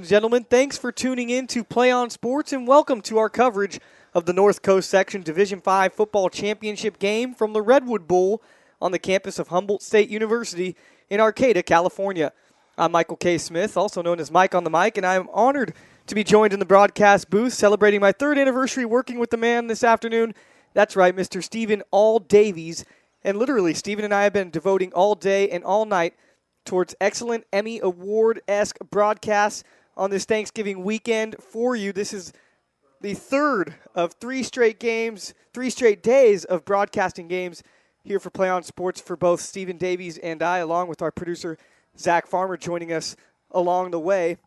Gentlemen, thanks for tuning in to PlayOn Sports and welcome to our coverage of the North Coast Section Division V Football Championship game from the Redwood Bowl on the campus of Humboldt State University in Arcata, California. I'm Michael K. Smith, also known as Mike on the Mic, and I am honored to be joined in the broadcast booth celebrating my third anniversary working with the man this afternoon. That's right, Mr. Stephen All Davies. And literally, Stephen and I have been devoting all day and all night towards excellent Emmy Award-esque broadcasts on this Thanksgiving weekend for you. This is the third of three straight days of broadcasting games here for PlayOn Sports for both Stephen Davies and I, along with our producer, Zach Farmer, joining us along the way.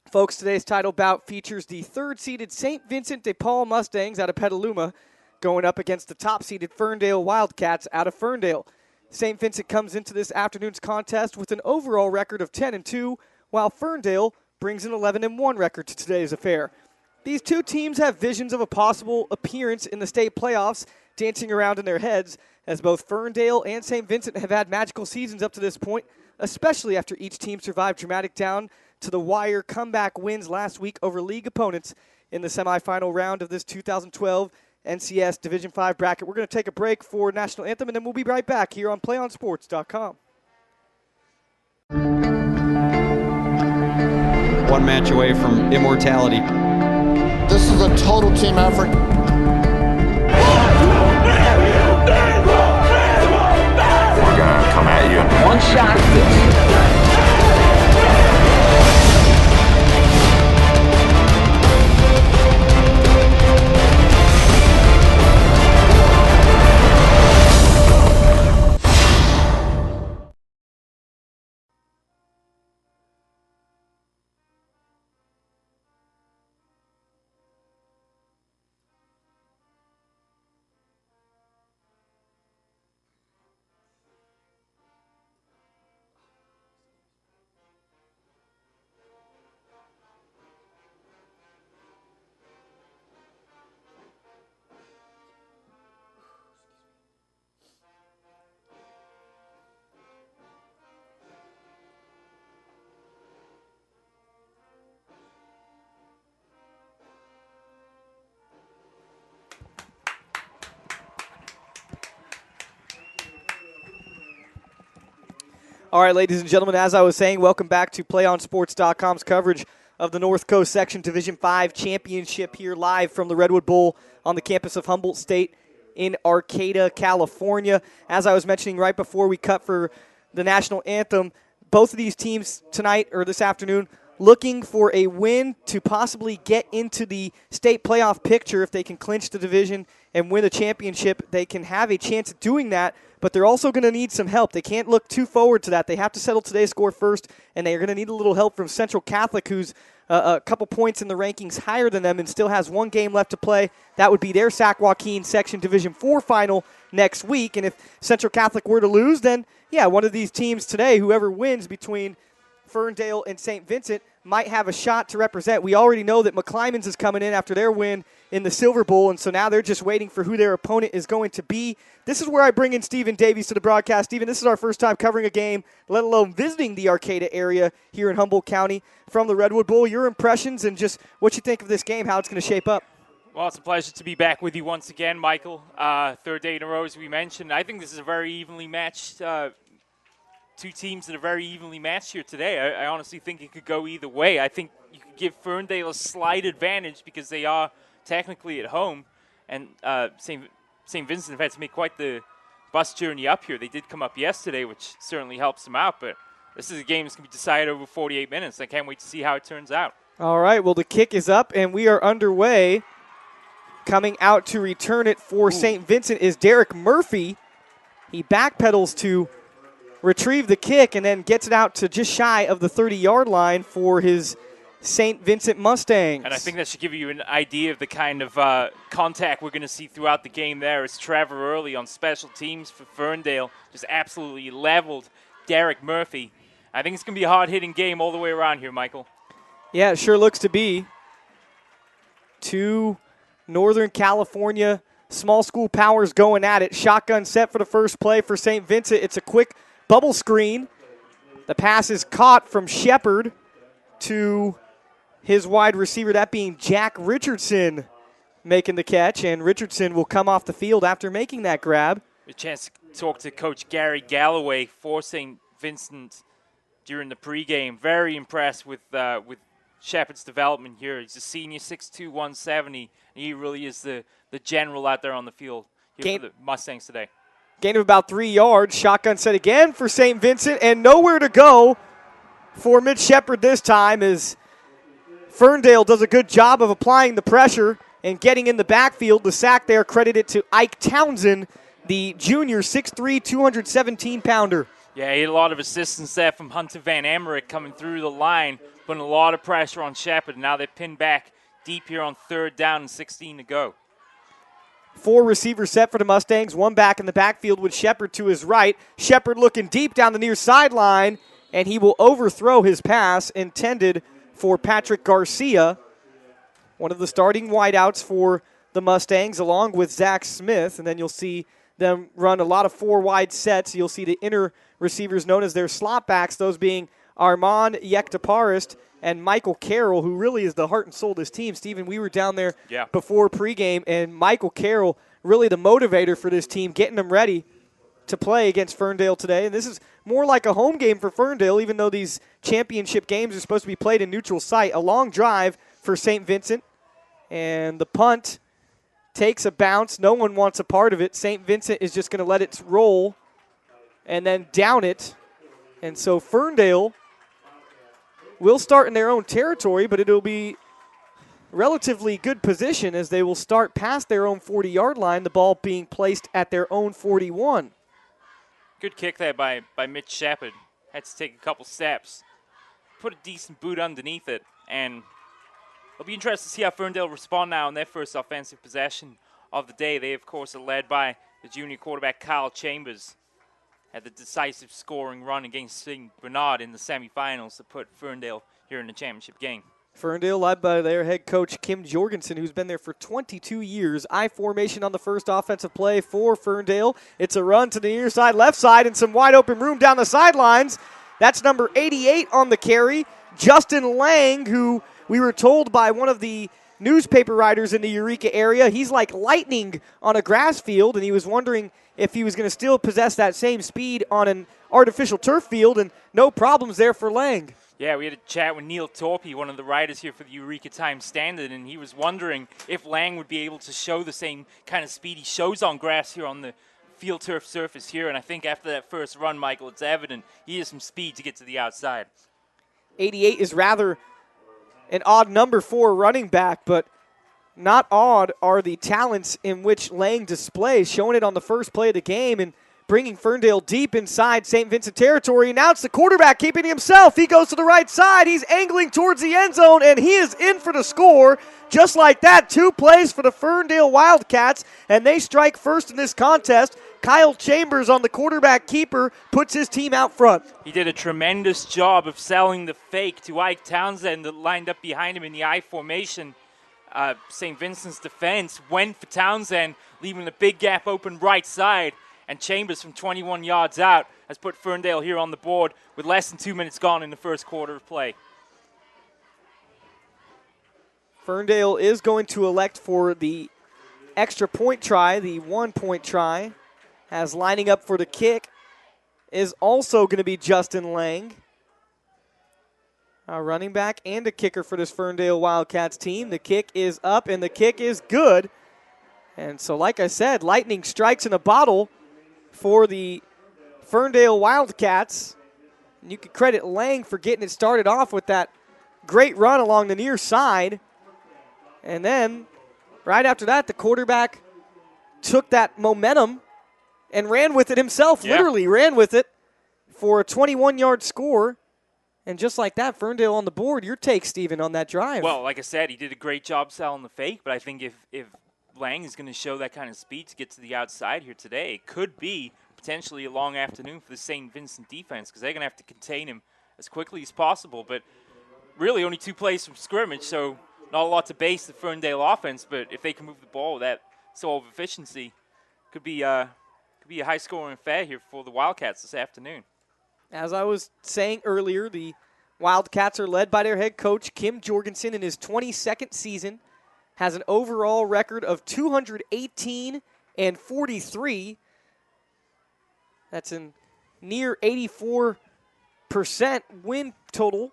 Folks, today's title bout features the third-seeded St. Vincent de Paul Mustangs out of Petaluma going up against the top-seeded Ferndale Wildcats out of Ferndale. St. Vincent comes into this afternoon's contest with an overall record of 10-2, while Ferndale brings an 11-1 record to today's affair. These two teams have visions of a possible appearance in the state playoffs dancing around in their heads, as both Ferndale and St. Vincent have had magical seasons up to this point, especially after each team survived dramatic down-to-the-wire comeback wins last week over league opponents in the semifinal round of this 2012 NCS Division V bracket. We're going to take a break for National Anthem, and then we'll be right back here on PlayOnSports.com. One match away from immortality. This is a total team effort. We're gonna come at you. One shot at this. All right, ladies and gentlemen, as I was saying, welcome back to PlayOnSports.com's coverage of the North Coast Section Division V Championship here live from the Redwood Bowl on the campus of Humboldt State in Arcata, California. As I was mentioning right before we cut for the National Anthem, both of these teams tonight or this afternoon looking for a win to possibly get into the state playoff picture. If they can clinch the division and win a championship, they can have a chance at doing that, but they're also going to need some help. They can't look too forward to that. They have to settle today's score first, and they're going to need a little help from Central Catholic, who's a couple points in the rankings higher than them and still has one game left to play. That would be their Sac Joaquin Section Division IV final next week, and if Central Catholic were to lose, then, yeah, one of these teams today, whoever wins between Ferndale and St. Vincent, might have a shot to represent. We already know that McClymonds is coming in after their win in the Silver Bowl, and so now they're just waiting for who their opponent is going to be. This is where I bring in Stephen Davies to the broadcast. Stephen, this is our first time covering a game, let alone visiting the Arcata area here in Humboldt County from the Redwood Bowl. Your impressions and just what you think of this game, how it's going to shape up. Well, it's a pleasure to be back with you once again, Michael. Third day in a row, as we mentioned. I think this is a very evenly matched two teams that are very evenly matched here today. I honestly think it could go either way. I think you could give Ferndale a slight advantage because they are technically at home, and St. Vincent have had to make quite the bus journey up here. They did come up yesterday, which certainly helps them out, but this is a game that's going to be decided over 48 minutes. I can't wait to see how it turns out. All right, well, the kick is up, and we are underway. Coming out to return it for St. Vincent is Derek Murphy. He backpedals to retrieve the kick and then gets it out to just shy of the 30-yard line for his St. Vincent Mustangs. And I think that should give you an idea of the kind of contact we're going to see throughout the game there. As Trevor Early on special teams for Ferndale just absolutely leveled Derek Murphy. I think it's going to be a hard-hitting game all the way around here, Michael. Yeah, it sure looks to be. Two Northern California small school powers going at it. Shotgun set for the first play for St. Vincent. It's a quick bubble screen. The pass is caught from Shepard to his wide receiver, that being Jack Richardson, making the catch, and Richardson will come off the field after making that grab. A chance to talk to Coach Gary Galloway for St. Vincent during the pregame. Very impressed with Shepard's development here. He's a senior, 6'2", 170, and he really is the general out there on the field here for the Mustangs today. Gain of about 3 yards. Shotgun set again for St. Vincent, and nowhere to go for Mitch Shepard this time as Ferndale does a good job of applying the pressure and getting in the backfield. The sack there credited to Ike Townsend, the junior, 6'3", 217-pounder. Yeah, he had a lot of assistance there from Hunter Van Emmerich coming through the line, putting a lot of pressure on Shepard. Now they pin back deep here on 3rd down and 16 to go. 4 receivers set for the Mustangs, 1 back in the backfield with Shepard to his right. Shepard looking deep down the near sideline, and he will overthrow his pass intended for Patrick Garcia, one of the starting wideouts for the Mustangs, along with Zach Smith. And then you'll see them run a lot of 4 wide sets. You'll see the inner receivers known as their slot backs, those being Armand Yektaparist and Michael Carroll, who really is the heart and soul of this team. Stephen, we were down there before pregame, and Michael Carroll, really the motivator for this team, getting them ready to play against Ferndale today. And this is more like a home game for Ferndale, even though these championship games are supposed to be played in neutral site. A long drive for St. Vincent, and the punt takes a bounce. No one wants a part of it. St. Vincent is just going to let it roll and then down it. And so Ferndale will start in their own territory, but it'll be relatively good position as they will start past their own 40-yard line, the ball being placed at their own 41. Good kick there by Mitch Shepard. Had to take a couple steps, put a decent boot underneath it, and it'll be interesting to see how Ferndale respond now in their first offensive possession of the day. They, of course, are led by the junior quarterback Kyle Chambers. Had the decisive scoring run against St. Bernard in the semifinals to put Ferndale here in the championship game. Ferndale led by their head coach Kim Jorgensen, who's been there for 22 years. I formation on the first offensive play for Ferndale. It's a run to the near side, left side, and some wide open room down the sidelines. That's number 88 on the carry, Justin Lang, who we were told by one of the newspaper writers in the Eureka area, he's like lightning on a grass field, and he was wondering if he was going to still possess that same speed on an artificial turf field, and no problems there for Lang. Yeah, we had a chat with Neil Torpy, one of the writers here for the Eureka Times Standard, and he was wondering if Lang would be able to show the same kind of speed he shows on grass here on the field turf surface here, and I think after that first run, Michael, it's evident he has some speed to get to the outside. 88 is rather an odd number for a running back, but not odd are the talents in which Lang displays, showing it on the first play of the game and bringing Ferndale deep inside St. Vincent territory. Now it's the quarterback keeping himself. He goes to the right side. He's angling towards the end zone, and he is in for the score. Just like that, 2 plays for the Ferndale Wildcats, and they strike first in this contest. Kyle Chambers on the quarterback keeper puts his team out front. He did a tremendous job of selling the fake to Ike Townsend that lined up behind him in the I formation. St. Vincent's defense went for Townsend, leaving a big gap open right side, and Chambers from 21 yards out has put Ferndale here on the board with less than 2 minutes gone in the first quarter of play. Ferndale is going to elect for the extra point try, the 1-point try, as lining up for the kick is also going to be Justin Lang, a running back and a kicker for this Ferndale Wildcats team. The kick is up, and the kick is good. And so, like I said, lightning strikes in a bottle for the Ferndale Wildcats. And you can credit Lang for getting it started off with that great run along the near side. And then, right after that, the quarterback took that momentum and ran with it himself, literally ran with it for a 21-yard score. And just like that, Ferndale on the board. Your take, Steven, on that drive. Well, like I said, he did a great job selling the fake, but I think if Lang is going to show that kind of speed to get to the outside here today, it could be potentially a long afternoon for the St. Vincent defense because they're going to have to contain him as quickly as possible. But really only 2 plays from scrimmage, so not a lot to base the Ferndale offense. But if they can move the ball with that sort of efficiency, could be a high-scoring affair here for the Wildcats this afternoon. As I was saying earlier, the Wildcats are led by their head coach, Kim Jorgensen, in his 22nd season. Has an overall record of 218 and 43. That's a near 84% win total.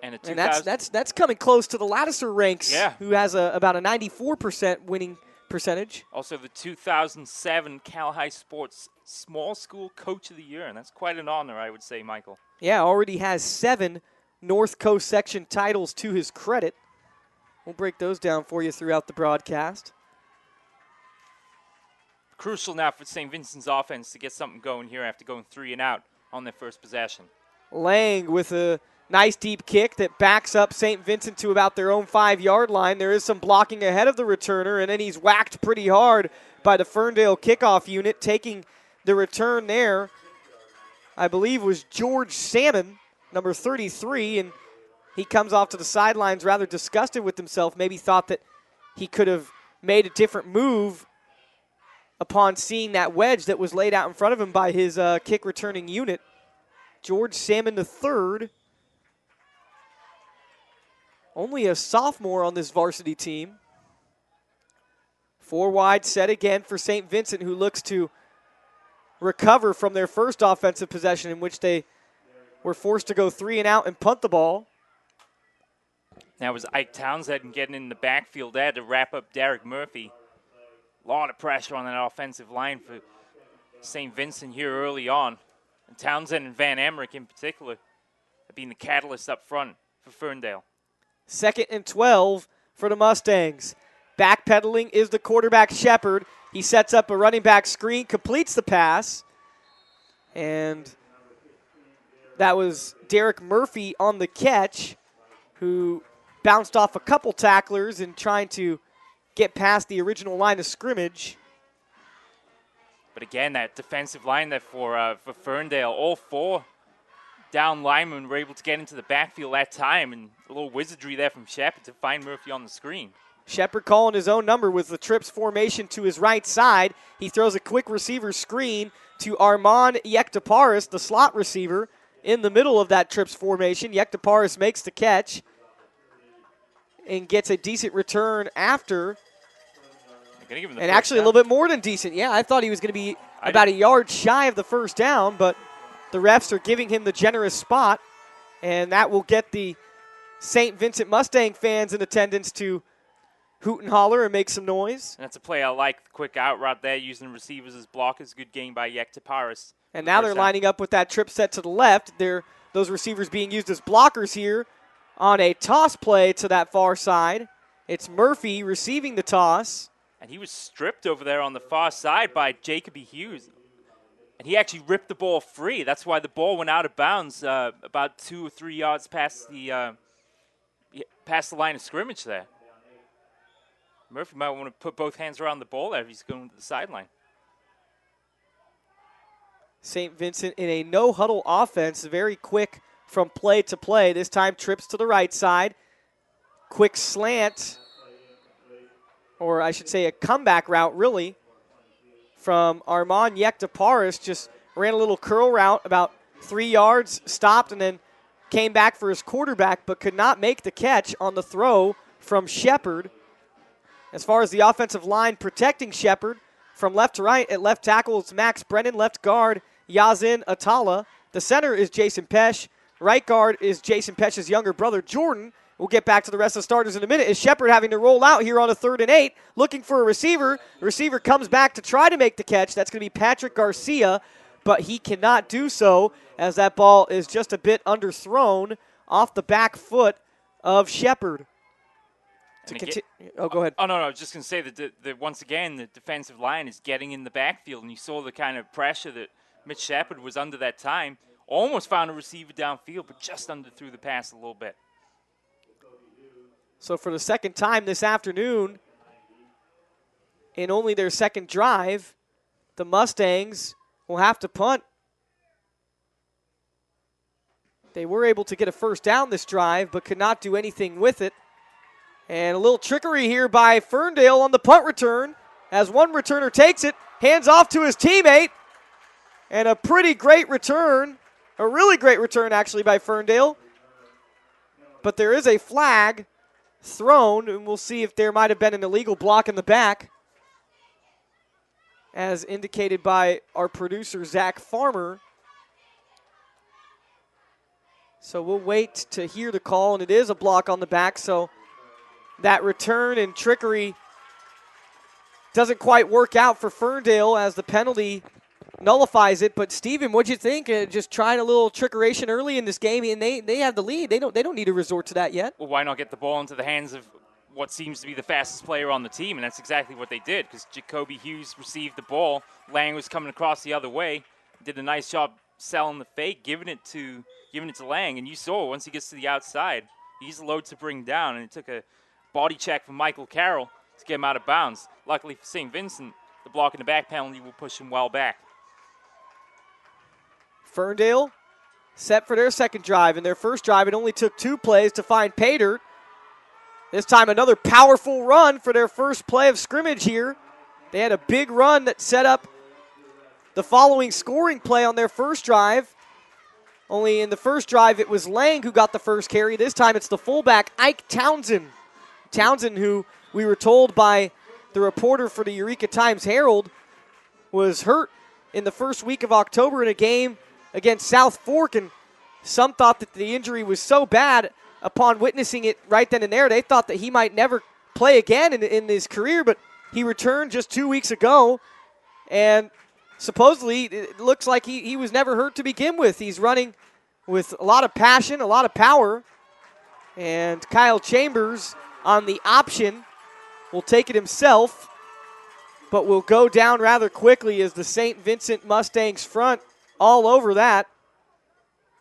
And that's coming close to the Laddiser ranks, who has about a 94% winning percentage. Also the 2007 Cal High Sports Small School Coach of the Year, and that's quite an honor, I would say, Michael. Yeah, already has 7 North Coast section titles to his credit. We'll break those down for you throughout the broadcast. Crucial now for St. Vincent's offense to get something going here after going 3 and out on their first possession. Lang with a nice deep kick that backs up St. Vincent to about their own 5-yard line. There is some blocking ahead of the returner, and then he's whacked pretty hard by the Ferndale kickoff unit. Taking the return there, I believe, was George Salmon, number 33, and he comes off to the sidelines rather disgusted with himself, maybe thought that he could have made a different move upon seeing that wedge that was laid out in front of him by his kick returning unit. George Salmon III, only a sophomore on this varsity team. 4 wide set again for St. Vincent, who looks to recover from their first offensive possession in which they were forced to go 3 and out and punt the ball. Now it was Ike Townsend getting in the backfield there to wrap up Derek Murphy. A lot of pressure on that offensive line for St. Vincent here early on. And Townsend and Van Emmerich in particular have been the catalyst up front for Ferndale. 2nd and 12 for the Mustangs. Backpedaling is the quarterback Shepard. He sets up a running back screen, completes the pass. And that was Derek Murphy on the catch, who bounced off a couple tacklers and trying to get past the original line of scrimmage. But again, that defensive line there for Ferndale, all 4 down linemen were able to get into the backfield that time, and a little wizardry there from Shepard to find Murphy on the screen. Shepard calling his own number with the trips formation to his right side. He throws a quick receiver screen to Armand Yektaparis, the slot receiver, in the middle of that trips formation. Yektaparis makes the catch and gets a decent return after. And actually a little bit more than decent. Yeah, I thought he was going to be about a yard shy of the first down, but the refs are giving him the generous spot, and that will get the St. Vincent Mustang fans in attendance to hoot and holler and make some noise. And that's a play I like. The quick out route there, using the receivers as blockers. Good game by Yektaparis. And now they're lining up with that trip set to the left. Those receivers being used as blockers here on a toss play to that far side. It's Murphy receiving the toss. And he was stripped over there on the far side by Jacoby Hughes. And he actually ripped the ball free. That's why the ball went out of bounds about 2 or 3 yards past the line of scrimmage there. Murphy might want to put both hands around the ball there if he's going to the sideline. St. Vincent in a no-huddle offense, very quick from play to play. This time trips to the right side. Quick slant, or I should say a comeback route, really, from Armand Yektaparis. Just ran a little curl route about 3 yards, stopped, and then came back for his quarterback, but could not make the catch on the throw from Shepard. As far as the offensive line protecting Shepard, from left to right, at left tackle, it's Max Brennan. Left guard, Yazin Atala. The center is Jason Pesh. Right guard is Jason Pesh's younger brother, Jordan. We'll get back to the rest of the starters in a minute. Is Shepard having to roll out here on a 3rd and 8, looking for a receiver. The receiver comes back to try to make the catch. That's going to be Patrick Garcia, but he cannot do so as that ball is just a bit underthrown off the back foot of Shepard. Go ahead. Oh, no, I was just going to say that once again, the defensive line is getting in the backfield, and you saw the kind of pressure that Mitch Shepard was under that time. Almost found a receiver downfield, but just underthrew the pass a little bit. So for the second time this afternoon, in only their second drive, the Mustangs will have to punt. They were able to get a first down this drive, but could not do anything with it. And a little trickery here by Ferndale on the punt return, as one returner takes it, hands off to his teammate, and a pretty great return, a really great return actually by Ferndale. but there is a flag thrown, and we'll see if there might have been an illegal block in the back, as indicated by our producer, Zach Farmer. So we'll wait to hear the call, and it is a block on the back, so that return and trickery doesn't quite work out for Ferndale as the penalty nullifies it. But Steven, what'd you think? Just trying a little trickeration early in this game, and they have the lead. They don't need to resort to that yet. Well, why not get the ball into the hands of what seems to be the fastest player on the team? And that's exactly what they did, because Jacoby Hughes received the ball. Lang was coming across the other way, did a nice job selling the fake, giving it to Lang. And you saw once he gets to the outside, he's a load to bring down, and it took a body check from Michael Carroll to get him out of bounds. Luckily for St. Vincent, the block in the back penalty will push him well back. Ferndale set for their second drive. In their first drive, it only took 2 plays to find pay dirt. This time another powerful run for their first play of scrimmage here. They had a big run that set up the following scoring play on their first drive. Only in the first drive, it was Lang who got the first carry. This time it's the fullback, Ike Townsend. Townsend, who we were told by the reporter for the Eureka Times-Herald, was hurt in the first week of October in a game against South Fork, and some thought that the injury was so bad upon witnessing it right then and there, they thought that he might never play again in his career, but he returned just 2 weeks ago, and supposedly it looks like he was never hurt to begin with. He's running with a lot of passion, a lot of power, and Kyle Chambers on the option will take it himself, but will go down rather quickly as the St. Vincent Mustangs front all over that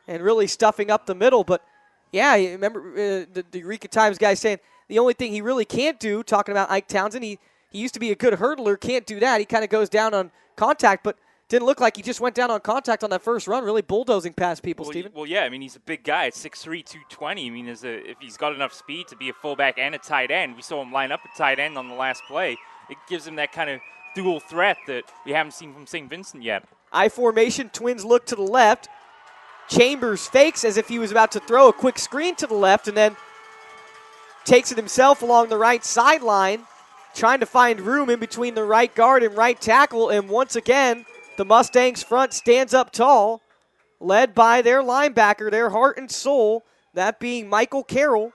and really stuffing up the middle. But, yeah, you remember the Eureka Times guy saying the only thing he really can't do, talking about Ike Townsend, he used to be a good hurdler, can't do that. He kind of goes down on contact, but didn't look like he just went down on contact on that first run, really bulldozing past people, Steven. Well, yeah, I mean, he's a big guy at 6'3", 220. I mean, if he's got enough speed to be a fullback and a tight end, we saw him line up at tight end on the last play. It gives him that kind of dual threat that we haven't seen from St. Vincent yet. I formation, Twins look to the left. Chambers fakes as if he was about to throw a quick screen to the left and then takes it himself along the right sideline, trying to find room in between the right guard and right tackle. And once again, the Mustangs front stands up tall, led by their linebacker, their heart and soul, that being Michael Carroll.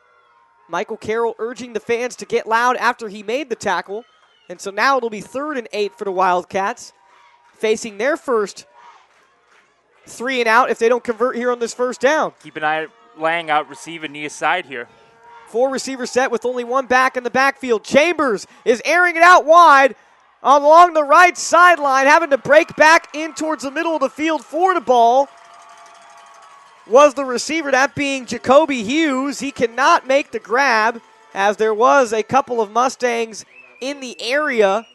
Michael Carroll urging the fans to get loud after he made the tackle. And so now it'll be 3rd and 8 for the Wildcats, facing their first 3 and out if they don't convert here on this first down. Keep an eye Lang out receiving near side here. 4 receiver set with only 1 back in the backfield. Chambers is airing it out wide along the right sideline, having to break back in towards the middle of the field for the ball. Was the receiver, that being Jacoby Hughes. He cannot make the grab as there was a couple of Mustangs in the area.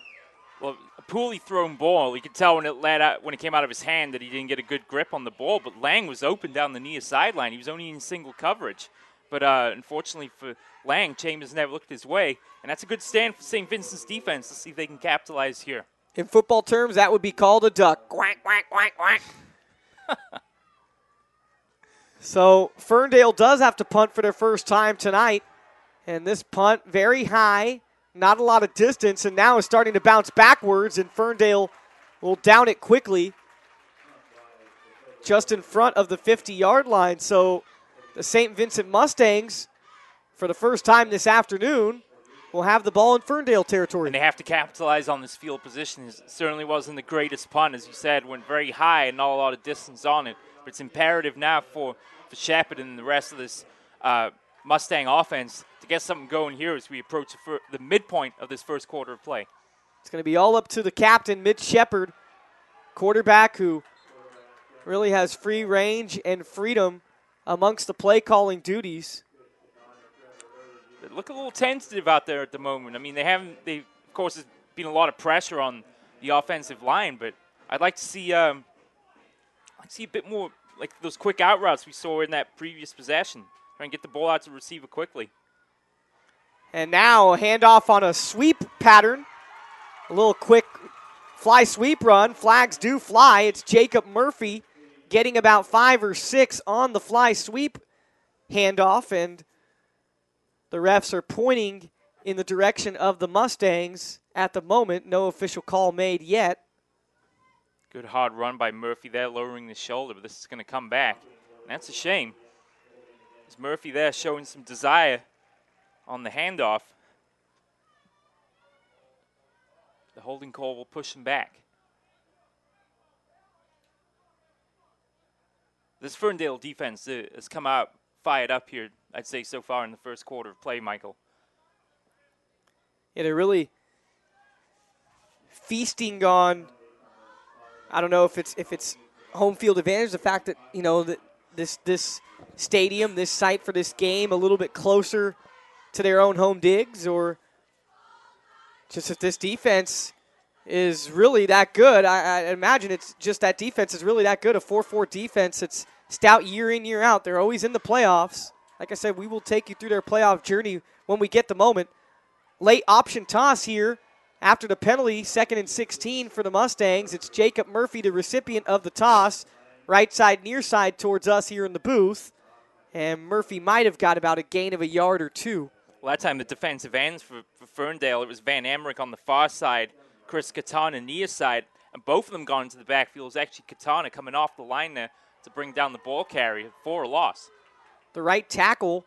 Well, a poorly thrown ball. You could tell when it came out of his hand that he didn't get a good grip on the ball, but Lang was open down the near sideline. He was only in single coverage. But unfortunately for Lang, Chambers never looked his way. And that's a good stand for St. Vincent's defense to see if they can capitalize here. In football terms, that would be called a duck. Quack, quack, quack, quack. So Ferndale does have to punt for their first time tonight. And this punt, very high, not a lot of distance, and now is starting to bounce backwards, and Ferndale will down it quickly just in front of the 50-yard line. So the St. Vincent Mustangs, for the first time this afternoon, will have the ball in Ferndale territory. And they have to capitalize on this field position. It certainly wasn't the greatest punt, as you said, went very high and not a lot of distance on it. But it's imperative now for Shepard and the rest of this Mustang offense to get something going here as we approach the midpoint of this first quarter of play. It's going to be all up to the captain, Mitch Shepard, quarterback who really has free range and freedom amongst the play-calling duties. They look a little tentative out there at the moment. I mean, of course, there's been a lot of pressure on the offensive line, but I'd like to see a bit more like those quick out routes we saw in that previous possession. Try and get the ball out to the receiver quickly. And now a handoff on a sweep pattern. A little quick fly sweep run. Flags do fly. It's Jacob Murphy getting about 5 or 6 on the fly sweep handoff. And The refs are pointing in the direction of the Mustangs at the moment. No official call made yet. Good hard run by Murphy there, lowering the shoulder, but this is going to come back. And that's a shame. There's Murphy there showing some desire on the handoff. The holding call will push him back. This Ferndale defense has come out fired up here, I'd say, so far in the first quarter of play, Michael. Yeah, they're really feasting on, I don't know if it's home field advantage, the fact that, that this stadium, this site for this game, a little bit closer to their own home digs, or just if this defense is really that good. I imagine it's just that defense is really that good, a 4-4 defense. It's stout year in, year out. They're always in the playoffs. Like I said, we will take you through their playoff journey when we get the moment. Late option toss here after the penalty, 2nd and 16 for the Mustangs. It's Jacob Murphy, the recipient of the toss, right side, near side towards us here in the booth. And Murphy might have got about a gain of a yard or two. Well, that time the defensive ends for Ferndale, it was Van Emmerich on the far side, Chris Katana near side, and both of them gone into the backfield. It was actually Katana coming off the line there to bring down the ball carrier for a loss. The right tackle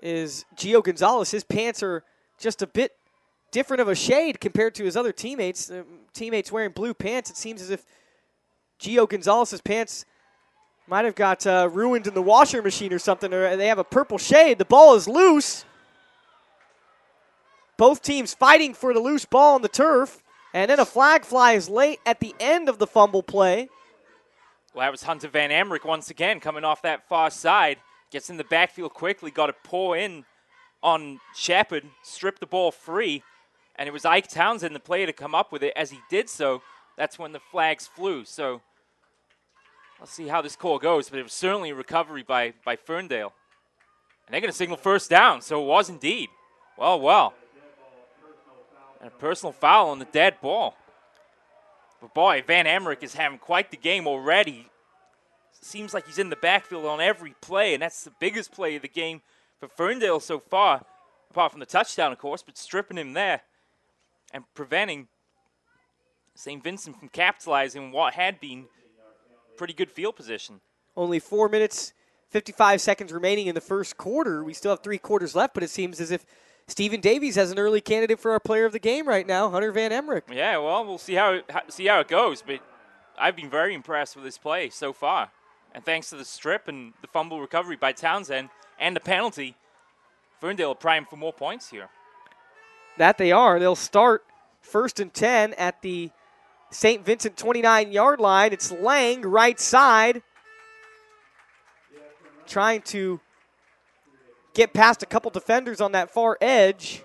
is Gio Gonzalez. His pants are just a bit different of a shade compared to his other teammates. Teammates wearing blue pants. It seems as if Gio Gonzalez's pants might have got ruined in the washer machine or something, or they have a purple shade. The ball is loose. Both teams fighting for the loose ball on the turf. And then a flag flies late at the end of the fumble play. Well, that was Hunter Van Emmerich once again coming off that far side. Gets in the backfield quickly, got to pour in on Shepard, strip the ball free. And it was Ike Townsend, the player, to come up with it. As he did so, that's when the flags flew. So let's see how this call goes. But it was certainly a recovery by Ferndale. And they're going to signal first down. So it was indeed. Well. And a personal foul on the dead ball. But boy, Van Emmerich is having quite the game already. Seems like he's in the backfield on every play, and that's the biggest play of the game for Ferndale so far, apart from the touchdown, of course, but stripping him there and preventing St. Vincent from capitalizing on what had been pretty good field position. Only 4 minutes, 55 seconds remaining in the first quarter. We still have 3 quarters left, but it seems as if Stephen Davies has an early candidate for our player of the game right now, Hunter Van Emmerich. Yeah, well, we'll see how it goes, but I've been very impressed with this play so far. And thanks to the strip and the fumble recovery by Townsend and the penalty, Ferndale are primed for more points here. That they are. They'll start 1st and 10 at the St. Vincent 29-yard line. It's Lang, right side, trying to get past a couple defenders on that far edge.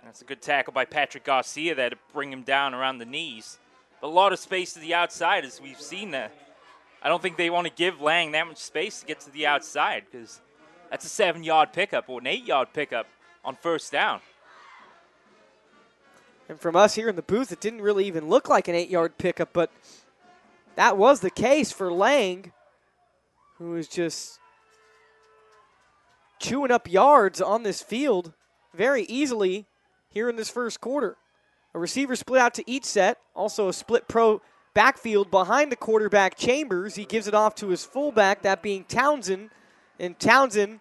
And that's a good tackle by Patrick Garcia there to bring him down around the knees. A lot of space to the outside, as we've seen there. I don't think they want to give Lang that much space to get to the outside, because that's a 7-yard pickup or an 8-yard pickup on first down. And from us here in the booth, it didn't really even look like an 8-yard pickup, but that was the case for Lang, who was just chewing up yards on this field very easily here in this first quarter. A receiver split out to each set, also a split pro backfield behind the quarterback Chambers. He gives it off to his fullback, that being Townsend. And Townsend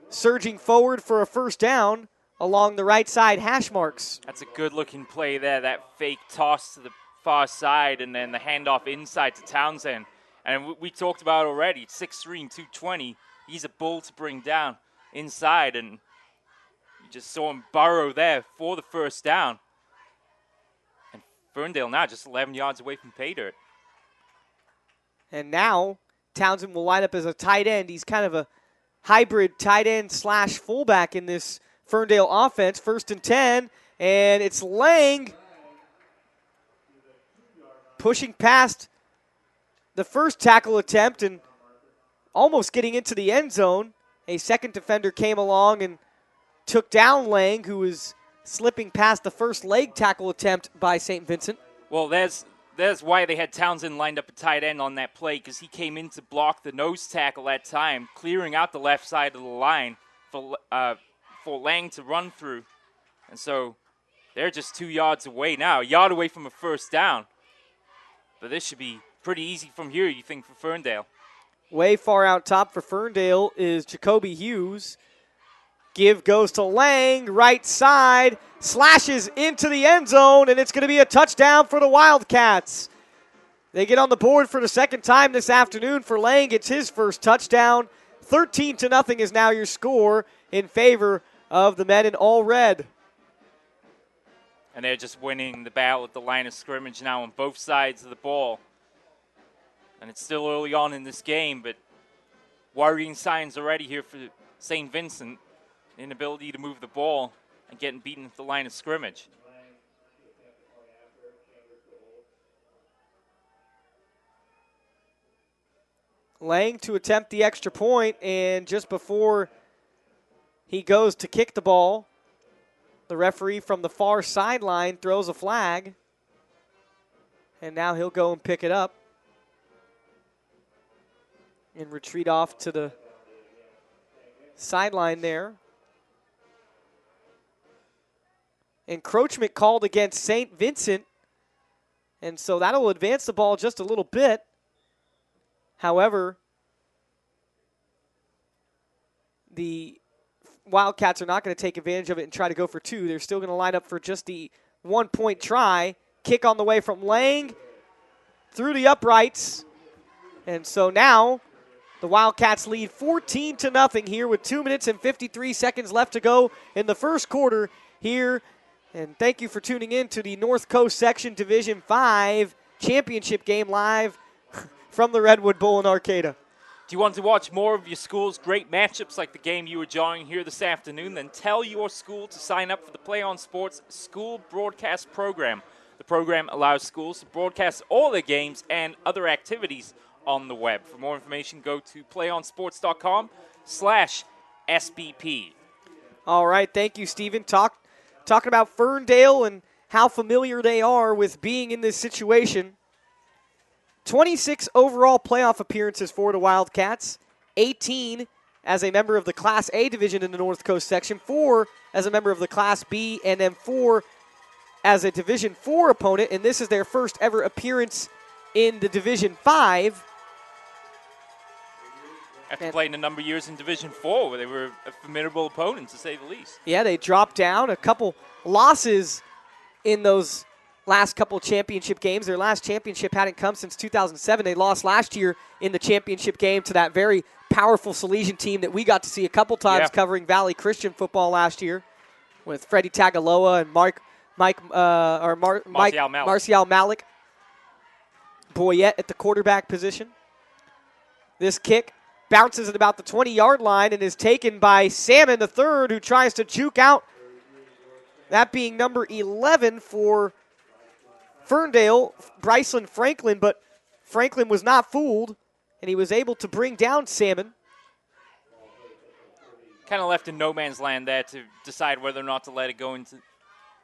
surging forward for a first down along the right side hash marks. That's a good-looking play there, that fake toss to the far side and then the handoff inside to Townsend. And we talked about it already, 6'3" and 220. He's a bull to bring down inside, and you just saw him burrow there for the first down. And Ferndale now just 11 yards away from pay dirt. And now Townsend will line up as a tight end. He's kind of a hybrid tight end / fullback in this Ferndale offense. 1st and 10, and it's Lang pushing past the first tackle attempt and almost getting into the end zone. A second defender came along and took down Lang, who was slipping past the first leg tackle attempt by St. Vincent. Well, there's that's why they had Townsend lined up at tight end on that play, because he came in to block the nose tackle that time, clearing out the left side of the line for Lang to run through. And so they're just 2 yards away now, a yard away from a first down. But this should be pretty easy from here, you think, for Ferndale. Way far out top for Ferndale is Jacoby Hughes. Give goes to Lang, right side, slashes into the end zone, and it's going to be a touchdown for the Wildcats. They get on the board for the second time this afternoon for Lang. It's his first touchdown. 13-0 is now your score in favor of the men in all red. And they're just winning the battle at the line of scrimmage now on both sides of the ball. And it's still early on in this game, but worrying signs already here for St. Vincent. Inability to move the ball and getting beaten at the line of scrimmage. Lang to attempt the extra point, and just before he goes to kick the ball, the referee from the far sideline throws a flag, and now he'll go and pick it up and retreat off to the sideline there. Encroachment called against St. Vincent, and so that'll advance the ball just a little bit. However, the Wildcats are not going to take advantage of it and try to go for two. They're still going to line up for just the 1-point try. Kick on the way from Lang through the uprights. And so now the Wildcats lead 14-0 here with 2 minutes and 53 seconds left to go in the first quarter here. And thank you for tuning in to the North Coast Section Division 5 championship game live from the Redwood Bowl in Arcata. Do you want to watch more of your school's great matchups like the game you were enjoying here this afternoon? Then tell your school to sign up for the PlayOn Sports School Broadcast Program. The program allows schools to broadcast all their games and other activities on the web. For more information, go to playonsports.com/SBP. All right, thank you, Stephen. Talking about Ferndale and how familiar they are with being in this situation. 26 overall playoff appearances for the Wildcats, 18 as a member of the Class A division in the North Coast section, 4 as a member of the Class B, and then 4 as a Division 4 opponent, and this is their first ever appearance in the Division 5. After playing a number of years in Division 4, where they were a formidable opponent, to say the least. Yeah, they dropped down a couple losses in those last couple championship games. Their last championship hadn't come since 2007. They lost last year in the championship game to that very powerful Salesian team that we got to see a couple times covering Valley Christian football last year with Freddie Tagaloa and Marcial Malik. Boyette at the quarterback position. This kick bounces at about the 20-yard line and is taken by Salmon the third, who tries to juke out. That being number 11 for Ferndale, Bryceland Franklin, but Franklin was not fooled, and he was able to bring down Salmon. Kind of left in no man's land there to decide whether or not to let it go into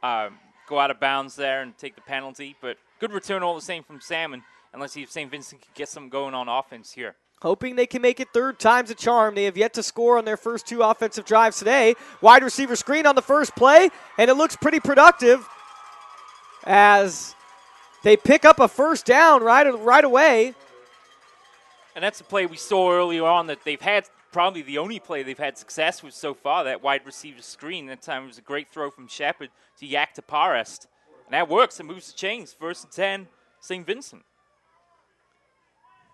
go out of bounds there and take the penalty, but good return all the same from Salmon, and let's see if St. Vincent can get something going on offense here. Hoping they can make it third time's a charm. They have yet to score on their first two offensive drives today. Wide receiver screen on the first play, and it looks pretty productive as they pick up a first down right away. And that's a play we saw earlier on that they've had, probably the only play they've had success with so far, that wide receiver screen. That time it was a great throw from Shepard to Yak to Parest. And that works. It moves the chains. 1st and 10, St. Vincent.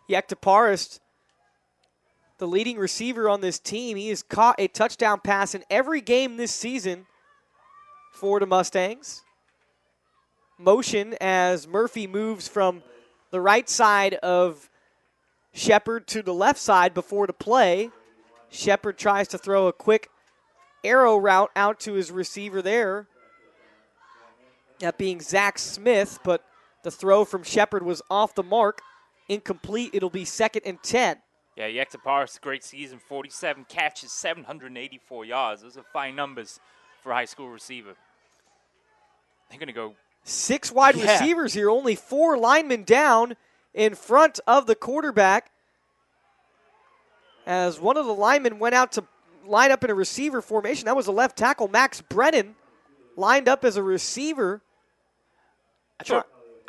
Yak to Parest, the leading receiver on this team. He has caught a touchdown pass in every game this season for the Mustangs. Motion as Murphy moves from the right side of Shepard to the left side before the play. Shepard tries to throw a quick arrow route out to his receiver there. That being Zach Smith, but the throw from Shepard was off the mark. Incomplete. It'll be 2nd and 10. Yeah, Yektaparis, great season, 47 catches, 784 yards. Those are fine numbers for a high school receiver. They're going to go 6 wide receivers here, only 4 linemen down in front of the quarterback. As one of the linemen went out to line up in a receiver formation. That was the left tackle, Max Brennan, lined up as a receiver. I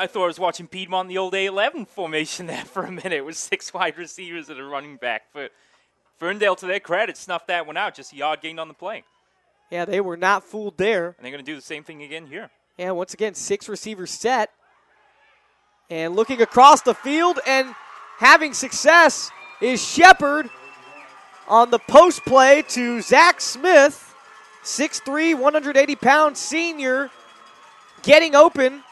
thought I was watching Piedmont the old A11 formation there for a minute with 6 wide receivers and a running back. But Ferndale, to their credit, snuffed that one out, just a yard gained on the play. Yeah, they were not fooled there. And they're going to do the same thing again here. Yeah, once again, 6 receivers set. And looking across the field and having success is Shepard on the post play to Zach Smith, 6'3", 180-pound senior, getting open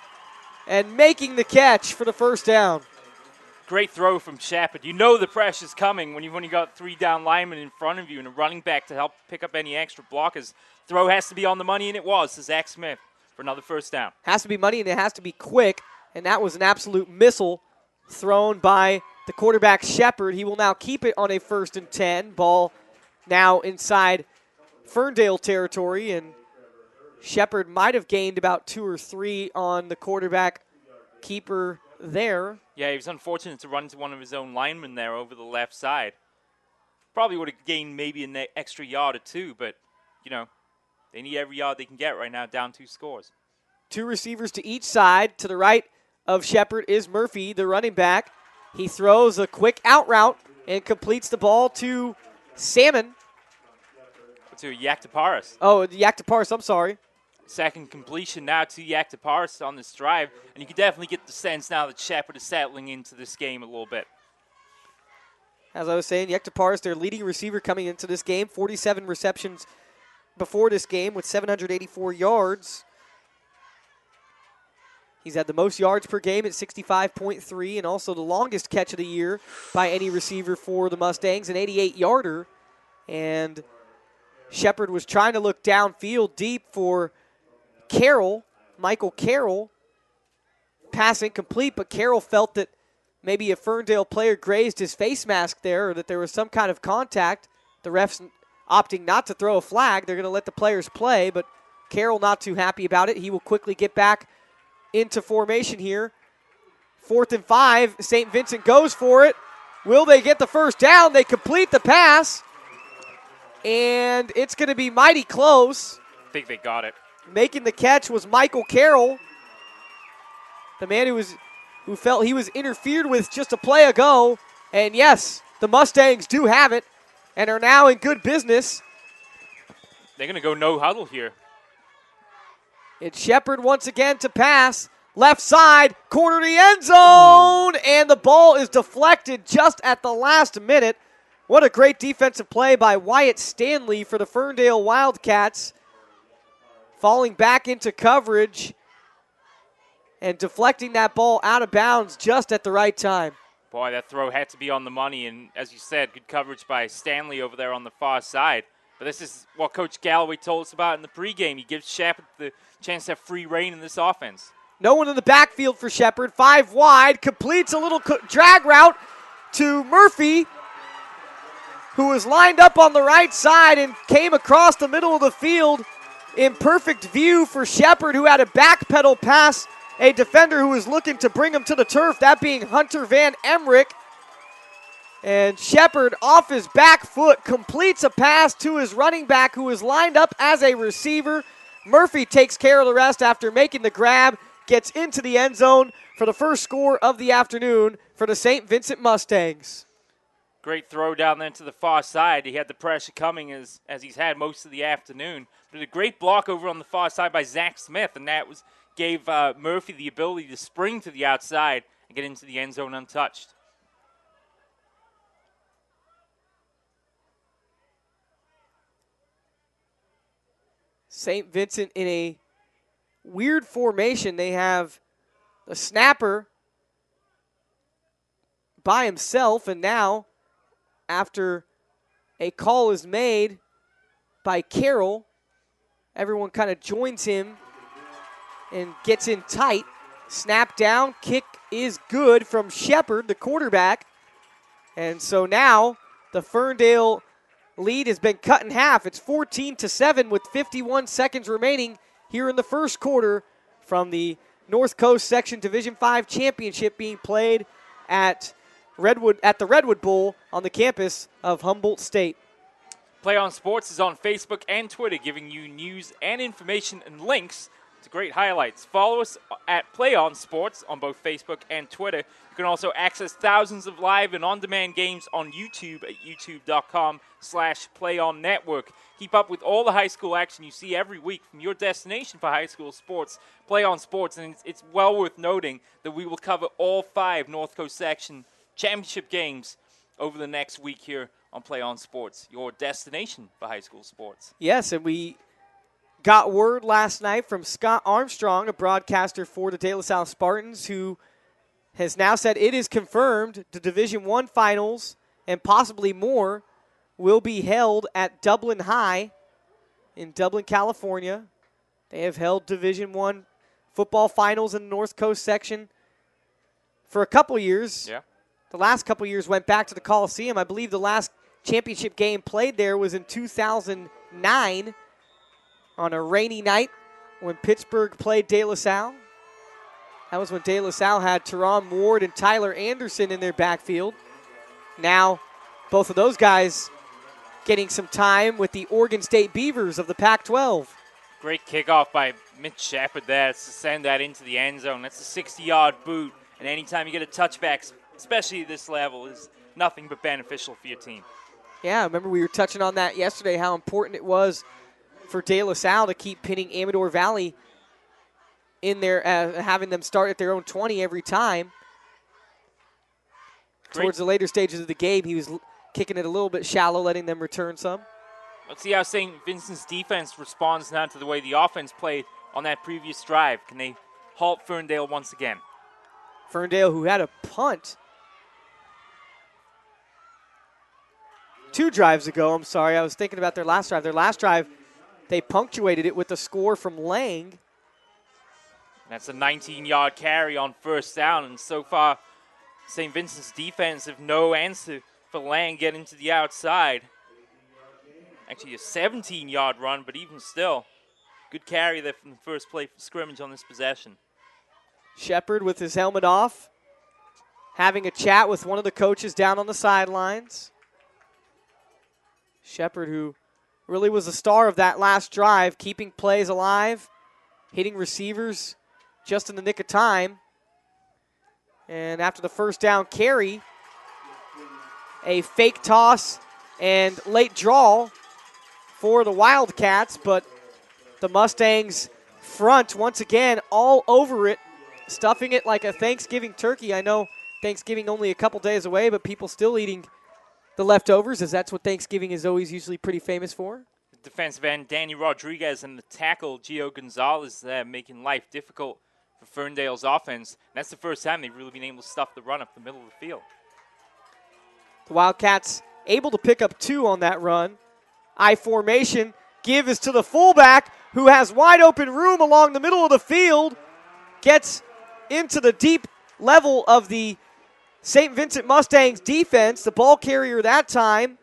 and making the catch for the first down. Great throw from Shepard. You know the pressure's coming when you've only got 3 down linemen in front of you and a running back to help pick up any extra blockers. Throw has to be on the money, and it was to Zach Smith for another first down. Has to be money, and it has to be quick, and that was an absolute missile thrown by the quarterback Shepard. He will now keep it on a 1st and 10. Ball now inside Ferndale territory, and Shepard might have gained about 2 or 3 on the quarterback keeper there. Yeah, he was unfortunate to run into one of his own linemen there over the left side. Probably would have gained maybe an extra yard or 2, but, they need every yard they can get right now, down 2 scores. 2 receivers to each side. To the right of Shepard is Murphy, the running back. He throws a quick out route and completes the ball to Salmon. To Yaktaparis. Oh, Yaktaparis, I'm sorry. Second completion now to Yaktaparis on this drive. And you can definitely get the sense now that Shepard is settling into this game a little bit. As I was saying, Yaktaparis, their leading receiver coming into this game, 47 receptions before this game with 784 yards. He's had the most yards per game at 65.3 and also the longest catch of the year by any receiver for the Mustangs, an 88-yarder. And Shepard was trying to look downfield deep for Carroll, Michael Carroll. Pass incomplete, but Carroll felt that maybe a Ferndale player grazed his face mask there or that there was some kind of contact. The refs opting not to throw a flag. They're going to let the players play, but Carroll not too happy about it. He will quickly get back into formation here. 4th and 5. St. Vincent goes for it. Will they get the first down? They complete the pass, and it's going to be mighty close. I think they got it. Making the catch was Michael Carroll, the man who felt he was interfered with just a play ago. And yes, the Mustangs do have it and are now in good business. They're going to go no huddle here. It's Shepard once again to pass. Left side, corner to the end zone, and the ball is deflected just at the last minute. What a great defensive play by Wyatt Stanley for the Ferndale Wildcats. Falling back into coverage and deflecting that ball out of bounds just at the right time. Boy, that throw had to be on the money, and as you said, good coverage by Stanley over there on the far side. But this is what Coach Galloway told us about in the pregame. He gives Shepard the chance to have free reign in this offense. No one in the backfield for Shepard. 5 wide, completes a little drag route to Murphy, who was lined up on the right side and came across the middle of the field in perfect view for Shepard, who had a backpedal pass a defender who was looking to bring him to the turf, that being Hunter Van Emmerich. And Shepard, off his back foot, completes a pass to his running back who is lined up as a receiver. Murphy takes care of the rest after making the grab, gets into the end zone for the first score of the afternoon for the St. Vincent Mustangs. Great throw down there to the far side. He had the pressure coming as he's had most of the afternoon. But a great block over on the far side by Zach Smith, and that gave Murphy the ability to spring to the outside and get into the end zone untouched. St. Vincent in a weird formation. They have the snapper by himself, and now after a call is made by Carroll, everyone kind of joins him and gets in tight. Snap down, kick is good from Shepard, the quarterback. And so now the Ferndale lead has been cut in half. It's 14-7 with 51 seconds remaining here in the first quarter from the North Coast Section Division 5 championship being played at the Redwood Bowl on the campus of Humboldt State. PlayOn Sports is on Facebook and Twitter, giving you news and information and links to great highlights. Follow us at PlayOn Sports on both Facebook and Twitter. You can also access thousands of live and on-demand games on YouTube at youtube.com/PlayOnNetwork. Keep up with all the high school action you see every week from your destination for high school sports, PlayOn Sports. And it's well worth noting that we will cover all 5 North Coast Section championship games over the next week here on PlayOn Sports, your destination for high school sports. Yes, and we got word last night from Scott Armstrong, a broadcaster for the De La Salle Spartans, who has now said it is confirmed the Division I finals and possibly more will be held at Dublin High in Dublin, California. They have held Division I football finals in the North Coast section for a couple years. Yeah. The last couple years went back to the Coliseum. I believe the last championship game played there was in 2009 on a rainy night when Pittsburgh played De La Salle. That was when De La Salle had Teron Ward and Tyler Anderson in their backfield. Now, both of those guys getting some time with the Oregon State Beavers of the Pac-12. Great kickoff by Mitch Shepard there to send that into the end zone. That's a 60-yard boot, and anytime you get a touchback, especially at this level, is nothing but beneficial for your team. Yeah, I remember we were touching on that yesterday, how important it was for De La Salle to keep pinning Amador Valley in there, having them start at their own 20 every time. Great. Towards the later stages of the game, he was kicking it a little bit shallow, letting them return some. Let's see how St. Vincent's defense responds now to the way the offense played on that previous drive. Can they halt Ferndale once again? Ferndale, who had a punt 2 drives ago. I'm sorry, I was thinking about their last drive. Their last drive, they punctuated it with a score from Lang. That's a 19-yard carry on first down, and so far, St. Vincent's defense have no answer for Lang getting to the outside. Actually, a 17-yard run, but even still, good carry there from the first play for scrimmage on this possession. Shepard with his helmet off, having a chat with one of the coaches down on the sidelines. Shepard, who really was the star of that last drive, keeping plays alive, hitting receivers just in the nick of time. And after the first down carry, a fake toss and late draw for the Wildcats, but the Mustangs front once again all over it, stuffing it like a Thanksgiving turkey. I know Thanksgiving only a couple days away, but people still eating the leftovers, as that's what Thanksgiving is always usually pretty famous for. The defensive end, Danny Rodriguez, and the tackle, Gio Gonzalez, making life difficult for Ferndale's offense. And that's the first time they've really been able to stuff the run up the middle of the field. The Wildcats able to pick up 2 on that run. I formation. Give is to the fullback, who has wide open room along the middle of the field. Gets into the deep level of the St. Vincent Mustangs defense. The ball carrier that time,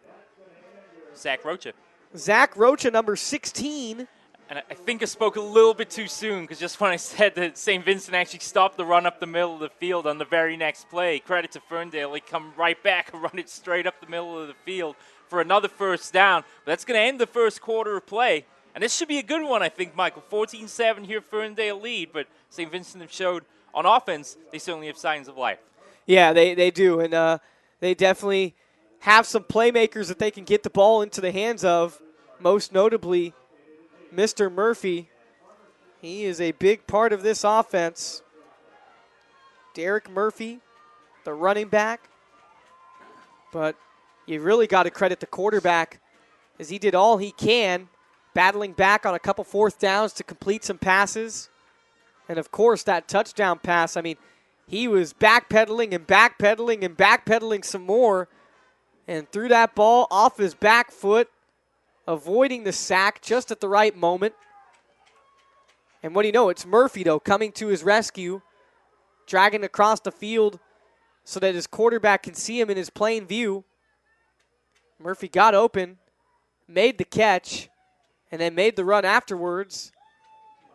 Zach Rocha. Zach Rocha, number 16. And I think I spoke a little bit too soon, because just when I said that St. Vincent actually stopped the run up the middle of the field on the very next play, credit to Ferndale, they come right back and run it straight up the middle of the field for another first down. But that's going to end the first quarter of play. And this should be a good one, I think, Michael. 14-7 here, Ferndale lead, but St. Vincent have showed on offense they certainly have signs of life. Yeah, they do, and they definitely have some playmakers that they can get the ball into the hands of, most notably Mr. Murphy. He is a big part of this offense. Derek Murphy, the running back. But you really got to credit the quarterback, as he did all he can, battling back on a couple fourth downs to complete some passes. And, of course, that touchdown pass, I mean, he was backpedaling and backpedaling and backpedaling some more, and threw that ball off his back foot, avoiding the sack just at the right moment. And what do you know? It's Murphy, though, coming to his rescue, dragging across the field so that his quarterback can see him in his plain view. Murphy got open, made the catch, and then made the run afterwards,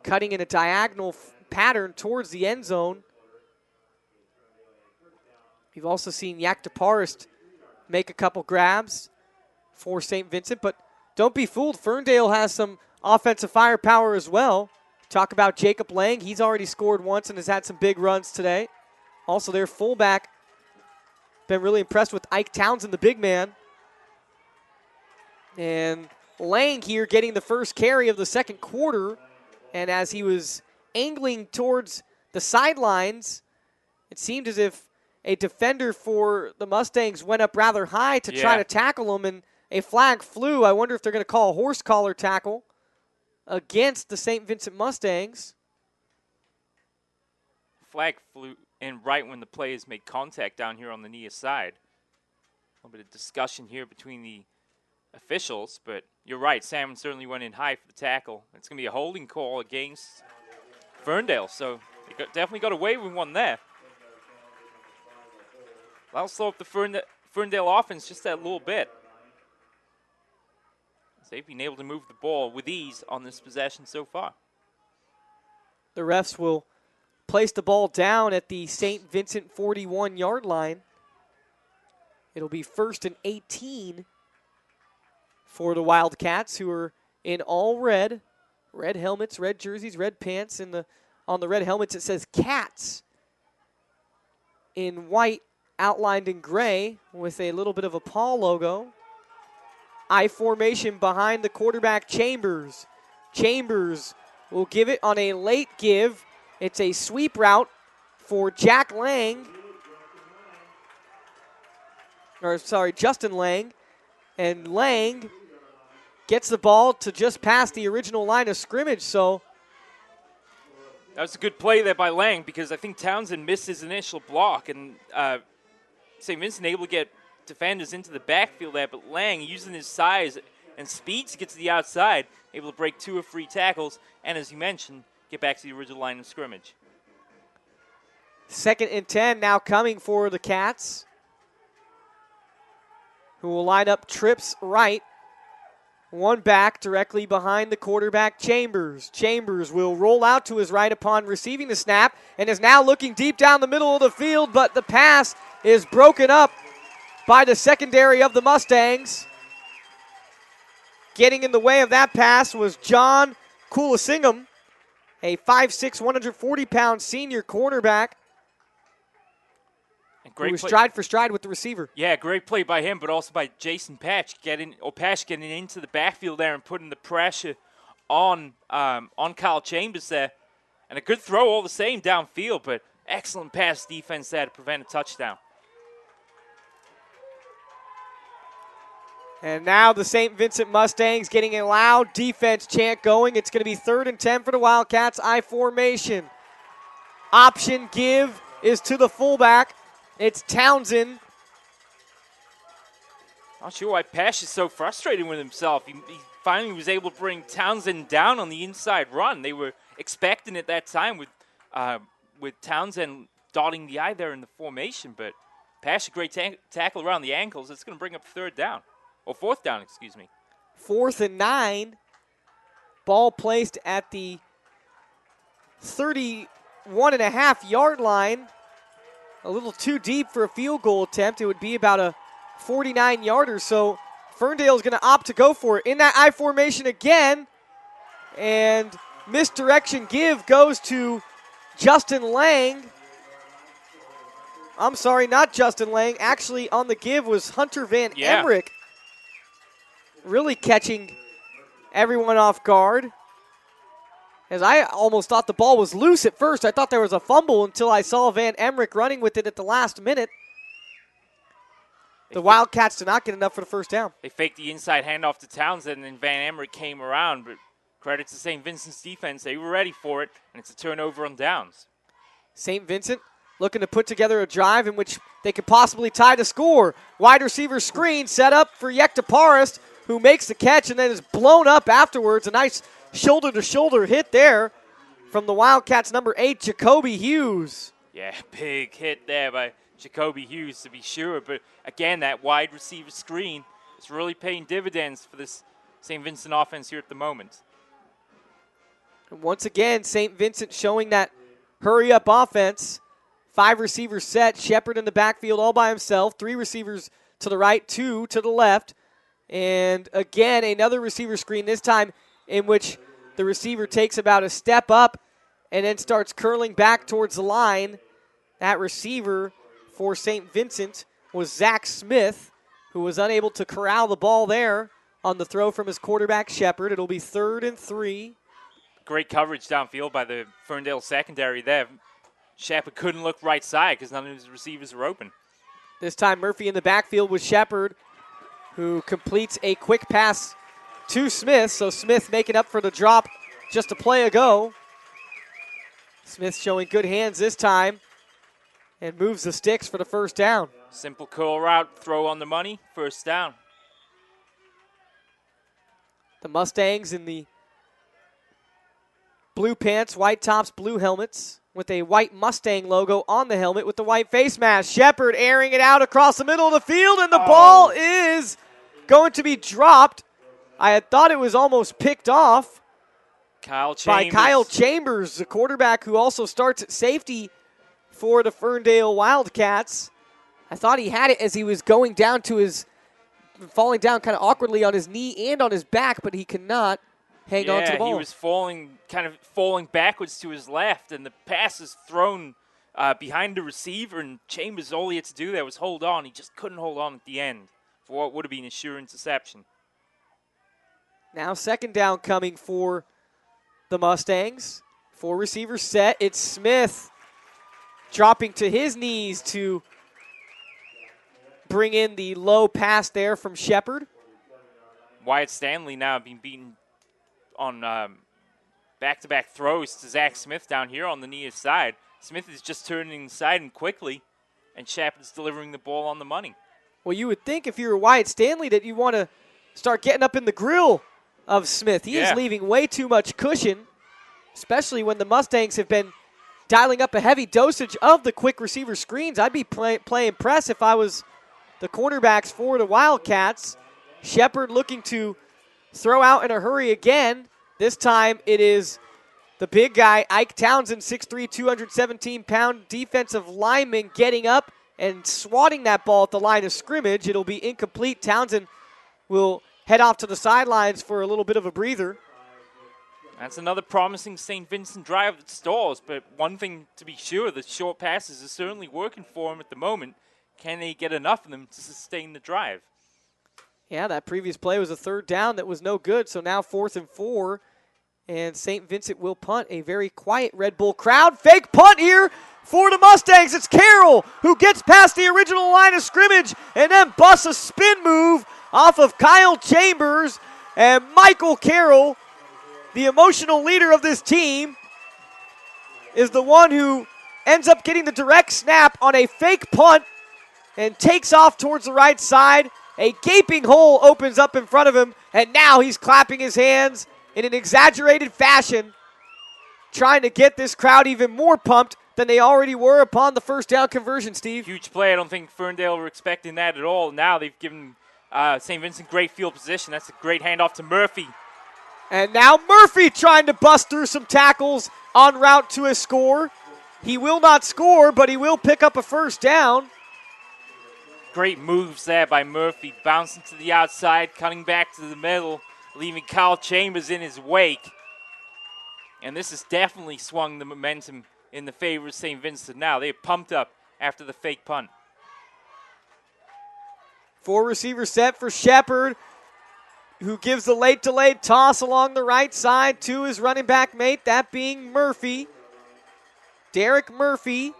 cutting in a diagonal pattern towards the end zone. You've also seen Yaktaparist make a couple grabs for St. Vincent, but don't be fooled. Ferndale has some offensive firepower as well. Talk about Jacob Lang. He's already scored once and has had some big runs today. Also, their fullback, been really impressed with Ike Townsend, the big man. And Lang here getting the first carry of the second quarter. And as he was angling towards the sidelines, it seemed as if a defender for the Mustangs went up rather high to try to tackle him, and a flag flew. I wonder if they're going to call a horse collar tackle against the St. Vincent Mustangs. Flag flew in right when the players made contact down here on the near side. A little bit of discussion here between the officials, but you're right. Salmon certainly went in high for the tackle. It's going to be a holding call against Ferndale, so they definitely got away with one there. That'll slow up the Ferndale offense just that little bit. They've been able to move the ball with ease on this possession so far. The refs will place the ball down at the St. Vincent 41-yard line. It'll be 1st and 18 for the Wildcats, who are in all red. Red helmets, red jerseys, red pants. On the red helmets it says Cats in white, outlined in gray with a little bit of a paw logo. I formation behind the quarterback, Chambers. Chambers will give it on a late give. It's a sweep route for Justin Lang. And Lang gets the ball to just past the original line of scrimmage. So that was a good play there by Lang, because I think Townsend missed his initial block, and St. Vincent able to get defenders into the backfield there, but Lang, using his size and speed to get to the outside, able to break 2 or 3 tackles, and as you mentioned, get back to the original line of scrimmage. 2nd and 10 now coming for the Cats, who will line up trips right. One back directly behind the quarterback, Chambers. Chambers will roll out to his right upon receiving the snap and is now looking deep down the middle of the field, but the pass is broken up by the secondary of the Mustangs. Getting in the way of that pass was John Kulasingam, a 5'6", 140-pound senior cornerback. Who was stride for stride with the receiver. Yeah, great play by him, but also by Jason Patch getting into the backfield there and putting the pressure on Kyle Chambers there. And a good throw all the same downfield, but excellent pass defense there to prevent a touchdown. And now the St. Vincent Mustangs getting a loud defense chant going. It's going to be 3rd and 10 for the Wildcats. I formation. Option give is to the fullback. It's Townsend. Not sure why Pash is so frustrated with himself. He finally was able to bring Townsend down on the inside run. They were expecting it that time with Townsend dotting the I there in the formation, but Pash, a great tackle around the ankles. It's going to bring up 4th down, excuse me. 4th and 9. Ball placed at the 31.5-yard line. A little too deep for a field goal attempt. It would be about a 49-yarder, so Ferndale is going to opt to go for it. In that I formation again, and misdirection give goes to Justin Lang. I'm sorry, not Justin Lang. Actually, on the give was Hunter Van Emmerich. Really catching everyone off guard. As I almost thought the ball was loose at first. I thought there was a fumble until I saw Van Emmerich running with it at the last minute. The Wildcats did not get enough for the first down. They faked the inside handoff to Townsend, and then Van Emmerich came around, but credit to St. Vincent's defense. They were ready for it, and it's a turnover on downs. St. Vincent looking to put together a drive in which they could possibly tie the score. Wide receiver screen set up for Yaktaparist, who makes the catch and then is blown up afterwards. A nice shoulder-to-shoulder hit there from the Wildcats' number 8, Jacoby Hughes. Yeah, big hit there by Jacoby Hughes, to be sure. But, again, that wide receiver screen is really paying dividends for this St. Vincent offense here at the moment. And once again, St. Vincent showing that hurry-up offense. 5 receivers set. Shepard in the backfield all by himself. 3 receivers to the right, 2 to the left. And again, another receiver screen, this time in which the receiver takes about a step up and then starts curling back towards the line. That receiver for St. Vincent was Zach Smith, who was unable to corral the ball there on the throw from his quarterback, Shepard. It'll be 3rd and 3. Great coverage downfield by the Ferndale secondary there. Shepard couldn't look right side because none of his receivers were open. This time Murphy in the backfield with Shepard, who completes a quick pass to Smith. So Smith making up for the drop just a play ago. Smith showing good hands this time and moves the sticks for the first down. Simple curl route, throw on the money, first down. The Mustangs in the blue pants, white tops, blue helmets with a white Mustang logo on the helmet with the white face mask. Shepard airing it out across the middle of the field, and the ball is going to be dropped. I had thought it was almost picked off by Kyle Chambers, the quarterback who also starts at safety for the Ferndale Wildcats. I thought he had it as he was going down to his, falling down kind of awkwardly on his knee and on his back, but he cannot hang on to the ball. He was falling backwards to his left, and the pass is thrown behind the receiver, and Chambers, all he had to do there was hold on. He just couldn't hold on at the end for what would have been a sure interception. Now 2nd down coming for the Mustangs. 4 receivers set. It's Smith dropping to his knees to bring in the low pass there from Shepard. Wyatt Stanley now being beaten on back-to-back throws to Zach Smith down here on the near side. Smith is just turning inside and quickly, and Shepard's delivering the ball on the money. Well, you would think if you were Wyatt Stanley that you want to start getting up in the grill of Smith. He is leaving way too much cushion, especially when the Mustangs have been dialing up a heavy dosage of the quick receiver screens. I'd be playing press if I was the cornerbacks for the Wildcats. Shepard looking to throw out in a hurry again. This time it is the big guy, Ike Townsend, 6'3", 217-pound defensive lineman, getting up and swatting that ball at the line of scrimmage. It'll be incomplete. Townsend will head off to the sidelines for a little bit of a breather. That's another promising St. Vincent drive that stalls, but one thing to be sure, the short passes are certainly working for him at the moment. Can they get enough of them to sustain the drive? Yeah, that previous play was a 3rd down that was no good, so now 4th and 4, and St. Vincent will punt. A very quiet Red Bull crowd. Fake punt here for the Mustangs. It's Carroll who gets past the original line of scrimmage and then busts a spin move off of Kyle Chambers, and Michael Carroll, the emotional leader of this team, is the one who ends up getting the direct snap on a fake punt and takes off towards the right side. A gaping hole opens up in front of him, and now he's clapping his hands in an exaggerated fashion, trying to get this crowd even more pumped than they already were upon the first down conversion, Steve. Huge play. I don't think Ferndale were expecting that at all. Now they've given St. Vincent great field position. That's a great handoff to Murphy. And now Murphy trying to bust through some tackles en route to a score. He will not score, but he will pick up a first down. Great moves there by Murphy, bouncing to the outside, cutting back to the middle, leaving Kyle Chambers in his wake. And this has definitely swung the momentum in the favor of St. Vincent now. They're pumped up after the fake punt. 4 receivers set for Shepard, who gives the late delayed toss along the right side to his running back mate, that being Murphy. Derek Murphy.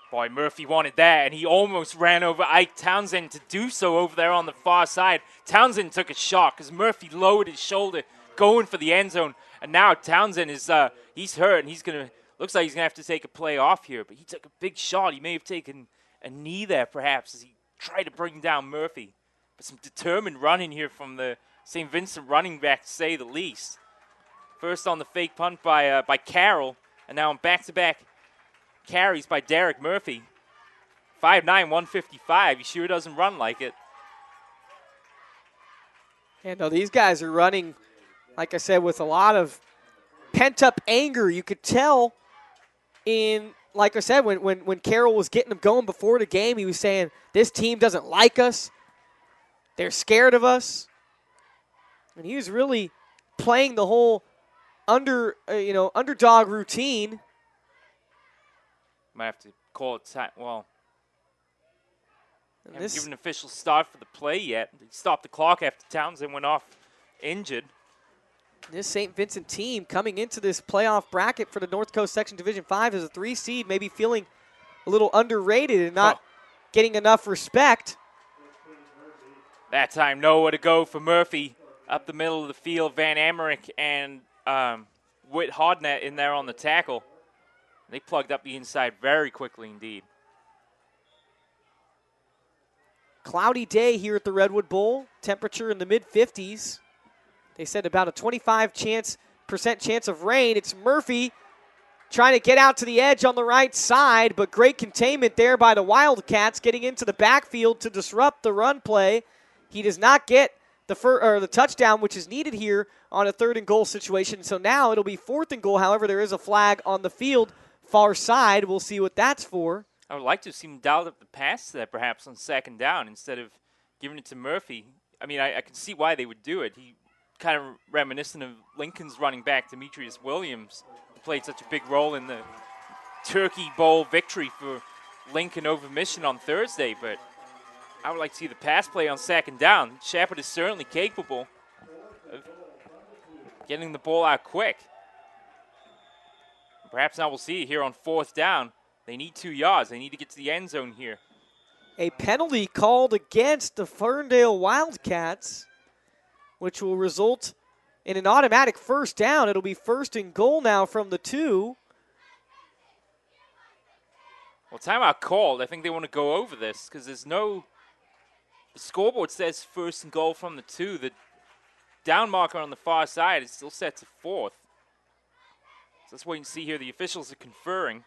Boy, Murphy wanted that, and he almost ran over Ike Townsend to do so over there on the far side. Townsend took a shot because Murphy lowered his shoulder, going for the end zone. And now Townsend is he's hurt, and looks like he's gonna have to take a play off here. But he took a big shot. He may have taken a knee there, perhaps, as he tried to bring down Murphy. But some determined running here from the St. Vincent running back, to say the least. First on the fake punt by Carroll, and now on back-to-back carries by Derek Murphy. 5'9", 155. He sure doesn't run like it. Yeah, no, these guys are running, like I said, with a lot of pent-up anger. You could tell like I said, when Carroll was getting them going before the game, he was saying, this team doesn't like us. They're scared of us. And he was really playing the whole underdog routine. Might have to call it time. Well, And haven't given an official start for the play yet. They stopped the clock after Townsend went off injured. This St. Vincent team coming into this playoff bracket for the North Coast Section Division 5 as a 3 seed, maybe feeling a little underrated and not getting enough respect. That time, nowhere to go for Murphy. Up the middle of the field, Van Emmerich and Whit Hodnett in there on the tackle. They plugged up the inside very quickly indeed. Cloudy day here at the Redwood Bowl. Temperature in the mid-50s. They said about a 25% chance of rain. It's Murphy trying to get out to the edge on the right side, but great containment there by the Wildcats getting into the backfield to disrupt the run play. He does not get the touchdown, which is needed here on a 3rd and goal situation. So now it'll be 4th and goal. However, there is a flag on the field far side. We'll see what that's for. I would like to have seen him dial up the pass to that perhaps on 2nd down instead of giving it to Murphy. I mean, I can see why they would do it. He kind of reminiscent of Lincoln's running back, Demetrius Williams, who played such a big role in the Turkey Bowl victory for Lincoln over Mission on Thursday. But I would like to see the pass play on 2nd down. Shepard is certainly capable of getting the ball out quick. Perhaps now we'll see it here on 4th down. They need 2 yards. They need to get to the end zone here. A penalty called against the Ferndale Wildcats, which will result in an automatic 1st down. It'll be 1st and goal now from the 2. Well, timeout called. I think they want to go over this because there's no... The scoreboard says 1st and goal from the 2. The down marker on the far side is still set to 4th. So let's wait and see here. The officials are conferring.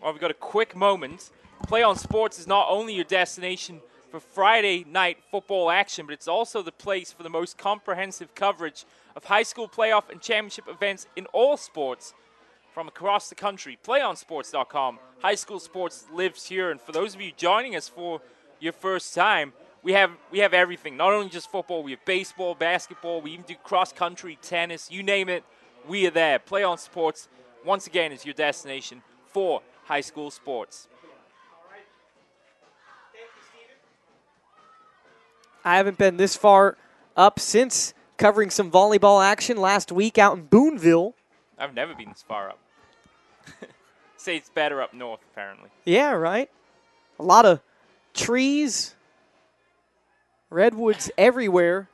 Well, we've got a quick moment. PlayOn Sports is not only your destination for Friday night football action, but it's also the place for the most comprehensive coverage of high school playoff and championship events in all sports from across the country. PlayOnSports.com. High school sports lives here, and for those of you joining us for your first time, we have everything. Not only just football, we have baseball, basketball, we even do cross-country, tennis, you name it, we are there. PlayOn Sports, once again, is your destination for high school sports. I haven't been this far up since covering some volleyball action last week out in Boonville. I've never been this far up. Say it's better up north, apparently. Yeah, right? A lot of trees, redwoods everywhere.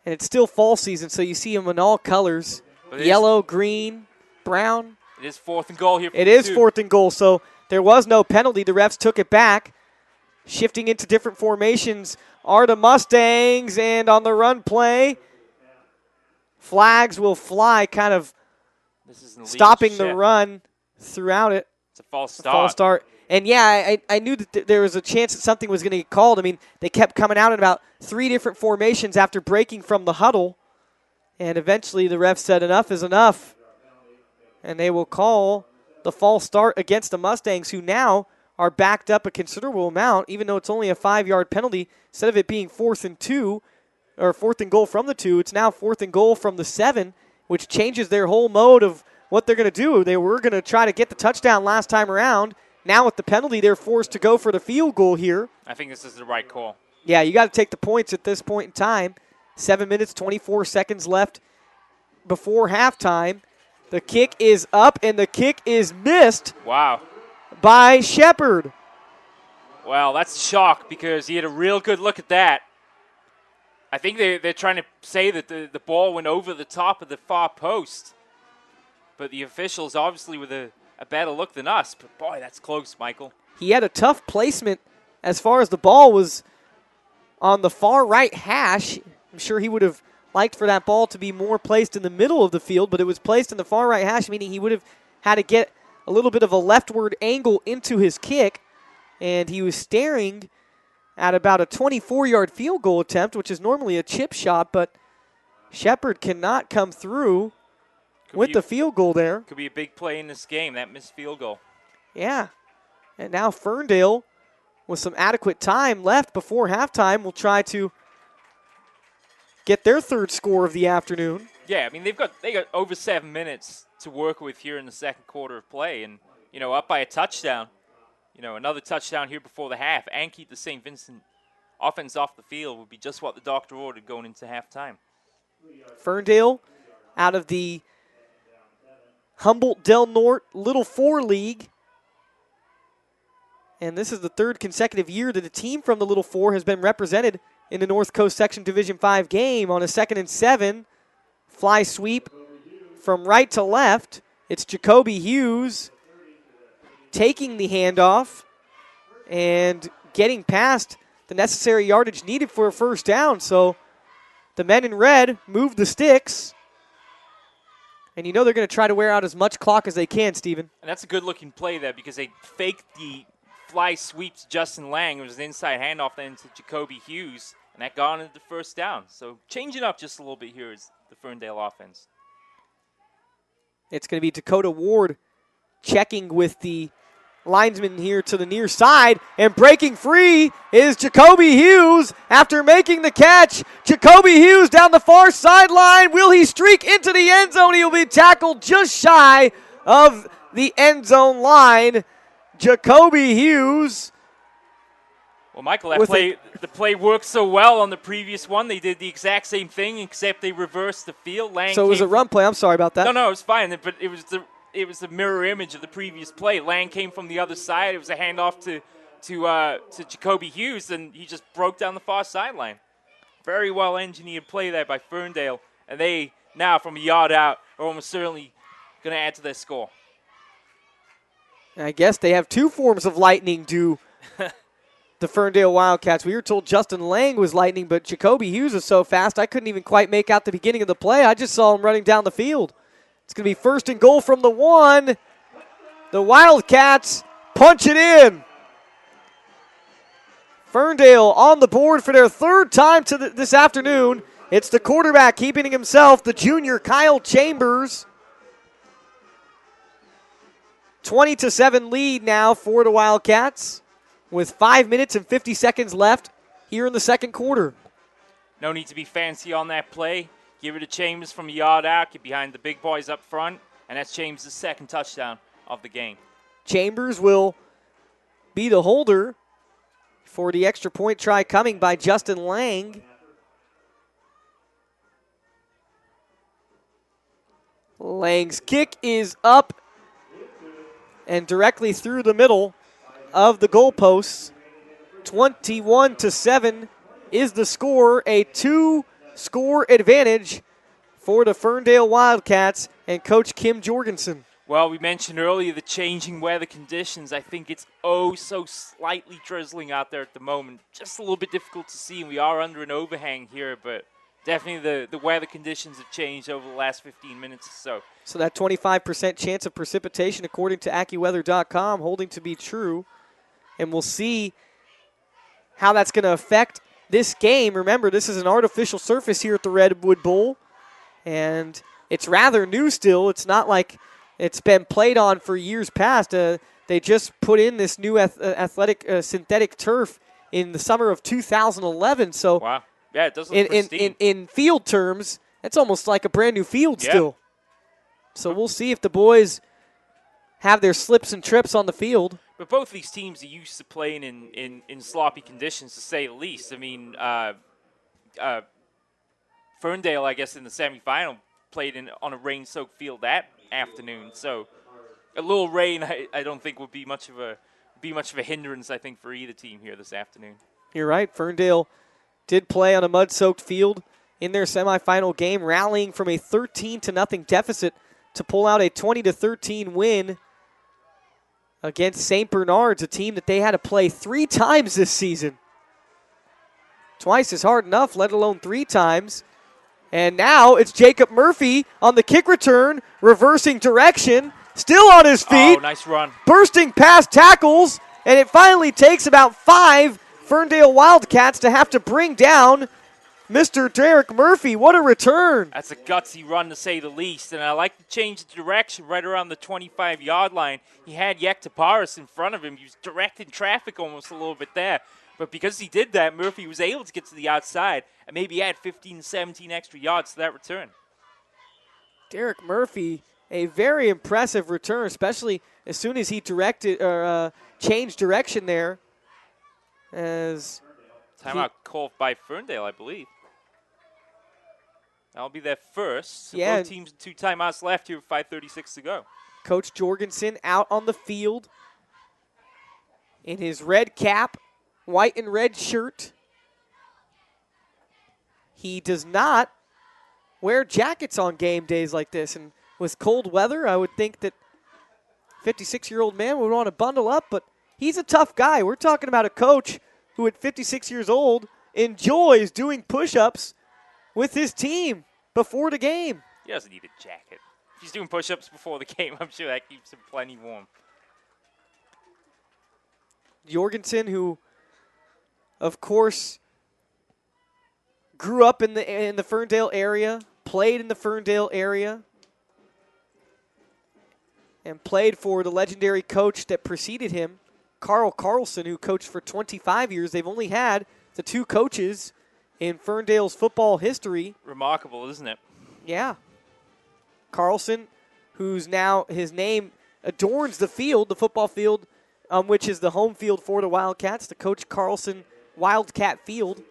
And it's still fall season, so you see them in all colors. Yellow, green, brown. It is 4th and goal here. It is 4th and goal, so there was no penalty. The refs took it back. Shifting into different formations are the Mustangs, and on the run play, flags will fly, kind of stopping the run throughout it. It's a false start. And, yeah, I knew that there was a chance that something was going to get called. I mean, they kept coming out in about 3 different formations after breaking from the huddle. And eventually the ref said enough is enough. And they will call the false start against the Mustangs, who now are backed up a considerable amount, even though it's only a 5-yard penalty. Instead of it being 4th and 2, or 4th and goal from the 2, it's now 4th and goal from the 7, which changes their whole mode of what they're going to do. They were going to try to get the touchdown last time around. Now with the penalty, they're forced to go for the field goal here. I think this is the right call. Yeah, you got to take the points at this point in time. 7 minutes, 24 seconds left before halftime. The kick is up, and the kick is missed. Wow. By Shepard. Well, that's a shock because he had a real good look at that. I think they're trying to say that the ball went over the top of the far post. But the officials, obviously, with a better look than us. But, boy, that's close, Michael. He had a tough placement as far as the ball was on the far right hash. I'm sure he would have liked for that ball to be more placed in the middle of the field, but it was placed in the far right hash, meaning he would have had to get a little bit of a leftward angle into his kick, and he was staring at about a 24-yard field goal attempt, which is normally a chip shot, but Shepard cannot come through with the field goal there. Could be a big play in this game, that missed field goal. Yeah. And now Ferndale, with some adequate time left before halftime, will try to get their third score of the afternoon. Yeah, I mean, they got over 7 minutes to work with here in the second quarter of play, and, up by a touchdown. Another touchdown here before the half, and keep the St. Vincent offense off the field would be just what the doctor ordered going into halftime. Ferndale out of the Humboldt Del Norte Little 4 League. And this is the third consecutive year that a team from the Little 4 has been represented in the North Coast Section Division 5 game. On a 2nd and 7, fly sweep from right to left. It's Jacoby Hughes taking the handoff and getting past the necessary yardage needed for a first down. So the men in red move the sticks. And they're going to try to wear out as much clock as they can, Steven. And that's a good-looking play there because they faked the fly sweep to Justin Lang. It was an inside handoff then to Jacoby Hughes, and that got into the first down. So changing up just a little bit here is the Ferndale offense. It's going to be Dakota Ward checking with the linesman here to the near side, and breaking free is Jacoby Hughes after making the catch. Jacoby Hughes down the far sideline. Will he streak into the end zone? He'll be tackled just shy of the end zone line. Jacoby Hughes. Well, Michael, the play worked so well on the previous one. They did the exact same thing, except they reversed the field. So it was a run play. I'm sorry about that. No, it was fine. But it was the mirror image of the previous play. Lang came from the other side. It was a handoff to Jacoby Hughes, and he just broke down the far sideline. Very well engineered play there by Ferndale, and they now from a yard out are almost certainly going to add to their score. I guess they have two forms of lightning due the Ferndale Wildcats. We were told Justin Lang was lightning, but Jacoby Hughes is so fast I couldn't even quite make out the beginning of the play. I just saw him running down the field. It's going to be 1st and goal from the 1. The Wildcats punch it in. Ferndale on the board for their third time this afternoon. It's the quarterback keeping himself, the junior Kyle Chambers. 20-7 lead now for the Wildcats with 5 minutes and 50 seconds left here in the second quarter. No need to be fancy on that play. Give it to Chambers from a yard out, get behind the big boys up front, and that's Chambers' second touchdown of the game. Chambers will be the holder for the extra point try coming by Justin Lang. Lang's kick is up and directly through the middle of the goalposts. 21-7 is the score, a 2-score advantage for the Ferndale Wildcats and Coach Kim Jorgensen. Well, we mentioned earlier the changing weather conditions. I think it's so slightly drizzling out there at the moment. Just a little bit difficult to see, and we are under an overhang here, but definitely the weather conditions have changed over the last 15 minutes or so. So that 25% chance of precipitation, according to AccuWeather.com, holding to be true. And we'll see how that's going to affect this game. Remember, this is an artificial surface here at the Redwood Bowl, and it's rather new still. It's not like it's been played on for years past. They just put in this new athletic synthetic turf in the summer of 2011. So wow. Yeah, it does look pristine. In field terms, it's almost like a brand new field still. So we'll see if the boys have their slips and trips on the field. But both these teams are used to playing in sloppy conditions, to say the least. I mean, Ferndale, I guess, in the semifinal played on a rain-soaked field that afternoon. So a little rain, I don't think would be much of a hindrance, I think, for either team here this afternoon. You're right. Ferndale did play on a mud-soaked field in their semifinal game, rallying from a 13-0 deficit to pull out a 20-13 win against St. Bernard's, a team that they had to play 3 times this season. Twice is hard enough, let alone 3 times. And now it's Jacob Murphy on the kick return, reversing direction, still on his feet. Oh, nice run. Bursting past tackles, and it finally takes about 5 Ferndale Wildcats to have to bring down Mr. Derek Murphy. What a return. That's a gutsy run, to say the least. And I like to change the direction right around the 25-yard line. He had Yektaparis in front of him. He was directing traffic almost a little bit there. But because he did that, Murphy was able to get to the outside and maybe add 15, 17 extra yards to that return. Derek Murphy, a very impressive return, especially as soon as he changed direction there. Timeout called by Ferndale, I believe. That'll be their first. So yeah. Both teams 2 timeouts left here with 5:36 to go. Coach Jorgensen out on the field in his red cap, white and red shirt. He does not wear jackets on game days like this. And with cold weather, I would think that 56-year-old man would want to bundle up, but he's a tough guy. We're talking about a coach who at 56 years old enjoys doing push-ups with his team before the game. He doesn't need a jacket. If he's doing push-ups before the game, I'm sure that keeps him plenty warm. Jorgensen, who, of course, grew up in the Ferndale area, played in the Ferndale area, and played for the legendary coach that preceded him, Carl Carlson, who coached for 25 years. They've only had the 2 coaches in Ferndale's football history. Remarkable, isn't it? Yeah. Carlson, who's now, his name adorns the field, the football field, which is the home field for the Wildcats, the Coach Carlson Wildcat Field.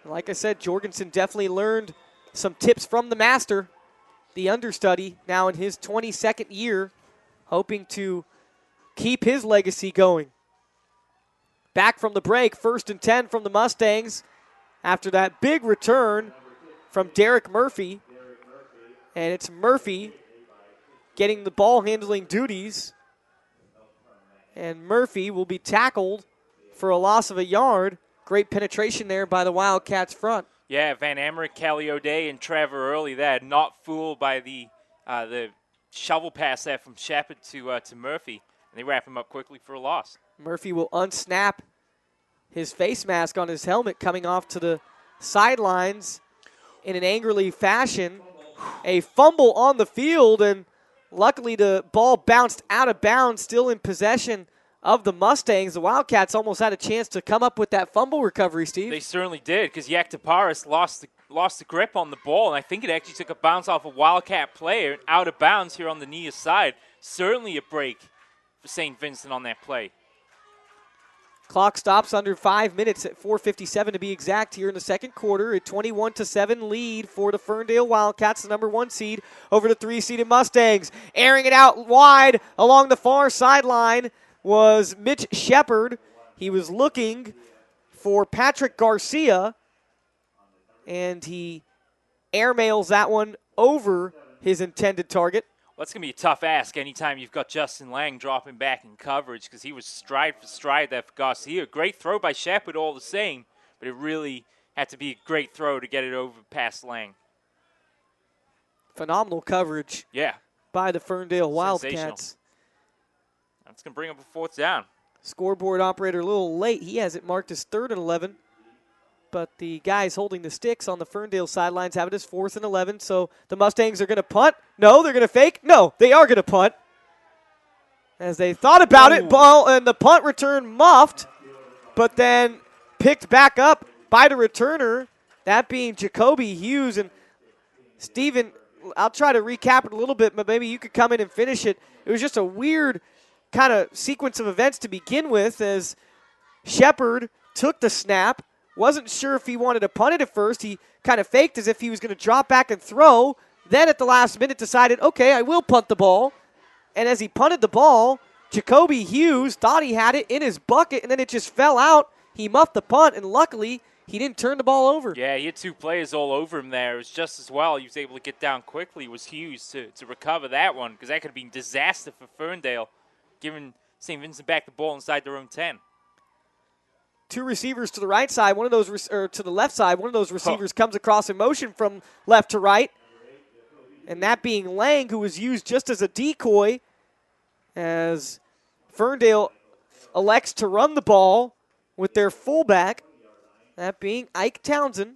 Like I said, Jorgensen definitely learned some tips from the master, the understudy, now in his 22nd year, hoping to keep his legacy going. Back from the break, 1st and 10 from the Mustangs after that big return from Derek Murphy. And it's Murphy getting the ball handling duties. And Murphy will be tackled for a loss of a yard. Great penetration there by the Wildcats front. Yeah, Van Emmerich, Callie O'Day, and Trevor Early there, not fooled by the shovel pass there from Shepard to Murphy. And they wrap him up quickly for a loss. Murphy will unsnap his face mask on his helmet, coming off to the sidelines in an angrily fashion. A fumble on the field, and luckily the ball bounced out of bounds, still in possession of the Mustangs. The Wildcats almost had a chance to come up with that fumble recovery, Steve. They certainly did, because Yektaparis lost the grip on the ball, and I think it actually took a bounce off a Wildcat player out of bounds here on the near side. Certainly a break for St. Vincent on that play. Clock stops under 5 minutes at 4:57 to be exact here in the second quarter. A 21-7 lead for the Ferndale Wildcats, the number 1 seed, over the 3-seeded Mustangs. Airing it out wide along the far sideline was Mitch Shepard. He was looking for Patrick Garcia, and he airmails that one over his intended target. Well, that's going to be a tough ask anytime you've got Justin Lang dropping back in coverage, because he was stride for stride there for Garcia. Great throw by Shepard all the same, but it really had to be a great throw to get it over past Lang. Phenomenal coverage by the Ferndale Wildcats. That's going to bring up a 4th down. Scoreboard operator a little late. He has it marked as 3rd and 11. But the guys holding the sticks on the Ferndale sidelines have it as 4th and 11. So the Mustangs are going to punt. No, they're going to fake. No, they are going to punt. As they thought about it, ball and the punt return muffed, but then picked back up by the returner, that being Jacoby Hughes. And Steven, I'll try to recap it a little bit, but maybe you could come in and finish it. It was just a weird kind of sequence of events to begin with, as Shepard took the snap. Wasn't sure if he wanted to punt it at first. He kind of faked as if he was going to drop back and throw. Then at the last minute decided, okay, I will punt the ball. And as he punted the ball, Jacoby Hughes thought he had it in his bucket, and then it just fell out. He muffed the punt, and luckily he didn't turn the ball over. Yeah, he had 2 players all over him there. It was just as well he was able to get down quickly, was Hughes, to recover that one, because that could have been disaster for Ferndale, giving St. Vincent back the ball inside their own 10. 2 receivers to the right side, one of those to the left side. One of those receivers comes across in motion from left to right, and that being Lang, who was used just as a decoy, as Ferndale elects to run the ball with their fullback, that being Ike Townsend.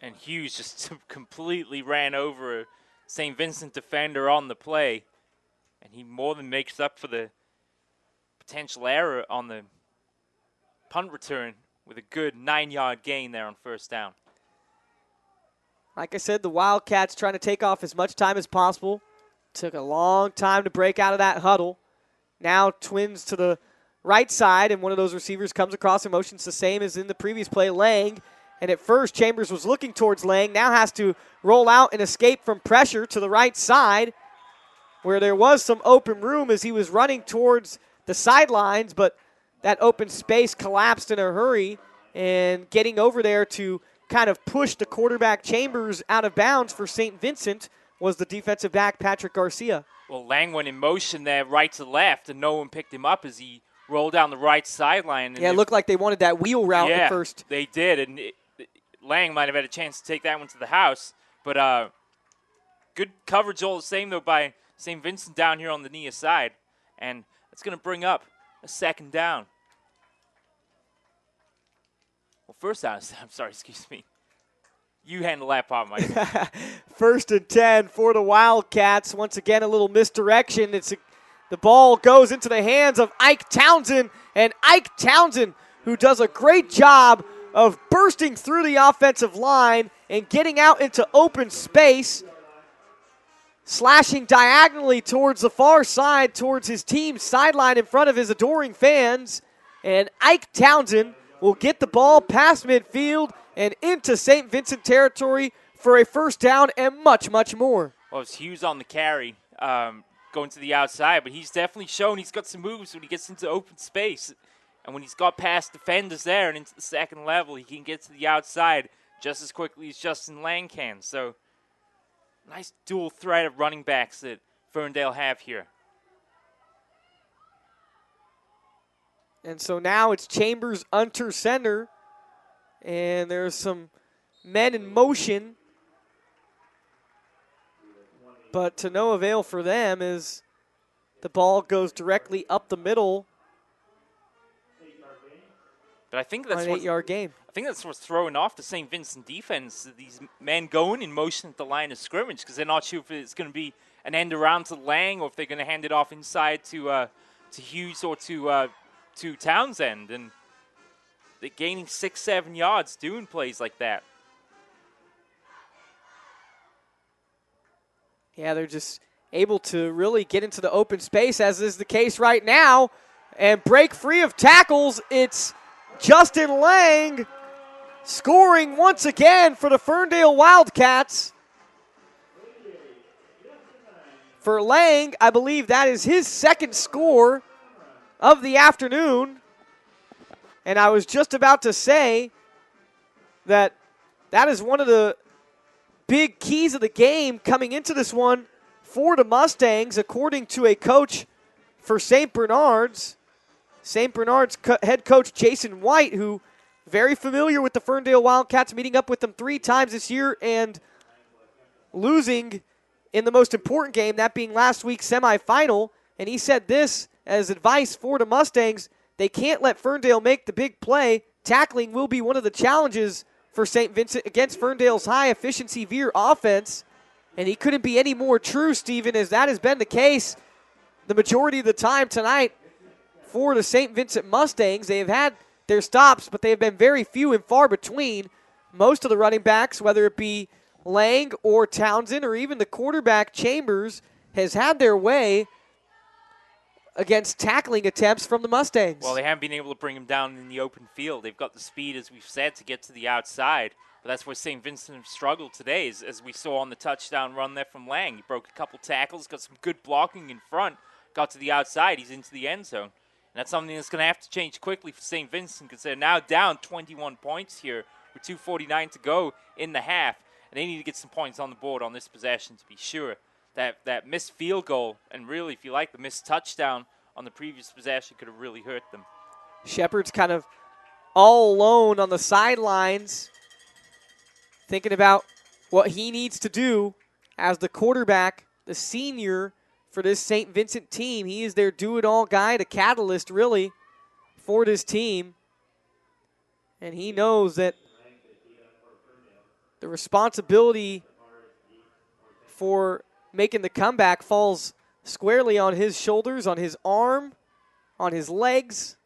And Hughes just completely ran over a St. Vincent defender on the play. And he more than makes up for the potential error on the punt return with a good 9-yard gain there on first down. Like I said, the Wildcats trying to take off as much time as possible. Took a long time to break out of that huddle. Now Twins to the right side, and one of those receivers comes across in motion. It's the same as in the previous play, Lang. And at first, Chambers was looking towards Lang. Now has to roll out and escape from pressure to the right side, where there was some open room as he was running towards the sidelines, but that open space collapsed in a hurry, and getting over there to kind of push the quarterback Chambers out of bounds for St. Vincent was the defensive back, Patrick Garcia. Well, Lang went in motion there right to left, and no one picked him up as he rolled down the right sideline. Yeah, it looked like they wanted that wheel route at first. They did, and Lang might have had a chance to take that one to the house. But good coverage all the same, though, by St. Vincent down here on the near side. And that's going to bring up a second down. Well, first down, I'm sorry, excuse me. You handle that part, Mike. First and 10 for the Wildcats. Once again, a little misdirection. The ball goes into the hands of Ike Townsend, and Ike Townsend, who does a great job of bursting through the offensive line and getting out into open space, slashing diagonally towards the far side, towards his team's sideline in front of his adoring fans. And Ike Townsend will get the ball past midfield and into St. Vincent territory for a first down and much, much more. Well, it's Hughes on the carry, going to the outside, but he's definitely shown he's got some moves when he gets into open space. And when he's got past defenders there and into the second level, he can get to the outside just as quickly as Justin Lang can. So, nice dual threat of running backs that Ferndale have here. And so now it's Chambers under center, and there's some men in motion. But to no avail for them as the ball goes directly up the middle. But I think that's an 8-yard game. I think that's what's throwing off the St. Vincent defense. These men going in motion at the line of scrimmage because they're not sure if it's going to be an end around to Lang or if they're going to hand it off inside to Hughes or to Townsend. And they're gaining 6-7 yards doing plays like that. Yeah, they're just able to really get into the open space, as is the case right now, and break free of tackles. It's Justin Lang scoring once again for the Ferndale Wildcats. For Lang, I believe that is his second score of the afternoon. And I was just about to say that is one of the big keys of the game coming into this one for the Mustangs, according to a coach for St. Bernard's. St. Bernard's head coach Jason White, who very familiar with the Ferndale Wildcats, meeting up with them 3 times this year and losing in the most important game, that being last week's semifinal. And he said this as advice for the Mustangs: they can't let Ferndale make the big play. Tackling will be one of the challenges for St. Vincent against Ferndale's high-efficiency veer offense. And he couldn't be any more true, Stephen, as that has been the case the majority of the time tonight for the St. Vincent Mustangs. They have had their stops, but they have been very few and far between. Most of the running backs, whether it be Lang or Townsend or even the quarterback Chambers, has had their way against tackling attempts from the Mustangs. Well, they haven't been able to bring him down in the open field. They've got the speed, as we've said, to get to the outside. But that's where St. Vincent have struggled today, as we saw on the touchdown run there from Lang. He broke a couple tackles, got some good blocking in front, got to the outside. He's into the end zone. And that's something that's going to have to change quickly for St. Vincent because they're now down 21 points here with 2:49 to go in the half. And they need to get some points on the board on this possession to be sure. That missed field goal, and really, if you like, the missed touchdown on the previous possession could have really hurt them. Shepard's kind of all alone on the sidelines, thinking about what he needs to do as the quarterback, the senior for this St. Vincent team. He is their do-it-all guy, the catalyst, really, for this team. And he knows that the responsibility for making the comeback falls squarely on his shoulders, on his arm, on his legs.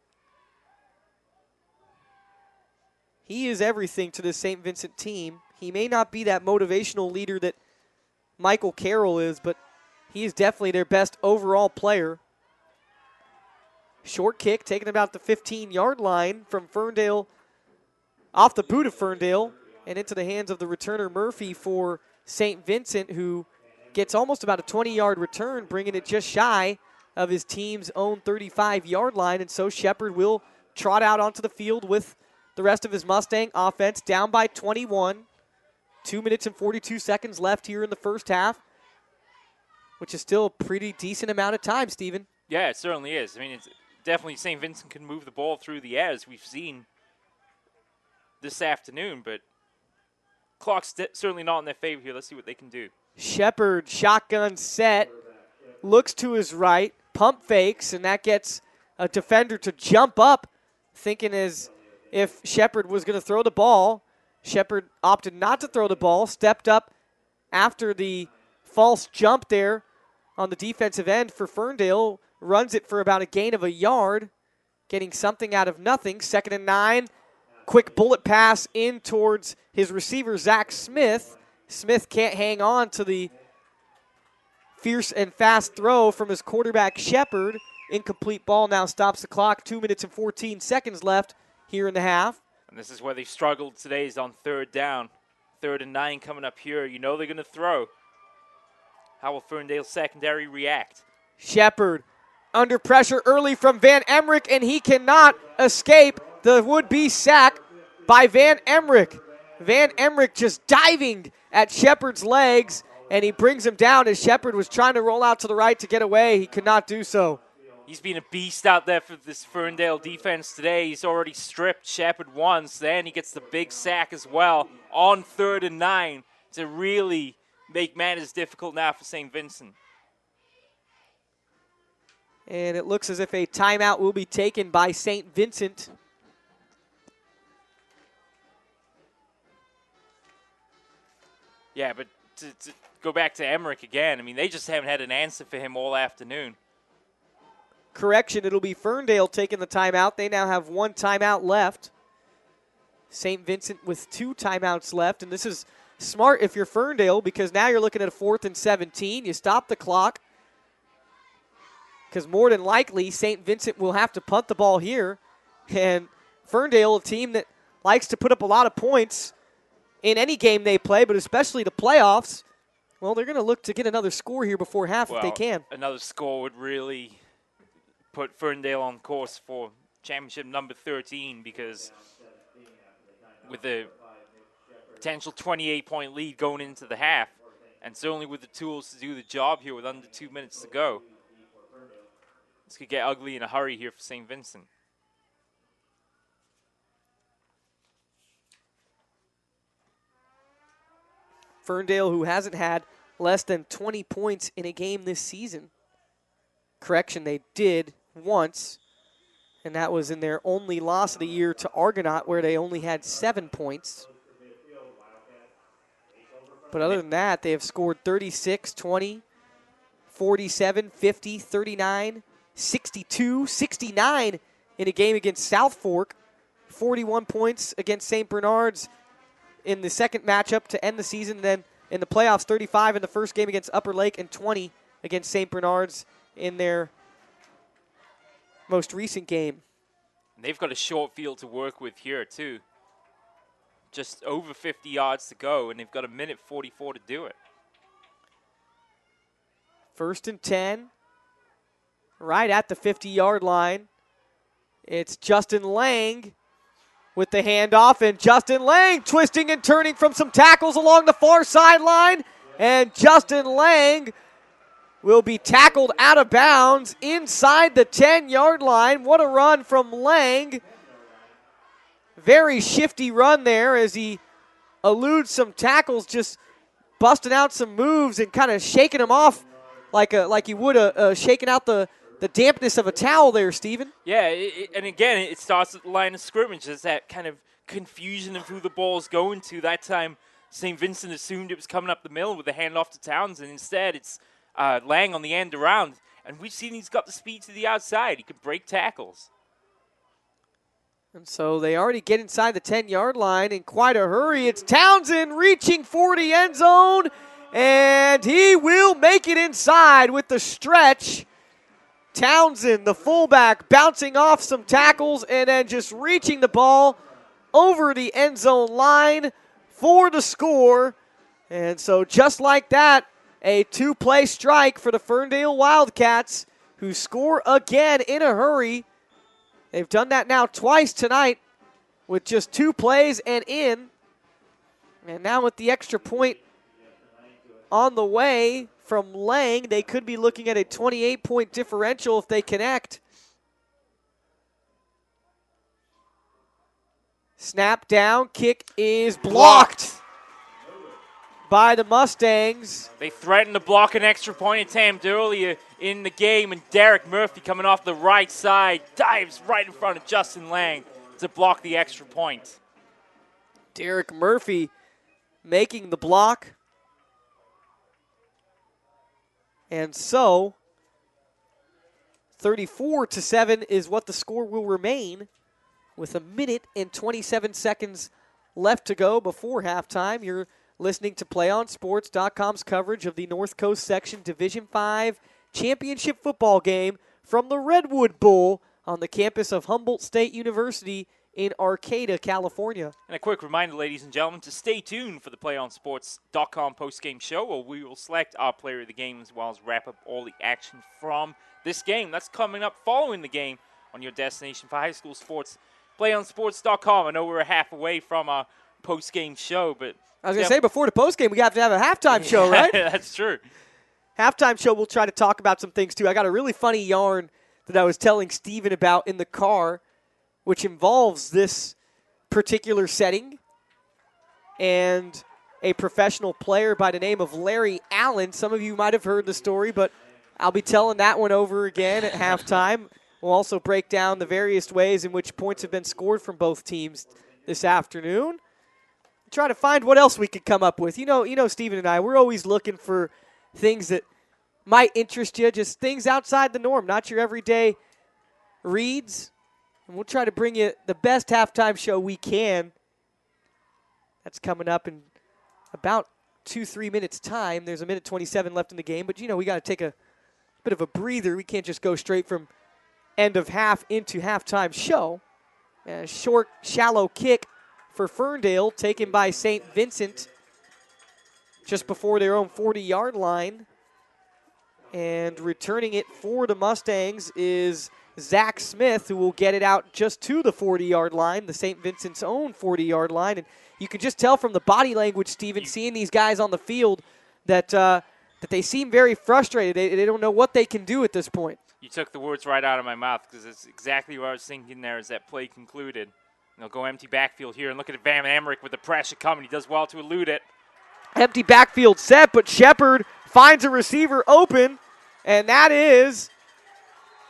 He is everything to this St. Vincent team. He may not be that motivational leader that Michael Carroll is, but he is definitely their best overall player. Short kick taken about the 15-yard line from Ferndale, off the boot of Ferndale, and into the hands of the returner Murphy for St. Vincent, who gets almost about a 20-yard return, bringing it just shy of his team's own 35-yard line. And so Shepard will trot out onto the field with the rest of his Mustang offense, down by 21. 2 minutes and 42 seconds left here in the first half, which is still a pretty decent amount of time, Stephen. Yeah, it certainly is. I mean, it's definitely St. Vincent can move the ball through the air, as we've seen this afternoon, but clock's certainly not in their favor here. Let's see what they can do. Shepard, shotgun set, looks to his right, pump fakes, and that gets a defender to jump up, thinking as if Shepard was going to throw the ball. Shepard opted not to throw the ball, stepped up after the false jump there on the defensive end for Ferndale, runs it for about a gain of a yard, getting something out of nothing. 2nd and 9, quick bullet pass in towards his receiver, Zach Smith. Smith can't hang on to the fierce and fast throw from his quarterback, Shepard. Incomplete ball now stops the clock. 2 minutes and 14 seconds left here in the half. And this is where they struggled today, is on 3rd down. 3rd and 9 coming up here. You know they're going to throw. How will Ferndale's secondary react? Shepard under pressure early from Van Emmerich, and he cannot escape the would-be sack by Van Emmerich. Van Emmerich just diving at Shepard's legs, and he brings him down as Shepard was trying to roll out to the right to get away. He could not do so. He's been a beast out there for this Ferndale defense today. He's already stripped Shepard once. Then he gets the big sack as well on 3rd and 9 to really make matters difficult now for St. Vincent. And it looks as if a timeout will be taken by St. Vincent. Yeah, but to go back to Emmerich again, I mean, they just haven't had an answer for him all afternoon. Correction, it'll be Ferndale taking the timeout. They now have 1 timeout left. St. Vincent with 2 timeouts left, and this is smart if you're Ferndale, because now you're looking at a 4th and 17. You stop the clock, because more than likely St. Vincent will have to punt the ball here. And Ferndale, a team that likes to put up a lot of points in any game they play, but especially the playoffs, well, they're going to look to get another score here before half if they can. Another score would really put Ferndale on course for championship number 13, because with a potential 28-point lead going into the half, and certainly with the tools to do the job here with under 2 minutes to go, this could get ugly in a hurry here for St. Vincent. Ferndale, who hasn't had less than 20 points in a game this season. Correction, they did once, and that was in their only loss of the year to Argonaut, where they only had 7 points. But other than that, they have scored 36, 20, 47, 50, 39, 62, 69 in a game against South Fork, 41 points against St. Bernard's in the second matchup to end the season, then in the playoffs, 35 in the first game against Upper Lake and 20 against St. Bernard's in their most recent game. And they've got a short field to work with here, too. Just over 50 yards to go, and they've got 1:44 to do it. 1st and 10, right at the 50-yard line. It's Justin Lang with the handoff, and Justin Lang twisting and turning from some tackles along the far sideline, and Justin Lang will be tackled out of bounds inside the 10-yard line. What a run from Lang. Very shifty run there as he eludes some tackles, just busting out some moves and kind of shaking them off like you would shaking out the dampness of a towel there, Stephen. Yeah, and again, it starts at the line of scrimmage. There's that kind of confusion of who the ball's going to. That time, St. Vincent assumed it was coming up the middle with a handoff to Townsend. Instead, it's Lang on the end around. And we've seen he's got the speed to the outside. He can break tackles. And so they already get inside the 10-yard line in quite a hurry. It's Townsend reaching for the end zone, and he will make it inside with the stretch. Townsend, the fullback, bouncing off some tackles and then just reaching the ball over the end zone line for the score. And so just like that, a 2-play strike for the Ferndale Wildcats, who score again in a hurry. They've done that now twice tonight with just 2 plays and in. And now with the extra point on the way from Lang, they could be looking at a 28-point differential if they connect. Snap down, kick is blocked by the Mustangs. They threatened to block an extra point attempt earlier in the game, and Derek Murphy coming off the right side dives right in front of Justin Lang to block the extra point. Derek Murphy making the block. And so 34-7 is what the score will remain with 1 minute and 27 seconds left to go before halftime. You're listening to PlayOnSports.com's coverage of the North Coast Section Division 5 Championship football game from the Redwood Bowl on the campus of Humboldt State University in Arcata, California. And a quick reminder, ladies and gentlemen, to stay tuned for the PlayOnSports.com postgame show, where we will select our player of the game as well as wrap up all the action from this game. That's coming up following the game on your destination for high school sports, PlayOnSports.com. I know we're half away from our postgame show, but I was going to say, before the postgame, we have to have a halftime show, right? That's true. Halftime show, we'll try to talk about some things, too. I got a really funny yarn that I was telling Steven about in the car, which involves this particular setting and a professional player by the name of Larry Allen. Some of you might have heard the story, but I'll be telling that one over again at halftime. We'll also break down the various ways in which points have been scored from both teams this afternoon. Try to find what else we could come up with. You know, Steven and I, we're always looking for things that might interest you, just things outside the norm, not your everyday reads. And we'll try to bring you the best halftime show we can. That's coming up in about 2-3 minutes' time. There's 1 minute 27 left in the game, but, we got to take a bit of a breather. We can't just go straight from end of half into halftime show. A short, shallow kick for Ferndale, taken by St. Vincent just before their own 40-yard line. And returning it for the Mustangs is Zach Smith, who will get it out just to the 40-yard line, the St. Vincent's own 40-yard line. And you can just tell from the body language, Steven, seeing these guys on the field that they seem very frustrated. They don't know what they can do at this point. You took the words right out of my mouth, because it's exactly what I was thinking there as that play concluded. They'll go empty backfield here, and look at Van Emmerich with the pressure coming. He does well to elude it. Empty backfield set, but Shepard finds a receiver open, and that is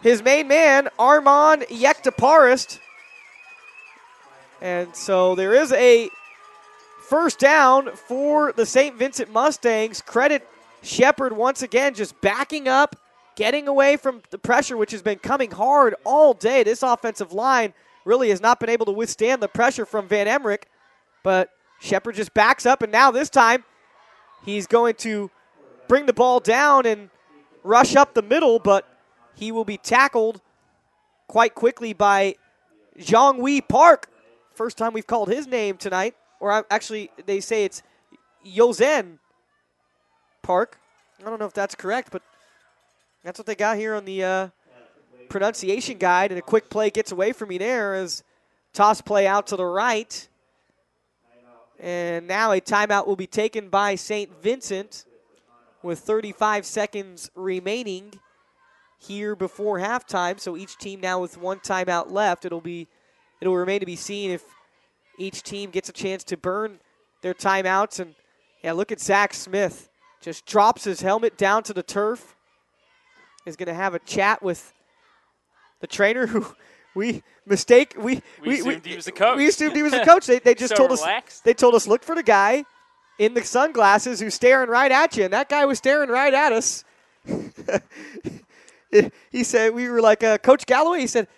his main man, Armand Yektaparist. And so there is a first down for the St. Vincent Mustangs. Credit Shepard once again, just backing up, getting away from the pressure, which has been coming hard all day. This offensive line really has not been able to withstand the pressure from Van Emmerich. But Shepard just backs up, and now this time he's going to bring the ball down and rush up the middle, but he will be tackled quite quickly by Zhonghui Park. First time we've called his name tonight. Or actually, they say it's Yozen Park. I don't know if that's correct, but that's what they got here on the pronunciation guide, and a quick play gets away from me there as toss play out to the right. And now a timeout will be taken by St. Vincent with 35 seconds remaining here before halftime. So each team now with one timeout left. It'll remain to be seen if each team gets a chance to burn their timeouts. And yeah, look at Zach Smith. Just drops his helmet down to the turf. Is going to have a chat with the trainer who we assumed he was a coach. We They just so told relaxed. us, they told us, look for the guy in the sunglasses who's staring right at you, and that guy was staring right at us. He said, we were like, Coach Galloway, he said,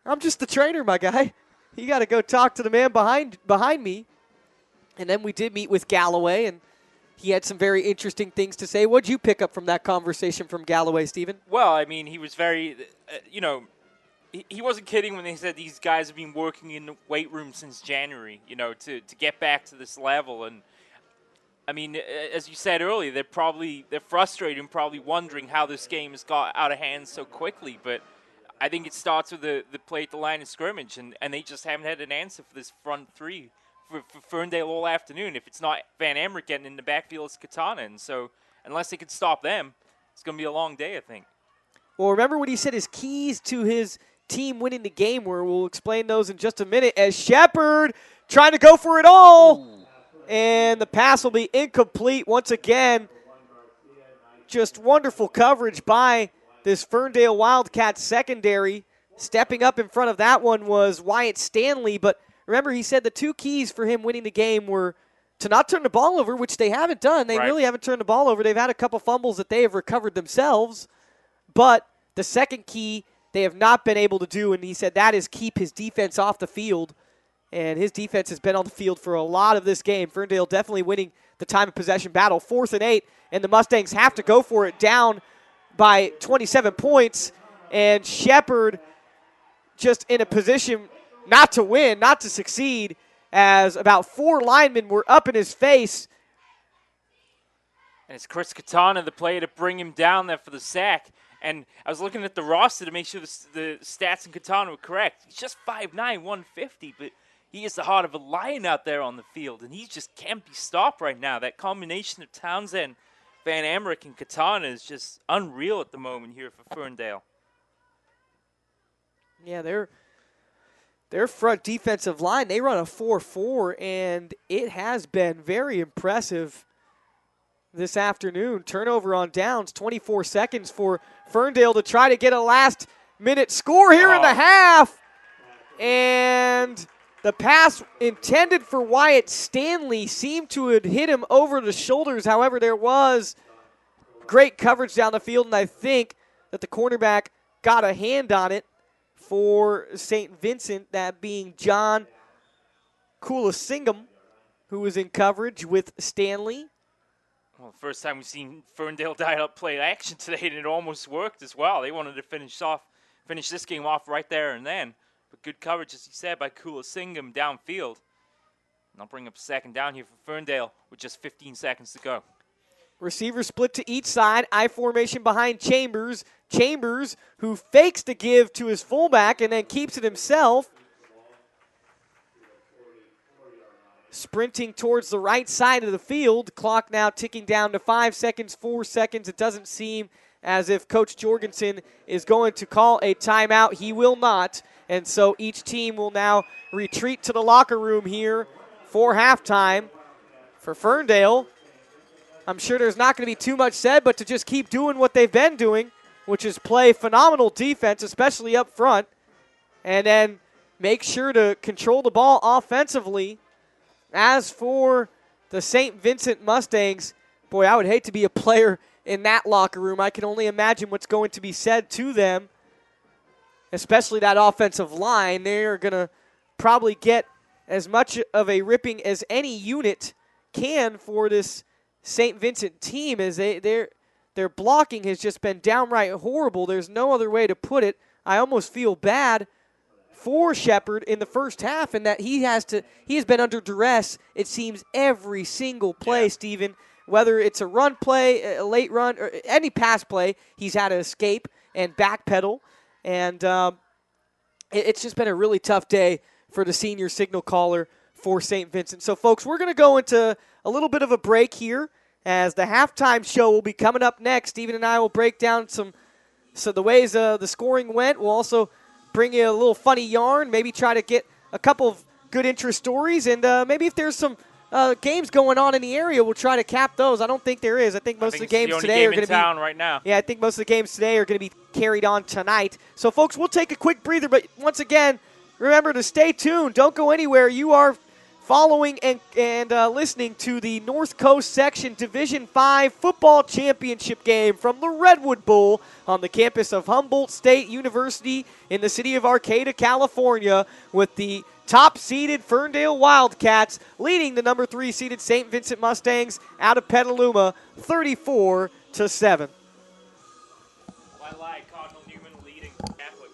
I'm just the trainer, my guy. You got to go talk to the man behind me. And then we did meet with Galloway, and he had some very interesting things to say. What did you pick up from that conversation from Galloway, Stephen? Well, I mean, he was very, he wasn't kidding when they said these guys have been working in the weight room since January, to get back to this level. And, I mean, as you said earlier, they're frustrated and probably wondering how this game has got out of hand so quickly. But I think it starts with the play at the line of scrimmage, and they just haven't had an answer for this front three for Ferndale all afternoon. If it's not Van Emmerich getting in the backfield, it's Katana. And so unless they can stop them, it's going to be a long day, I think. Well, remember what he said his keys to his team winning the game were. We'll explain those in just a minute as Shepard trying to go for it all. Ooh. And the pass will be incomplete once again. Just wonderful coverage by this Ferndale Wildcats secondary. Stepping up in front of that one was Wyatt Stanley. But remember, he said the two keys for him winning the game were to not turn the ball over, which they haven't done. They really haven't turned the ball over. They've had a couple fumbles that they have recovered themselves. But the second key they have not been able to do, and he said that is keep his defense off the field. And his defense has been on the field for a lot of this game. Ferndale definitely winning the time of possession battle. 4th and 8, and the Mustangs have to go for it down by 27 points. And Shepard just in a position not to win, not to succeed, as about 4 linemen were up in his face. And it's Chris Katana, the player, to bring him down there for the sack. And I was looking at the roster to make sure the stats in Katana were correct. He's just 5'9", 150, but he is the heart of a lion out there on the field, and he just can't be stopped right now. That combination of Townsend, Van Emmerich, and Katana is just unreal at the moment here for Ferndale. Yeah, their front defensive line, they run a 4-4, and it has been very impressive this afternoon. Turnover on downs, 24 seconds for Ferndale to try to get a last-minute score here in the half. And the pass intended for Wyatt Stanley seemed to have hit him over the shoulders. However, there was great coverage down the field, and I think that the cornerback got a hand on it for St. Vincent, that being John Kulasingam, who was in coverage with Stanley. Well, first time we've seen Ferndale dial up play action today, and it almost worked as well. They wanted to finish this game off right there and then. But good coverage, as you said, by Kulasingam downfield. And I'll bring up 2nd down here for Ferndale with just 15 seconds to go. Receivers split to each side. I formation behind Chambers. Chambers, who fakes the give to his fullback and then keeps it himself. Sprinting towards the right side of the field. Clock now ticking down to 5 seconds, 4 seconds. It doesn't seem as if Coach Jorgensen is going to call a timeout. He will not. And so each team will now retreat to the locker room here for halftime. For Ferndale, I'm sure there's not going to be too much said, but to just keep doing what they've been doing, which is play phenomenal defense, especially up front, and then make sure to control the ball offensively. As for the St. Vincent Mustangs, boy, I would hate to be a player in that locker room. I can only imagine what's going to be said to them, especially that offensive line. They are going to probably get as much of a ripping as any unit can for this St. Vincent team, as their blocking has just been downright horrible. There's no other way to put it. I almost feel bad for Shepard in the first half, and that he has been under duress, it seems, every single play, Stephen. Whether it's a run play, a late run, or any pass play, he's had to escape and backpedal. And it's just been a really tough day for the senior signal caller for St. Vincent. So, folks, we're going to go into a little bit of a break here as the halftime show will be coming up next. Stephen and I will break down the ways the scoring went. We'll also bring you a little funny yarn, maybe try to get a couple of good interest stories, and maybe if there's some games going on in the area, we'll try to cap those. I don't think there is. I think most of the games today are going to be right now. Yeah, I think most of the games today are going to be carried on tonight. So, folks, we'll take a quick breather, but once again, remember to stay tuned. Don't go anywhere. You are following and listening to the North Coast Section Division 5 football championship game from the Redwood Bowl on the campus of Humboldt State University in the city of Arcata, California, with the top-seeded Ferndale Wildcats leading the number 3-seeded St. Vincent Mustangs out of Petaluma 34-7. I lied, Cardinal Newman leading Catholic.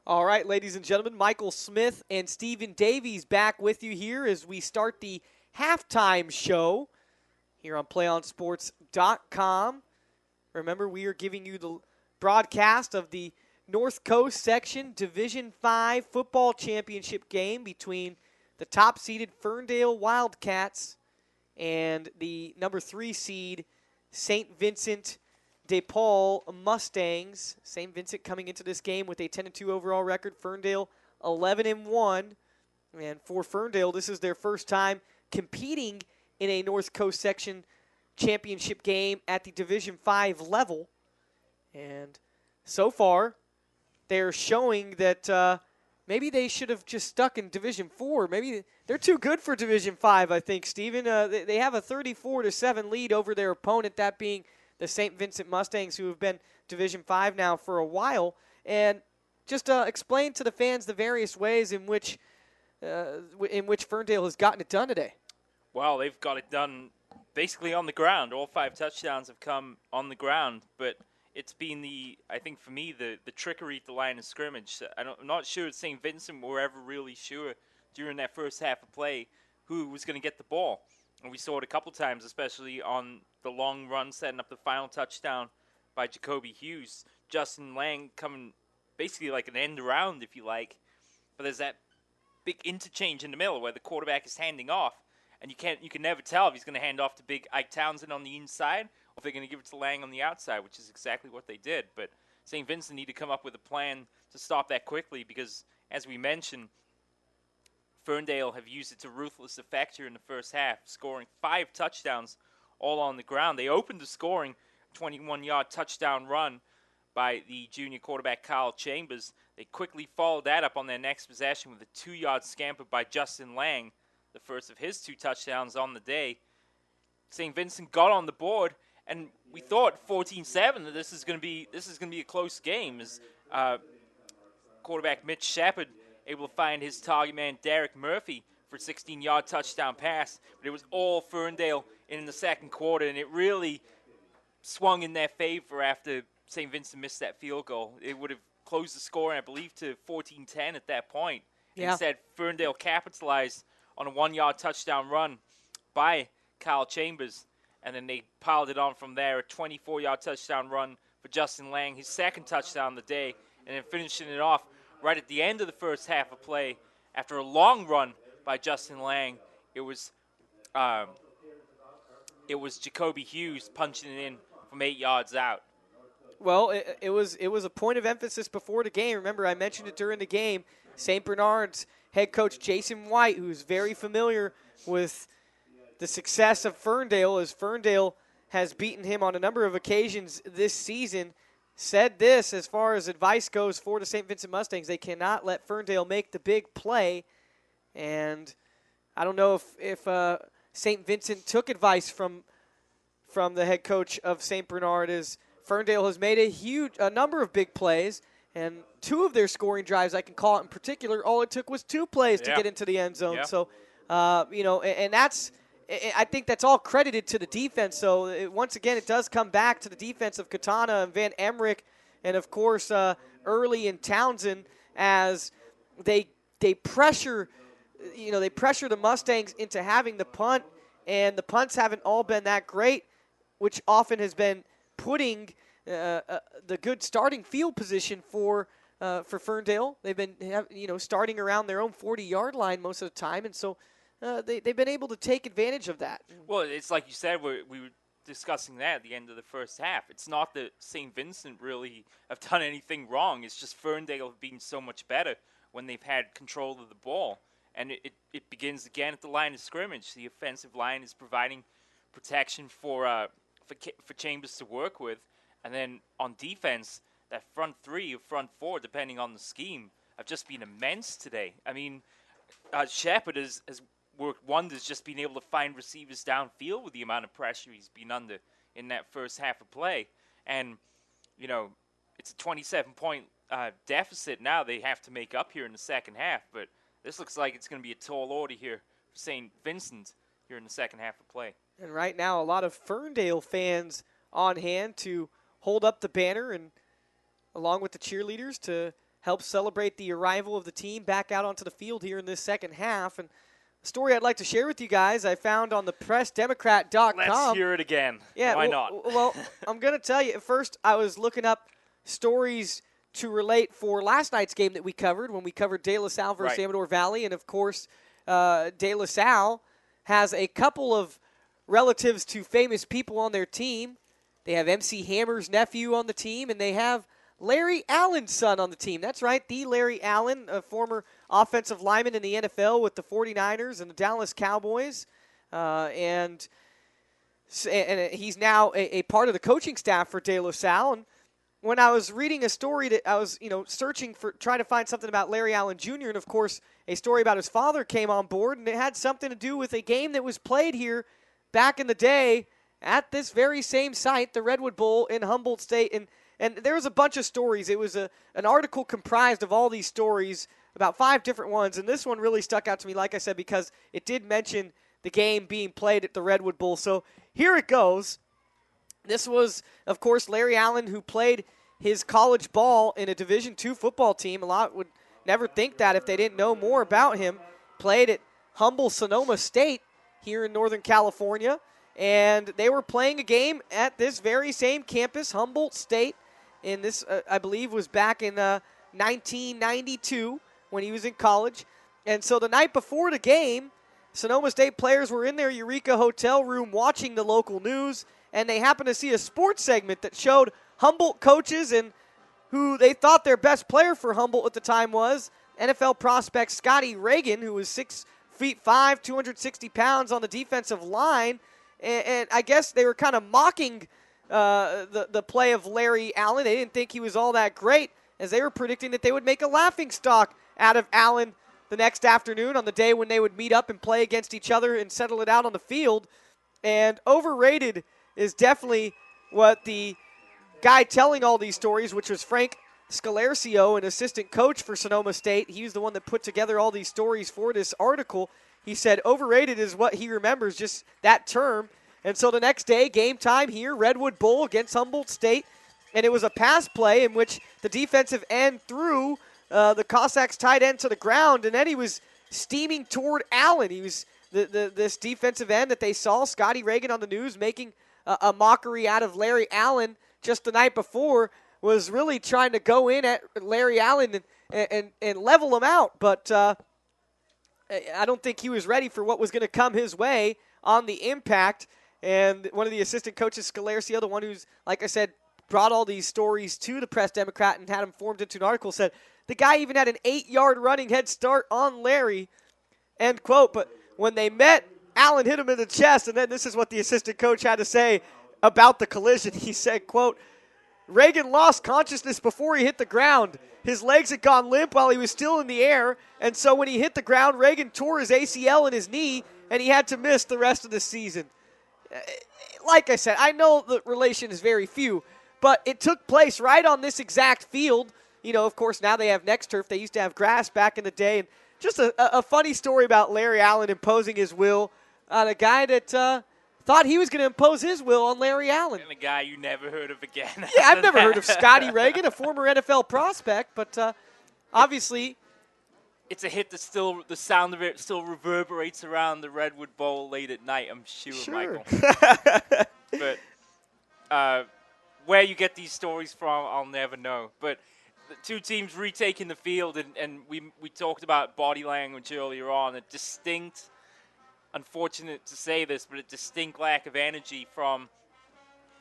All right, ladies and gentlemen, Michael Smith and Stephen Davies back with you here as we start the halftime show here on PlayOnSports.com. Remember, we are giving you the broadcast of the North Coast Section Division 5 football championship game between the top-seeded Ferndale Wildcats and the number 3 seed St. Vincent de Paul Mustangs. St. Vincent coming into this game with a 10-2 overall record. Ferndale 11-1. And for Ferndale, this is their first time competing in a North Coast Section championship game at the Division 5 level. And so far, they're showing that maybe they should have just stuck in Division 4. Maybe they're too good for Division 5, I think, Stephen. They have a 34-7 lead over their opponent, that being the St. Vincent Mustangs, who have been Division 5 now for a while. And just explain to the fans the various ways in which Ferndale has gotten it done today. Well, they've got it done basically on the ground. All 5 touchdowns have come on the ground, but it's been I think for me, the trickery at the line of scrimmage. I'm not sure St. Vincent were ever really sure during that first half of play who was going to get the ball. And we saw it a couple times, especially on the long run setting up the final touchdown by Jacoby Hughes. Justin Lang coming basically like an end around, if you like. But there's that big interchange in the middle where the quarterback is handing off. And you can never tell if he's going to hand off to big Ike Townsend on the inside or if they're going to give it to Lang on the outside, which is exactly what they did. But St. Vincent need to come up with a plan to stop that quickly because, as we mentioned, Ferndale have used it to ruthless effect here in the first half, scoring 5 touchdowns all on the ground. They opened the scoring 21-yard touchdown run by the junior quarterback Kyle Chambers. They quickly followed that up on their next possession with a 2-yard scamper by Justin Lang, the first of his 2 touchdowns on the day. St. Vincent got on the board, and we thought 14-7 that this is going to be a close game. As quarterback Mitch Shepard able to find his target man Derek Murphy for a 16-yard touchdown pass, but it was all Ferndale in the second quarter, and it really swung in their favor after St. Vincent missed that field goal. It would have closed the score, I believe, to 14-10 at that point. Yeah. Instead, Ferndale capitalized on a 1-yard touchdown run by Kyle Chambers, and then they piled it on from there, a 24-yard touchdown run for Justin Lang, his second touchdown of the day, and then finishing it off right at the end of the first half of play after a long run by Justin Lang. It was Jacoby Hughes punching it in from 8 yards out. Well, it was a point of emphasis before the game. Remember, I mentioned it during the game. St. Bernard's head coach Jason White, who's very familiar with the success of Ferndale, as Ferndale has beaten him on a number of occasions this season, said this as far as advice goes for the St. Vincent Mustangs. They cannot let Ferndale make the big play. And I don't know if St. Vincent took advice from the head coach of St. Bernard, as Ferndale has made a number of big plays, and 2 of their scoring drives, I can call it in particular, all it took was 2 plays to get into the end zone. Yeah. So, and I think that's all credited to the defense. So, once again, it does come back to the defense of Katana and Van Emmerich, and, of course, Early and Townsend, as they pressure the Mustangs into having the punt, and the punts haven't all been that great, which often has been putting the good starting field position for Ferndale. They've been starting around their own 40-yard line most of the time, and so they've been able to take advantage of that. Well, it's like you said, we were discussing that at the end of the first half. It's not that St. Vincent really have done anything wrong. It's just Ferndale have been so much better when they've had control of the ball. And it begins again at the line of scrimmage. The offensive line is providing protection for Chambers to work with. And then on defense, that front 3 or front 4, depending on the scheme, have just been immense today. I mean, Shepard has worked wonders just being able to find receivers downfield with the amount of pressure he's been under in that first half of play. And, it's a 27-point deficit now they have to make up here in the second half. But this looks like it's going to be a tall order here for St. Vincent here in the second half of play. And right now, a lot of Ferndale fans on hand to hold up the banner and along with the cheerleaders to help celebrate the arrival of the team back out onto the field here in this second half. And a story I'd like to share with you guys I found on the PressDemocrat.com. Let's hear it again. Yeah, Why not? Well, I'm going to tell you. First, I was looking up stories to relate for last night's game that we covered when we covered De La Salle versus Amador Valley. And, of course, De La Salle has a couple of relatives to famous people on their team. They have MC Hammer's nephew on the team, and they have Larry Allen's son on the team. That's right, the Larry Allen, a former offensive lineman in the NFL with the 49ers and the Dallas Cowboys. And he's now a part of the coaching staff for De La Salle. And when I was reading a story that I was, searching for, trying to find something about Larry Allen Jr., and of course, a story about his father came on board, and it had something to do with a game that was played here back in the day at this very same site, the Redwood Bowl in Humboldt State. And there was a bunch of stories. It was an article comprised of all these stories, about 5 different ones, and this one really stuck out to me, like I said, because it did mention the game being played at the Redwood Bowl. So here it goes. This was, of course, Larry Allen, who played his college ball in a Division II football team. A lot would never think that if they didn't know more about him. Played at humble Sonoma State here in Northern California. And they were playing a game at this very same campus, Humboldt State. And this, I believe, was back in 1992 when he was in college. And so the night before the game, Sonoma State players were in their Eureka hotel room watching the local news, and they happened to see a sports segment that showed Humboldt coaches and who they thought their best player for Humboldt at the time was NFL prospect Scotty Reagan, who was 6'5", 260 pounds on the defensive line. And I guess they were kind of mocking the play of Larry Allen. They didn't think he was all that great, as they were predicting that they would make a laughingstock out of Allen the next afternoon on the day when they would meet up and play against each other and settle it out on the field. And overrated is definitely what the guy telling all these stories, which was Frank Scalercio, an assistant coach for Sonoma State. He was the one that put together all these stories for this article. He said overrated is what he remembers, just that term. And so the next day, game time here, Redwood Bowl against Humboldt State. And it was a pass play in which the defensive end threw the Cossacks tight end to the ground, and then he was steaming toward Allen. He was this defensive end that they saw, Scotty Reagan on the news, making a mockery out of Larry Allen just the night before, was really trying to go in at Larry Allen and level him out. But I don't think he was ready for what was going to come his way on the impact. And one of the assistant coaches, Scalercio, the one who's, like I said, brought all these stories to the Press-Democrat and had them formed into an article, said the guy even had an 8-yard running head start on Larry, end quote. But when they met, Allen hit him in the chest, and then this is what the assistant coach had to say about the collision. He said, quote, Reagan lost consciousness before he hit the ground. His legs had gone limp while he was still in the air, and so when he hit the ground, Reagan tore his ACL in his knee, and he had to miss the rest of the season. Like I said, I know the relation is very few, but it took place right on this exact field. Of course, now they have next turf. They used to have grass back in the day. And just a funny story about Larry Allen imposing his will on a guy that thought he was going to impose his will on Larry Allen. And a guy you never heard of again. Yeah, I've never heard of Scotty Reagan, a former NFL prospect, but obviously it's a hit that still, the sound of it still reverberates around the Redwood Bowl late at night, I'm sure. Michael. But where you get these stories from, I'll never know. But the two teams retaking the field, and we talked about body language earlier on, a distinct, unfortunate to say this, but a distinct lack of energy from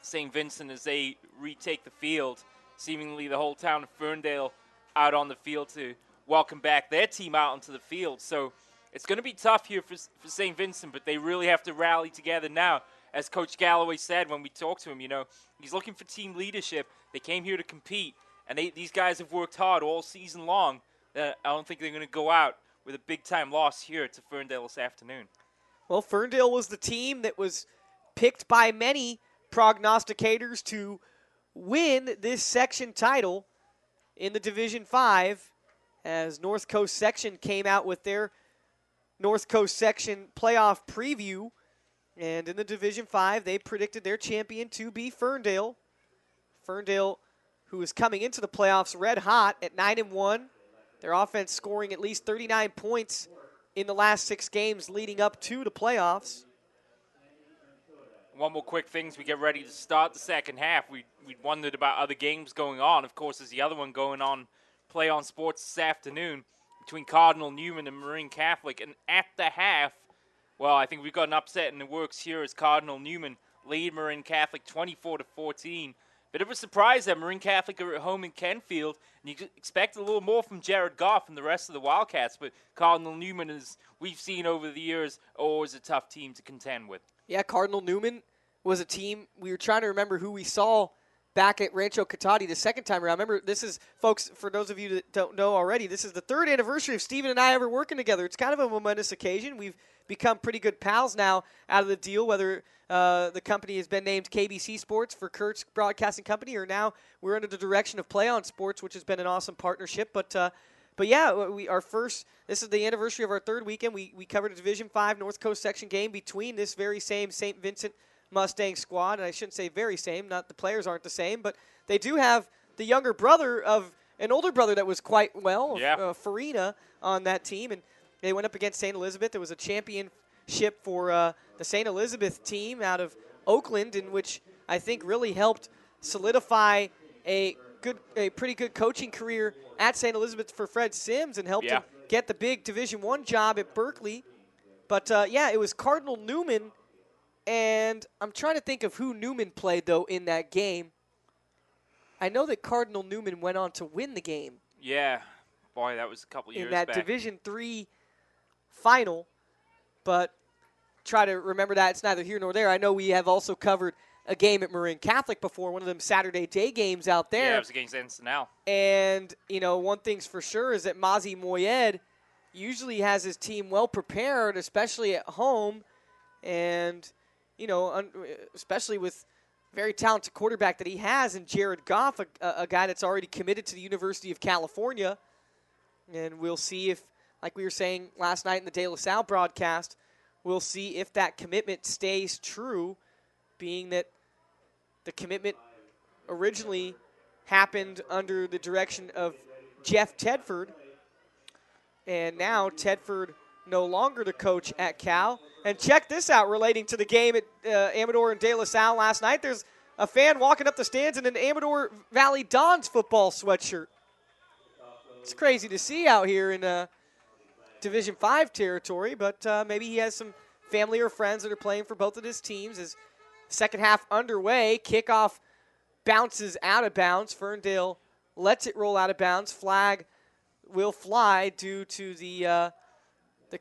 St. Vincent as they retake the field. Seemingly the whole town of Ferndale out on the field to welcome back their team out onto the field. So it's going to be tough here for St. Vincent, but they really have to rally together now. As Coach Galloway said when we talked to him, he's looking for team leadership. They came here to compete, and these guys have worked hard all season long. I don't think they're going to go out with a big-time loss here to Ferndale this afternoon. Well, Ferndale was the team that was picked by many prognosticators to win this section title in the Division 5, as North Coast Section came out with their North Coast Section playoff preview. And in the Division 5, they predicted their champion to be Ferndale. Ferndale, who is coming into the playoffs red hot at 9-1. Their offense scoring at least 39 points in the last 6 games leading up to the playoffs. One more quick thing as we get ready to start the second half. We wondered about other games going on. Of course, there's the other one going on, PlayOn Sports this afternoon, between Cardinal Newman and Marin Catholic. And at the half, well, I think we've got an upset in the works here as Cardinal Newman lead Marin Catholic 24-14. Bit of a surprise that Marin Catholic are at home in Kenfield, and you expect a little more from Jared Goff and the rest of the Wildcats, but Cardinal Newman, as we've seen over the years, always a tough team to contend with. Yeah, Cardinal Newman was a team. We were trying to remember who we saw back at Rancho Cotati the second time around. Remember, this is, folks, for those of you that don't know already, this is the 3rd anniversary of Steven and I ever working together. It's kind of a momentous occasion. We've become pretty good pals now out of the deal, whether the company has been named KBC Sports for Kurt's Broadcasting Company, or now we're under the direction of PlayOn Sports, which has been an awesome partnership. But yeah, this is the anniversary of our 3rd weekend. We covered a Division 5 North Coast section game between this very same St. Vincent Mustang squad, and I shouldn't say very same, not the players aren't the same, but they do have the younger brother of an older brother that was quite well, Farina, on that team, and they went up against St. Elizabeth. There was a championship for the St. Elizabeth team out of Oakland, in which I think really helped solidify a pretty good coaching career at St. Elizabeth for Fred Sims, and helped him get the big Division I job at Berkeley. But it was Cardinal Newman. And I'm trying to think of who Newman played, though, in that game. I know that Cardinal Newman went on to win the game. Yeah. Boy, that was a couple years back. In that back. Division III final. But try to remember that. It's neither here nor there. I know we have also covered a game at Marin Catholic before, one of them Saturday day games out there. Yeah, it was against Encinal. And, one thing's for sure is that Mazi Moyed usually has his team well prepared, especially at home. And especially with very talented quarterback that he has in Jared Goff, a guy that's already committed to the University of California. And we'll see if, like we were saying last night in the De La Salle broadcast, we'll see if that commitment stays true, being that the commitment originally happened under the direction of Jeff Tedford. And now Tedford no longer the coach at Cal. And check this out relating to the game at Amador and De La Salle last night. There's a fan walking up the stands in an Amador Valley Dons football sweatshirt. It's crazy to see out here in Division 5 territory, but maybe he has some family or friends that are playing for both of his teams. As second half underway, kickoff bounces out of bounds. Ferndale lets it roll out of bounds. Flag will fly due to the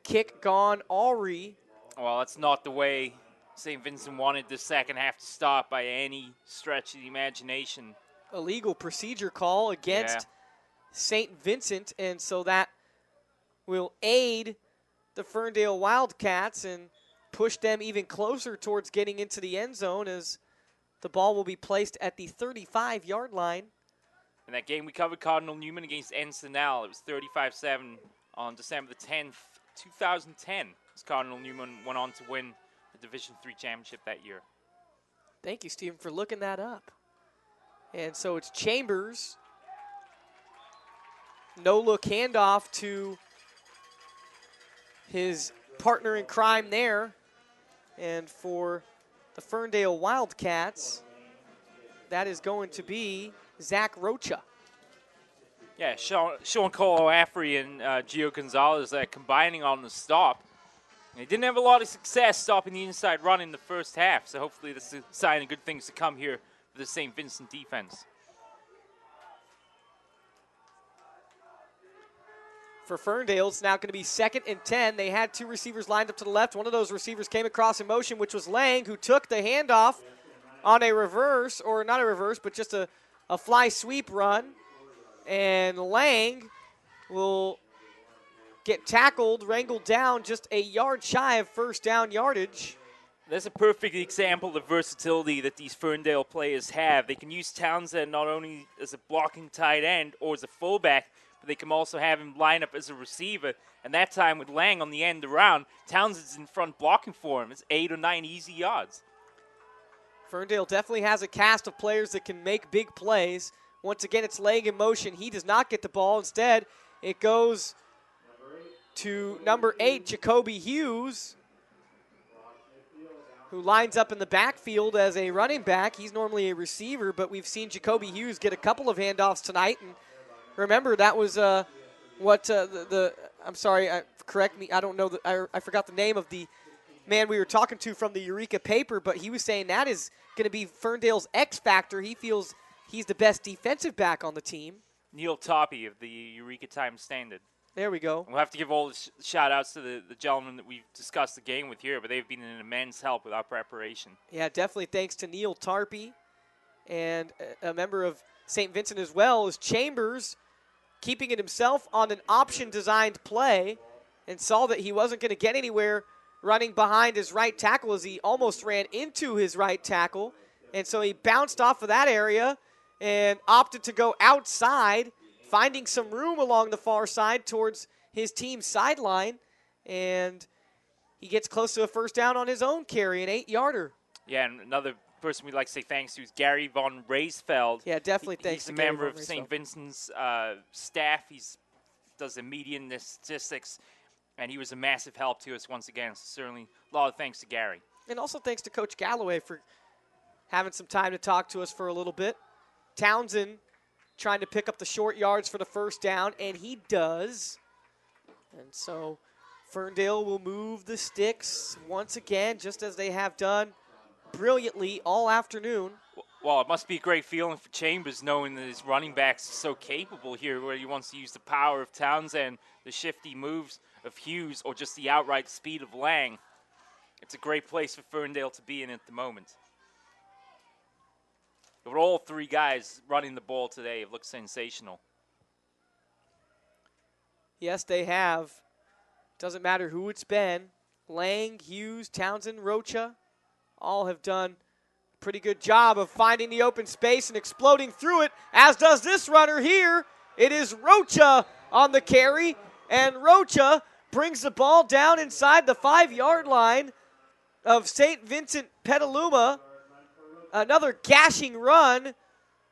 kick gone Alry. Well, that's not the way St. Vincent wanted the second half to start by any stretch of the imagination. Illegal procedure call against St. Vincent, and so that will aid the Ferndale Wildcats and push them even closer towards getting into the end zone, as the ball will be placed at the 35-yard line. In that game, we covered Cardinal Newman against Encinal. It was 35-7 on December the 10th, 2010. As Cardinal Newman went on to win the Division III championship that year. Thank you, Stephen, for looking that up. And so it's Chambers. No-look handoff to his partner in crime there. And for the Ferndale Wildcats, that is going to be Zach Rocha. Yeah, Sean Cole-Affrey and Gio Gonzalez combining on the stop. They didn't have a lot of success stopping the inside run in the first half, so hopefully this is a sign of good things to come here for the St. Vincent defense. For Ferndale, it's now going to be 2nd and 10. They had 2 receivers lined up to the left. One of those receivers came across in motion, which was Lang, who took the handoff on a reverse, or not a reverse, but just a fly sweep run. And Lang will get tackled, wrangled down just a yard shy of first down yardage. That's a perfect example of the versatility that these Ferndale players have. They can use Townsend not only as a blocking tight end or as a fullback, but they can also have him line up as a receiver. And that time with Lang on the end around, Townsend's in front blocking for him. It's 8 or 9 easy yards. Ferndale definitely has a cast of players that can make big plays. Once again, it's Lang in motion. He does not get the ball. Instead, it goes to number 8, Jacoby Hughes, who lines up in the backfield as a running back. He's normally a receiver, but we've seen Jacoby Hughes get a couple of handoffs tonight. And remember, that was I'm sorry, correct me. I don't know. I forgot the name of the man we were talking to from the Eureka paper, but he was saying that is going to be Ferndale's X factor. He feels he's the best defensive back on the team. Neil Toppy of the Eureka Times Standard. There we go. We'll have to give all the shout-outs to the gentlemen that we've discussed the game with here, but they've been an immense help with our preparation. Yeah, definitely thanks to Neil Tarpey, and a member of St. Vincent as well is Chambers, keeping it himself on an option-designed play, and saw that he wasn't going to get anywhere running behind his right tackle as he almost ran into his right tackle. And so he bounced off of that area and opted to go outside, finding some room along the far side towards his team's sideline. And he gets close to a first down on his own carry, an 8-yarder. Yeah, and another person we'd like to say thanks to is Gary Von Raysfeld. Yeah, definitely thanks to Gary. He's a member of St. Vincent's staff. He does the median statistics, and he was a massive help to us once again. So certainly a lot of thanks to Gary. And also thanks to Coach Galloway for having some time to talk to us for a little bit. Townsend trying to pick up the short yards for the first down, and he does. And so Ferndale will move the sticks once again, just as they have done brilliantly all afternoon. Well, it must be a great feeling for Chambers knowing that his running backs are so capable here, where he wants to use the power of Townsend, the shifty moves of Hughes, or just the outright speed of Lang. It's a great place for Ferndale to be in at the moment. But all three guys running the ball today have looked sensational. Yes, they have. Doesn't matter who it's been. Lang, Hughes, Townsend, Rocha, all have done a pretty good job of finding the open space and exploding through it, as does this runner here. It is Rocha on the carry, and Rocha brings the ball down inside the 5-yard line of St. Vincent Petaluma. Another gashing run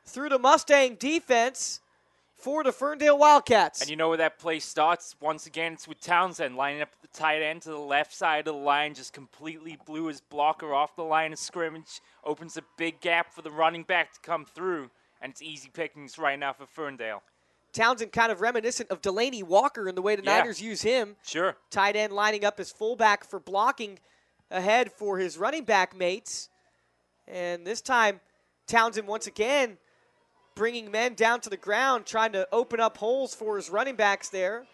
through the Mustang defense for the Ferndale Wildcats. And you know where that play starts? Once again, it's with Townsend lining up the tight end to the left side of the line, just completely blew his blocker off the line of scrimmage, opens a big gap for the running back to come through, and it's easy pickings right now for Ferndale. Townsend kind of reminiscent of Delaney Walker in the way the Niners use him. Sure. Tight end lining up as fullback for blocking ahead for his running back mates. And this time, Townsend once again bringing men down to the ground, trying to open up holes for his running backs there.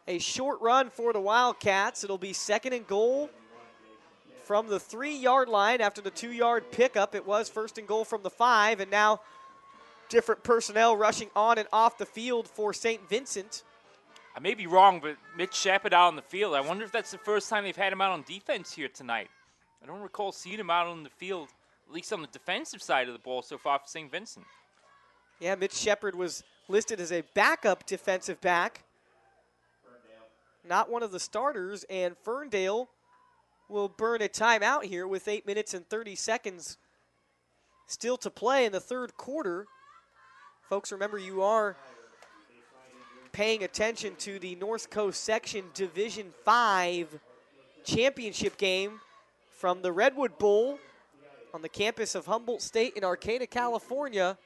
A short run for the Wildcats. It'll be 2nd and goal from the 3-yard line after the 2-yard pickup. It was 1st and goal from the 5, and now different personnel rushing on and off the field for St. Vincent. I may be wrong, but Mitch Shepard out on the field. I wonder if that's the first time they've had him out on defense here tonight. I don't recall seeing him out on the field, at least on the defensive side of the ball so far for St. Vincent. Yeah, Mitch Shepard was listed as a backup defensive back. Not one of the starters, and Ferndale will burn a timeout here with 8 minutes and 30 seconds still to play in the third quarter. Folks, remember you are paying attention to the North Coast Section Division 5 championship game from the Redwood Bowl on the campus of Humboldt State in Arcata, California,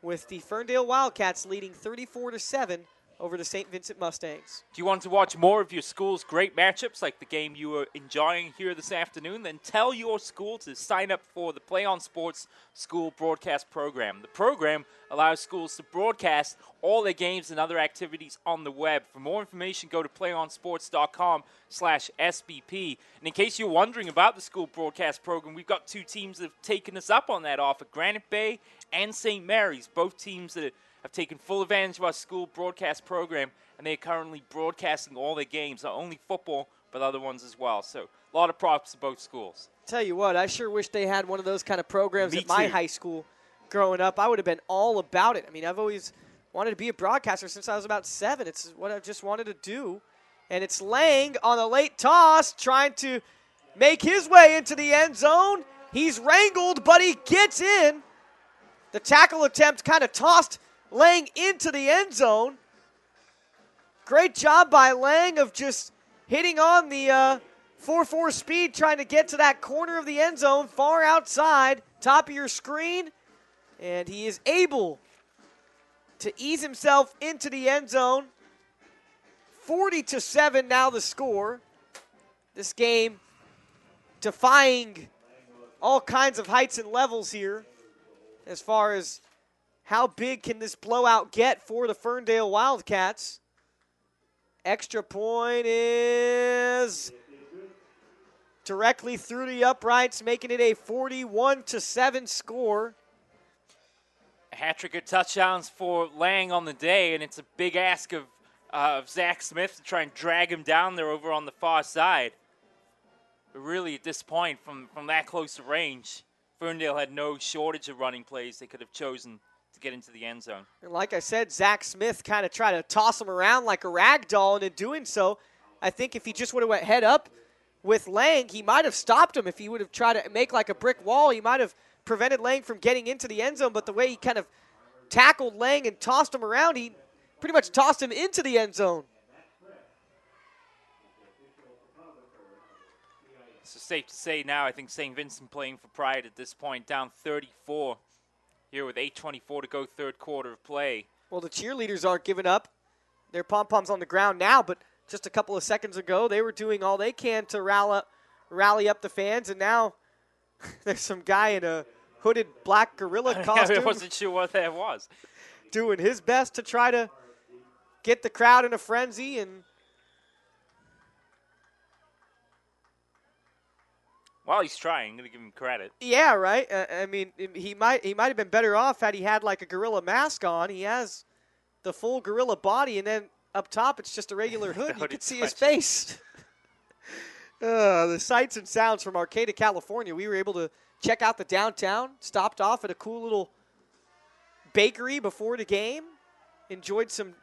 with the Ferndale Wildcats leading 34-7 over the St. Vincent Mustangs. Do you want to watch more of your school's great matchups like the game you are enjoying here this afternoon? Then tell your school to sign up for the PlayOn Sports School Broadcast Program. The program allows schools to broadcast all their games and other activities on the web. For more information, go to playonsports.com/SBP. And in case you're wondering about the school broadcast program, we've got 2 teams that have taken us up on that offer, Granite Bay and St. Mary's, both teams that have taken full advantage of our school broadcast program, and they are currently broadcasting all their games, not only football, but other ones as well. So a lot of props to both schools. Tell you what, I sure wish they had one of those kind of programs Me at my too. high school growing up. I would have been all about it. I mean, I've always wanted to be a broadcaster since I was about 7. It's what I've just wanted to do. And it's Lang on a late toss, trying to make his way into the end zone. He's wrangled, but he gets in. The tackle attempt kind of tossed Lang into the end zone. Great job by Lang of just hitting on the 4.4 speed, trying to get to that corner of the end zone, far outside, top of your screen. And he is able to ease himself into the end zone. 40-7 now the score. This game defying all kinds of heights and levels here as far as how big can this blowout get for the Ferndale Wildcats. Extra point is directly through the uprights, making it a 41-7 score. A hat-trick of touchdowns for Lang on the day, and it's a big ask of Zach Smith to try and drag him down there over on the far side. But really, at this point, from that close to range, Ferndale had no shortage of running plays they could have chosen to get into the end zone. And like I said, Zach Smith kind of tried to toss him around like a rag doll, and in doing so, I think if he just would have went head up with Lang, he might have stopped him. If he would have tried to make like a brick wall, he might have prevented Lang from getting into the end zone, but the way he kind of tackled Lang and tossed him around, he pretty much tossed him into the end zone. So safe to say now, I think St. Vincent playing for pride at this point, down 34 here with 8:24 to go, third quarter of play. Well, the cheerleaders aren't giving up. Their pom-poms on the ground now, but just a couple of seconds ago, they were doing all they can to rally up the fans, and now there's some guy in a hooded black gorilla costume. I wasn't sure what that was. Doing his best to try to get the crowd in a frenzy, and well, he's trying. I'm going to give him credit. yeah, right. I mean, he might have been better off had he had like a gorilla mask on. He has the full gorilla body, and then up top it's just a regular hood. You can see his face. The sights and sounds from Arcata, California. We were able to check out the downtown, stopped off at a cool little bakery before the game, enjoyed some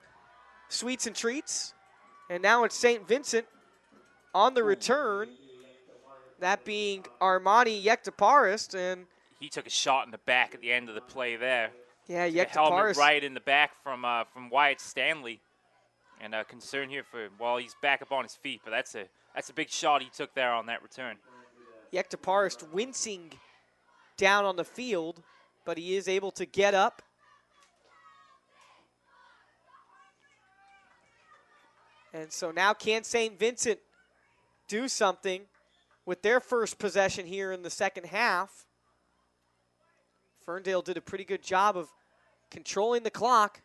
sweets and treats, and now it's St. Vincent on the return, that being Armani Yektaparist, and he took a shot in the back at the end of the play there. Yeah, The helmet Yektaparist. right in the back from Wyatt Stanley, and concern here for he's back up on his feet, but that's a big shot he took there on that return. Yektaparist wincing down on the field, but he is able to get up. And so now can St. Vincent do something with their first possession here in the second half? Ferndale did a pretty good job of controlling the clock.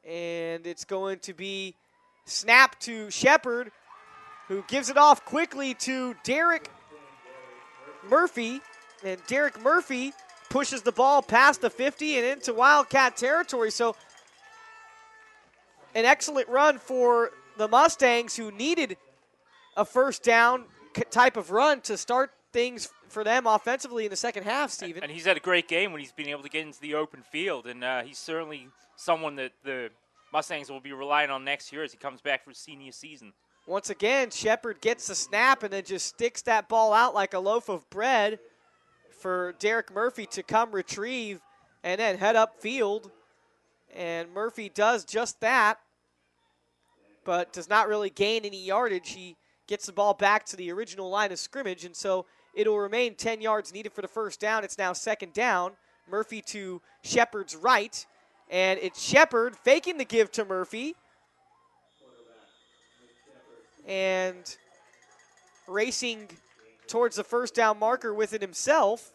And it's going to be snap to Shepard, who gives it off quickly to Derek Murphy. And Derek Murphy pushes the ball past the 50 and into Wildcat territory. So an excellent run for the Mustangs, who needed a first down type of run to start things for them offensively in the second half, Steven. And he's had a great game when he's been able to get into the open field, and he's certainly someone that the Mustangs will be relying on next year as he comes back for his senior season. Once again, Shepard gets the snap and then just sticks that ball out like a loaf of bread for Derek Murphy to come retrieve and then head upfield. And Murphy does just that, but does not really gain any yardage. He gets the ball back to the original line of scrimmage, and so it'll remain 10 yards needed for the first down. It's now second down. Murphy to Shepard's right, and it's Shepard faking the give to Murphy. And racing towards the first down marker with it himself.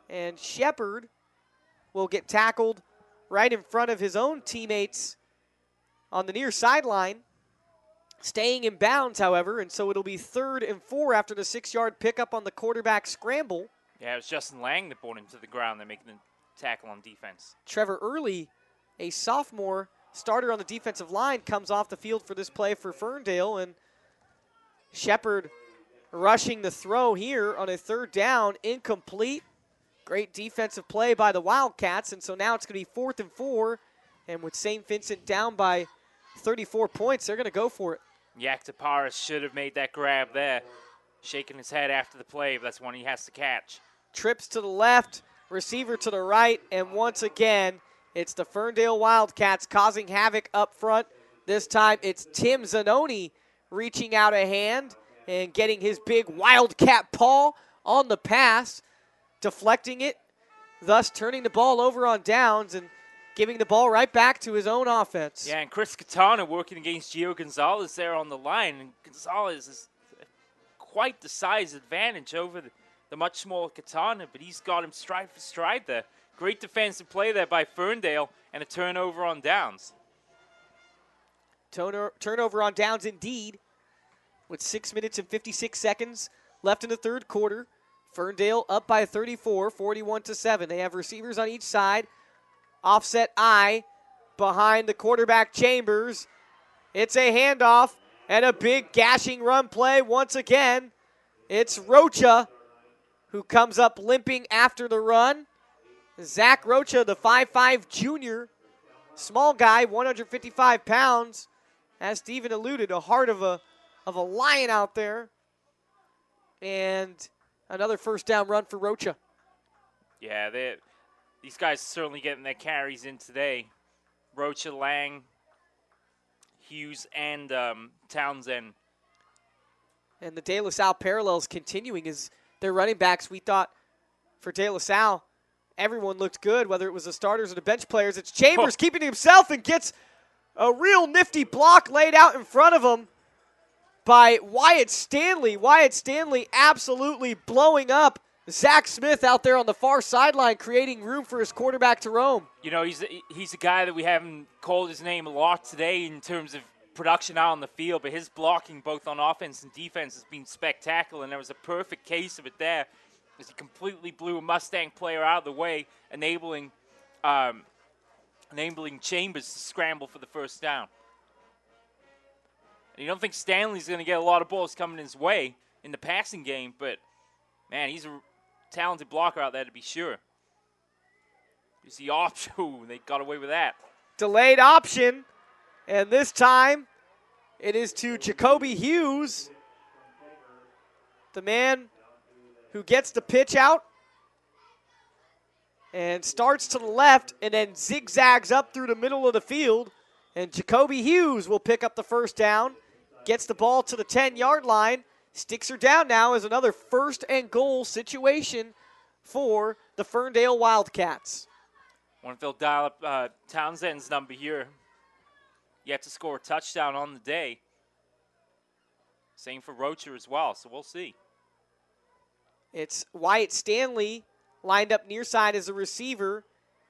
And Shepard will get tackled right in front of his own teammates on the near sideline. Staying in bounds, however, and so it'll be 3rd and 4 after the 6-yard pickup on the quarterback scramble. Yeah, it was Justin Lang that brought him to the ground. They're making the tackle on defense. Trevor Early, a sophomore starter on the defensive line, comes off the field for this play for Ferndale, and Shepard rushing the throw here on a 3rd down, incomplete. Great defensive play by the Wildcats, and so now it's going to be 4th and 4, and with St. Vincent down by 34 points, they're going to go for it. Yektaparist should have made that grab there. Shaking his head after the play, but that's one he has to catch. Trips to the left, receiver to the right, and once again, it's the Ferndale Wildcats causing havoc up front. This time it's Tim Zanoni reaching out a hand and getting his big Wildcat paw on the pass, deflecting it, thus turning the ball over on downs and giving the ball right back to his own offense. Yeah, and Chris Katana working against Gio Gonzalez there on the line. And Gonzalez is quite the size advantage over the much smaller Katana, but he's got him stride for stride there. Great defensive play there by Ferndale and a turnover on downs. Turnover on downs indeed, with 6 minutes and 56 seconds left in the third quarter. Ferndale up by 34, 41-7. They have receivers on each side. Offset I behind the quarterback Chambers. It's a handoff and a big gashing run play once again. It's Rocha who comes up limping after the run. Zach Rocha, the 5'5 junior, small guy, 155 pounds. As Steven alluded, a heart of a lion out there. And another first down run for Rocha. Yeah, these guys are certainly getting their carries in today. Rocha, Lang, Hughes, and Townsend. And the De La Salle parallels continuing as their running backs. We thought for De La Salle, everyone looked good, whether it was the starters or the bench players. It's Chambers keeping to himself and gets a real nifty block laid out in front of him by Wyatt Stanley. Wyatt Stanley absolutely blowing up Zach Smith out there on the far sideline, creating room for his quarterback to roam. You know, he's a guy that we haven't called his name a lot today in terms of production out on the field, but his blocking both on offense and defense has been spectacular, and there was a perfect case of it there as he completely blew a Mustang player out of the way, enabling Chambers to scramble for the first down. And you don't think Stanley's going to get a lot of balls coming his way in the passing game, but, man, he's a talented blocker out there to be sure. Here's the option. Ooh, they got away with that. Delayed option, and this time it is to Jacoby Hughes, the man who gets the pitch out and starts to the left and then zigzags up through the middle of the field. And Jacoby Hughes will pick up the first down, gets the ball to the 10-yard line, sticks her down now as another first and goal situation for the Ferndale Wildcats. I wonder if they'll dial up Townsend's number here. Yet to score a touchdown on the day. Same for Rocha as well, so we'll see. It's Wyatt Stanley lined up near side as a receiver.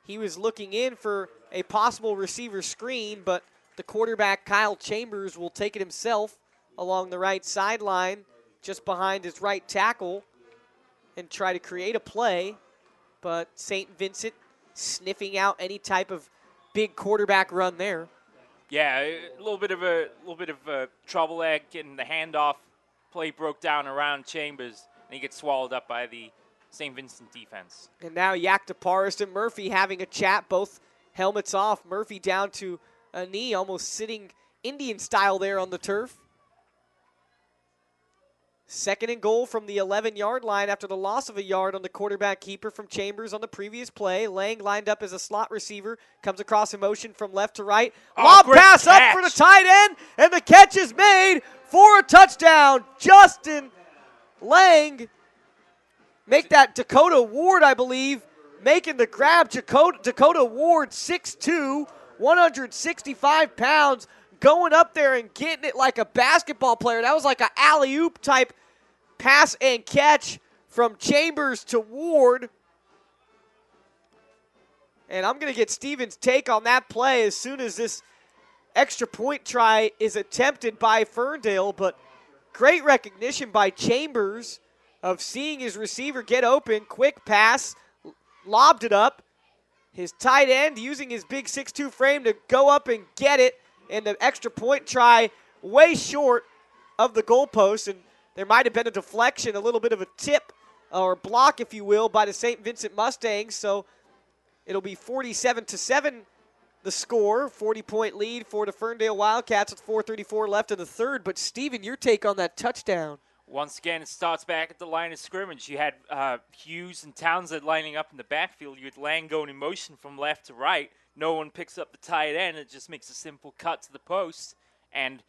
He was looking in for a possible receiver screen, but the quarterback, Kyle Chambers, will take it himself along the right sideline, just behind his right tackle, and try to create a play. But St. Vincent sniffing out any type of big quarterback run there. Yeah, a little bit of a trouble there getting the handoff. Play broke down around Chambers, and he gets swallowed up by the St. Vincent defense. And now Yak DeParist and Murphy having a chat, both helmets off. Murphy down to a knee, almost sitting Indian style there on the turf. Second and goal from the 11-yard line after the loss of a yard on the quarterback keeper from Chambers on the previous play. Lang lined up as a slot receiver, comes across in motion from left to right. Lob pass up for the tight end, and the catch is made for a touchdown. Justin Lang, make that Dakota Ward, I believe, making the grab. Dakota Ward, 6'2", 165 pounds, going up there and getting it like a basketball player. That was like an alley-oop type pass and catch from Chambers to Ward. And I'm going to get Steven's take on that play as soon as this extra point try is attempted by Ferndale. But great recognition by Chambers of seeing his receiver get open. Quick pass, lobbed it up. His tight end using his big 6'2 frame to go up and get it. And the extra point try way short of the goalpost. And there might have been a deflection, a little bit of a tip or block, if you will, by the St. Vincent Mustangs. So it'll be 47-7 the score. 40-point lead for the Ferndale Wildcats with 4:34 left in the third. But, Steven, your take on that touchdown. Once again, it starts back at the line of scrimmage. You had Hughes and Townsend lining up in the backfield. You had Lang going in motion from left to right. No one picks up the tight end. It just makes a simple cut to the post. And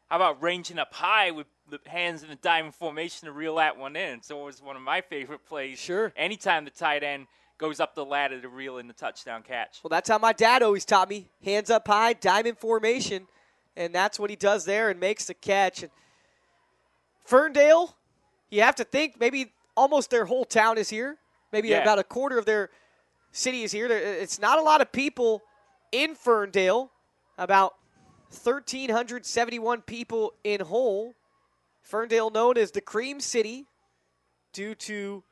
how about ranging up high with the hands in the diamond formation to reel that one in? It's always one of my favorite plays. Sure. Anytime the tight end goes up the ladder to reel in the touchdown catch. Well, that's how my dad always taught me. Hands up high, diamond formation. And that's what he does there and makes the catch. And Ferndale, you have to think maybe almost their whole town is here. Maybe about a quarter of their city is here. It's not a lot of people in Ferndale. About 1,371 people in whole. Ferndale known as the Cream City due to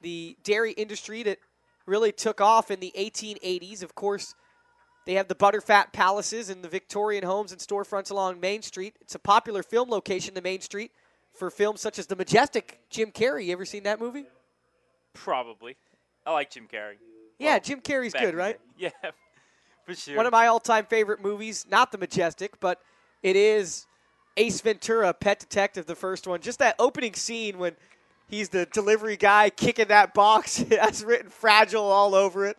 the dairy industry that really took off in the 1880s. Of course, they have the Butterfat Palaces and the Victorian homes and storefronts along Main Street. It's a popular film location, the Main Street, for films such as The Majestic. Jim Carrey, you ever seen that movie? Probably. I like Jim Carrey. Yeah, Jim Carrey's good, right? Yeah, for sure. One of my all-time favorite movies, not The Majestic, but it is Ace Ventura, Pet Detective, the first one. Just that opening scene when he's the delivery guy kicking that box. It has written Fragile all over it.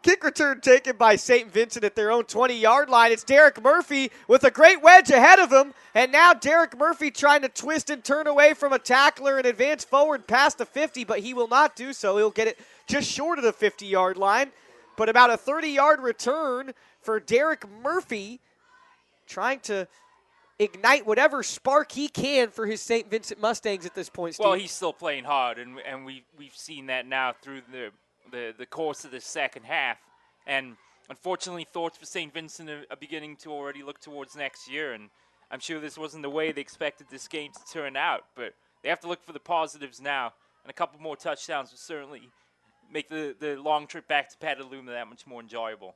Kick return taken by St. Vincent at their own 20-yard line. It's Derek Murphy with a great wedge ahead of him. And now Derek Murphy trying to twist and turn away from a tackler and advance forward past the 50, but he will not do so. He'll get it just short of the 50-yard line. But about a 30-yard return for Derek Murphy, trying to ignite whatever spark he can for his St. Vincent Mustangs at this point, Steve. Well, he's still playing hard, and we've seen that now through the course of the second half. And unfortunately, thoughts for St. Vincent are beginning to already look towards next year. And I'm sure this wasn't the way they expected this game to turn out, but they have to look for the positives now. And a couple more touchdowns will certainly make the long trip back to Petaluma that much more enjoyable.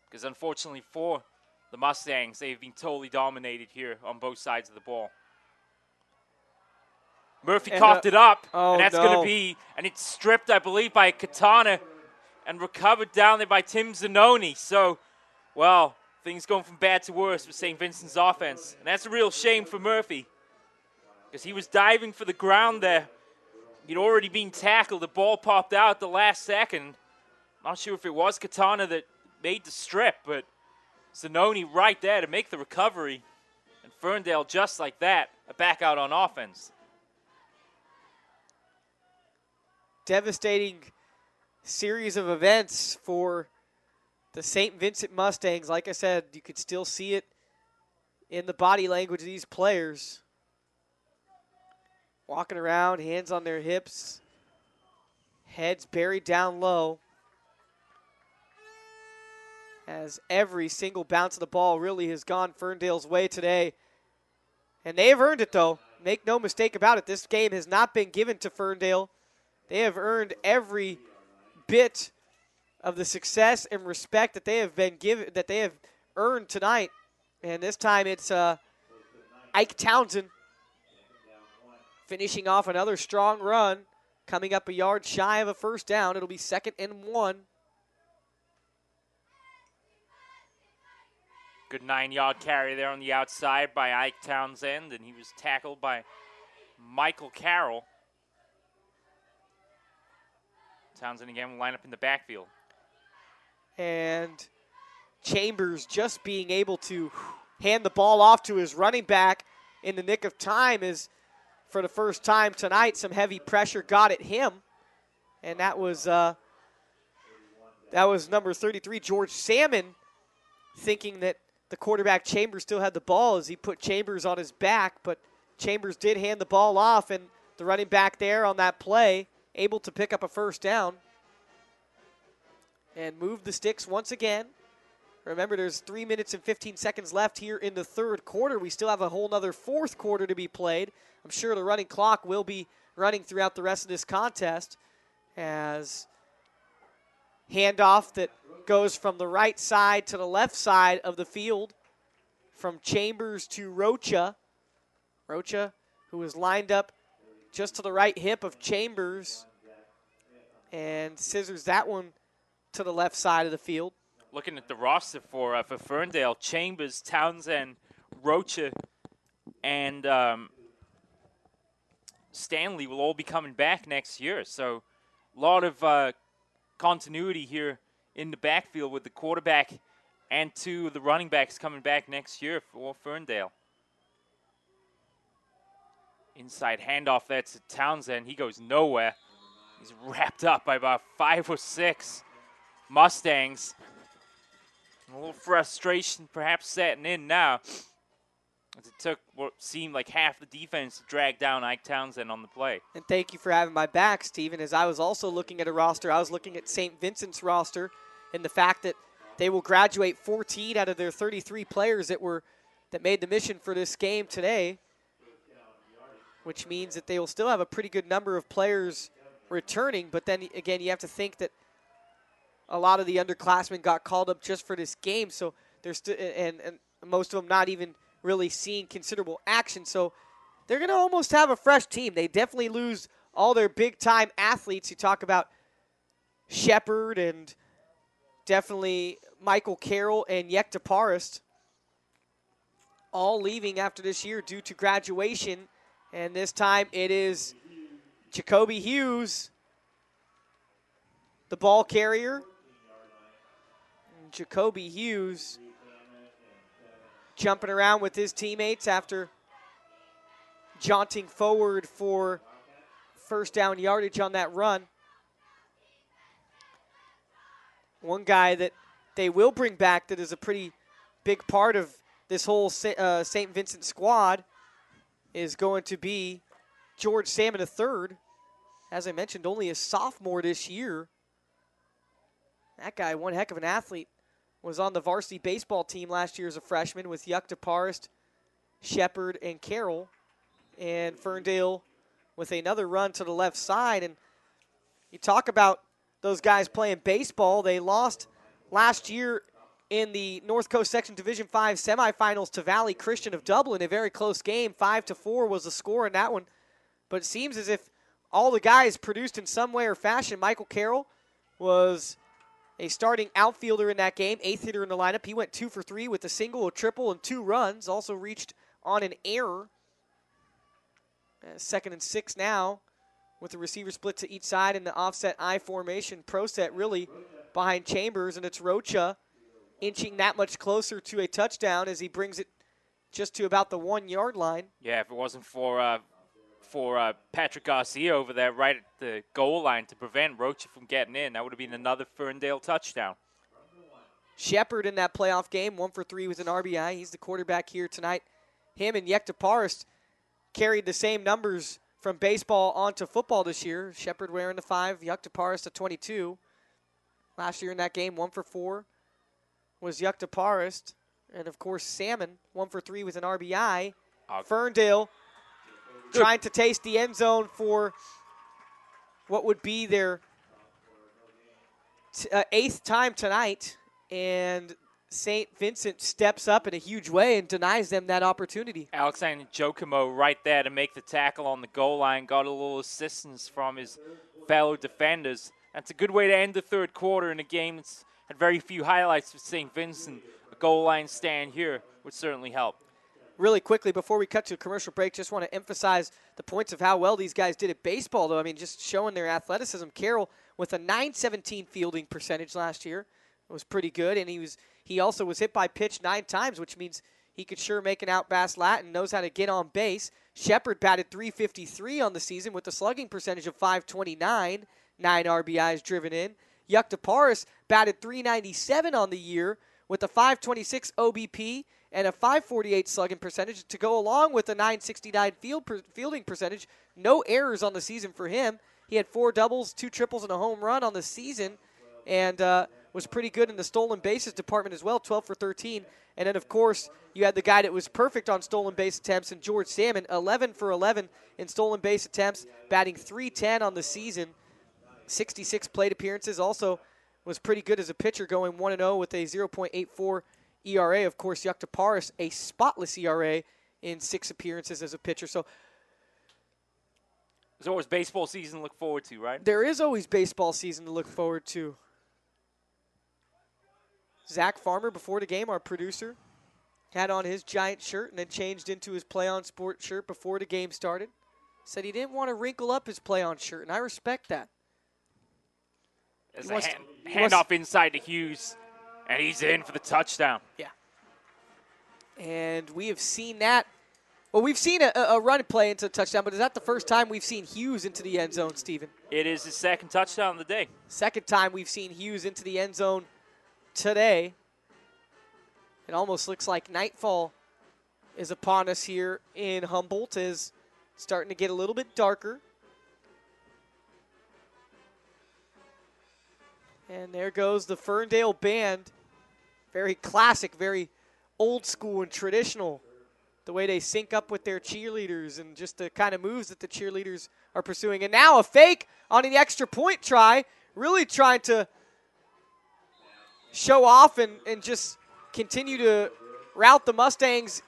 Because unfortunately for the Mustangs, they've been totally dominated here on both sides of the ball. Murphy coughed it up, and that's going to be, and it's stripped, I believe, by Katana and recovered down there by Tim Zanoni. So, well, things going from bad to worse with St. Vincent's offense. And that's a real shame for Murphy because he was diving for the ground there. He'd already been tackled. The ball popped out at the last second. Not sure if it was Katana that made the strip, but Zanoni right there to make the recovery. And Ferndale, just like that, back out on offense. Devastating series of events for the St. Vincent Mustangs. Like I said, you could still see it in the body language of these players. Walking around, hands on their hips, heads buried down low. As every single bounce of the ball really has gone Ferndale's way today. And they have earned it, though. Make no mistake about it. This game has not been given to Ferndale. They have earned every bit of the success and respect that they have been given, that they have earned tonight. And this time it's Ike Townsend finishing off another strong run, coming up a yard shy of a first down. It'll be 2nd and 1. Good 9-yard carry there on the outside by Ike Townsend, and he was tackled by Michael Carroll. Townsend again will line up in the backfield. And Chambers just being able to hand the ball off to his running back in the nick of time is, for the first time tonight, some heavy pressure got at him. And that was number 33, George Salmon, thinking that the quarterback Chambers still had the ball as he put Chambers on his back. But Chambers did hand the ball off, and the running back there on that play able to pick up a first down and move the sticks once again. Remember, there's 3 minutes and 15 seconds left here in the third quarter. We still have a whole nother fourth quarter to be played. I'm sure the running clock will be running throughout the rest of this contest as handoff that goes from the right side to the left side of the field from Chambers to Rocha. Rocha, who is lined up just to the right hip of Chambers, and scissors that one to the left side of the field. Looking at the roster for Ferndale, Chambers, Townsend, Rocha, and Stanley will all be coming back next year. So a lot of continuity here in the backfield with the quarterback and 2 of the running backs coming back next year for Ferndale. Inside handoff there to Townsend. He goes nowhere. He's wrapped up by about 5 or 6 Mustangs. A little frustration perhaps setting in now, as it took what seemed like half the defense to drag down Ike Townsend on the play. And thank you for having my back, Stephen. As I was also looking at a roster, I was looking at St. Vincent's roster and the fact that they will graduate 14 out of their 33 players that made the mission for this game today, which means that they will still have a pretty good number of players returning. But then again, you have to think that a lot of the underclassmen got called up just for this game, so they're still, and most of them not even really seeing considerable action. So they're going to almost have a fresh team. They definitely lose all their big-time athletes. You talk about Shepard and definitely Michael Carroll and Yekta Parist, all leaving after this year due to graduation. And this time it is Jacoby Hughes, the ball carrier. Jacoby Hughes jumping around with his teammates after jaunting forward for first down yardage on that run. One guy that they will bring back that is a pretty big part of this whole St. Vincent squad is going to be George Salmon III. As I mentioned, only a sophomore this year. That guy, one heck of an athlete, was on the varsity baseball team last year as a freshman with Yekta Parist, Shepard, and Carroll. And Ferndale with another run to the left side. And you talk about those guys playing baseball. They lost last year in the North Coast Section Division 5 semifinals to Valley Christian of Dublin. A very close game. 5-4 was the score in that one. But it seems as if all the guys produced in some way or fashion. Michael Carroll was a starting outfielder in that game, 8th hitter in the lineup. He went 2 for 3 with a single, a triple, and 2 runs. Also reached on an error. 2nd and 6 now with the receiver split to each side in the offset I formation. Pro set really behind Chambers, and it's Rocha inching that much closer to a touchdown as he brings it just to about the 1 yard line. Yeah, if it wasn't for Patrick Garcia over there right at the goal line to prevent Rocha from getting in, that would have been another Ferndale touchdown. Shepard in that playoff game, 1 for 3 with an RBI. He's the quarterback here tonight. Him and Yekta Parist carried the same numbers from baseball onto football this year. Shepard wearing the 5, Yekta Parist a 22. Last year in that game, 1 for 4 was Yekta Parist. And, of course, Salmon, 1 for 3 with an RBI. Ferndale trying to taste the end zone for what would be their 8th time tonight. And St. Vincent steps up in a huge way and denies them that opportunity. Alexander Jokomo right there to make the tackle on the goal line. Got a little assistance from his fellow defenders. That's a good way to end the third quarter in a game that's had very few highlights for St. Vincent. A goal line stand here would certainly help. Really quickly, before we cut to a commercial break, just want to emphasize the points of how well these guys did at baseball, though. I mean, just showing their athleticism. Carroll with a .917 fielding percentage last year. It was pretty good, and he also was hit by pitch 9 times, which means he could sure make an outbass Latin, knows how to get on base. Shepard batted .353 on the season with a slugging percentage of .529, 9 RBIs driven in. Yekta Parist batted .397 on the year with a .526 OBP and a .548 slugging percentage to go along with a .969 fielding percentage. No errors on the season for him. He had 4 doubles, 2 triples, and a home run on the season, and was pretty good in the stolen bases department as well, 12 for 13. And then, of course, you had the guy that was perfect on stolen base attempts in George Salmon, 11 for 11 in stolen base attempts, batting .310 on the season, 66 plate appearances. Also was pretty good as a pitcher, going 1-0 with a 0.84 ERA. Of course, Yekta Parist, a spotless ERA in 6 appearances as a pitcher. So there's always baseball season to look forward to, right? There is always baseball season to look forward to. Zach Farmer, before the game, our producer, had on his Giant shirt and then changed into his PlayOn Sports shirt before the game started. Said he didn't want to wrinkle up his PlayOn shirt, and I respect that. There's a handoff inside to Hughes, and he's in for the touchdown. Yeah. And we have seen that. Well, we've seen a run play into a touchdown, but is that the first time we've seen Hughes into the end zone, Steven? It is his second touchdown of the day. Second time we've seen Hughes into the end zone today. It almost looks like nightfall is upon us here in Humboldt. Is starting to get a little bit darker. And there goes the Ferndale band. Very classic, very old school and traditional. The way they sync up with their cheerleaders and just the kind of moves that the cheerleaders are pursuing. And now a fake on the extra point try. Really trying to show off and just continue to rout the Mustangs.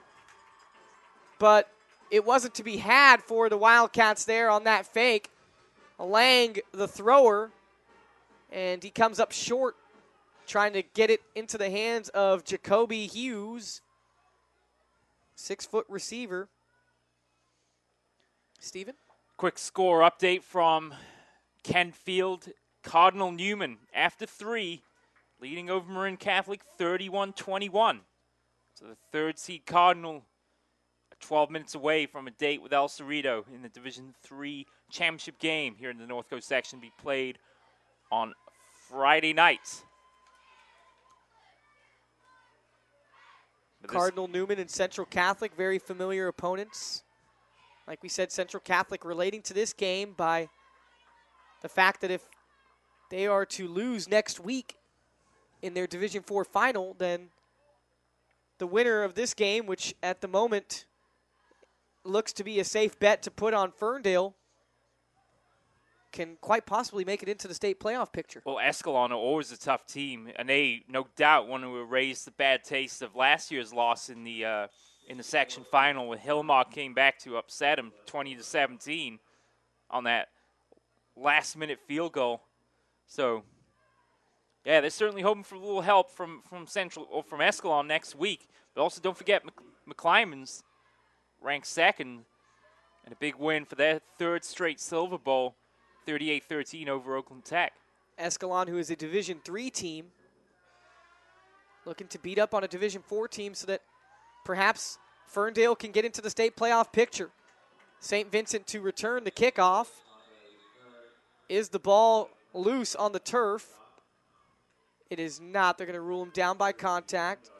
But it wasn't to be had for the Wildcats there on that fake. Lang, the thrower, and he comes up short, trying to get it into the hands of Jacoby Hughes. 6-foot receiver. Steven? Quick score update from Kent Field. Cardinal Newman, after 3, leading over Marin Catholic 31-21. So the third seed Cardinal 12 minutes away from a date with El Cerrito in the Division III championship game here in the North Coast section, be played on Friday night. Cardinal Newman and Central Catholic, very familiar opponents. Like we said, Central Catholic relating to this game by the fact that if they are to lose next week in their Division IV final, then the winner of this game, which at the moment looks to be a safe bet to put on Ferndale, can quite possibly make it into the state playoff picture. Well, Escalon are always a tough team, and they, no doubt, want to erase the bad taste of last year's loss in the section final when Hillmark came back to upset them 20-17 on that last-minute field goal. So, yeah, they're certainly hoping for a little help from Central or from Escalon next week. But also, don't forget McClymonds ranked second, and a big win for their third straight Silver Bowl. 38-13 over Oakland Tech. Escalon, who is a Division III team, looking to beat up on a Division IV team so that perhaps Ferndale can get into the state playoff picture. St. Vincent to return the kickoff. Is the ball loose on the turf? It is not. They're going to rule him down by contact.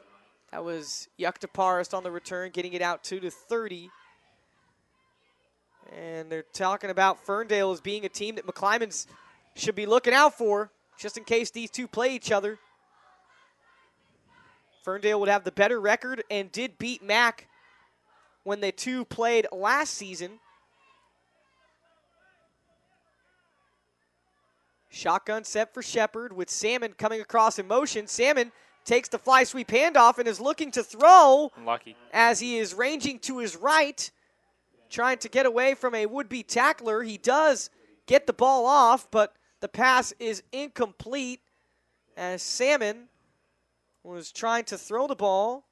That was Yuktaparist on the return, getting it out to the 30. And they're talking about Ferndale as being a team that McClymonds should be looking out for, just in case these two play each other. Ferndale would have the better record and did beat Mac when the two played last season. Shotgun set for Shepard with Salmon coming across in motion. Salmon takes the fly sweep handoff and is looking to throw. Unlucky. As he is ranging to his right, trying to get away from a would-be tackler. He does get the ball off, but the pass is incomplete as Salmon was trying to throw the ball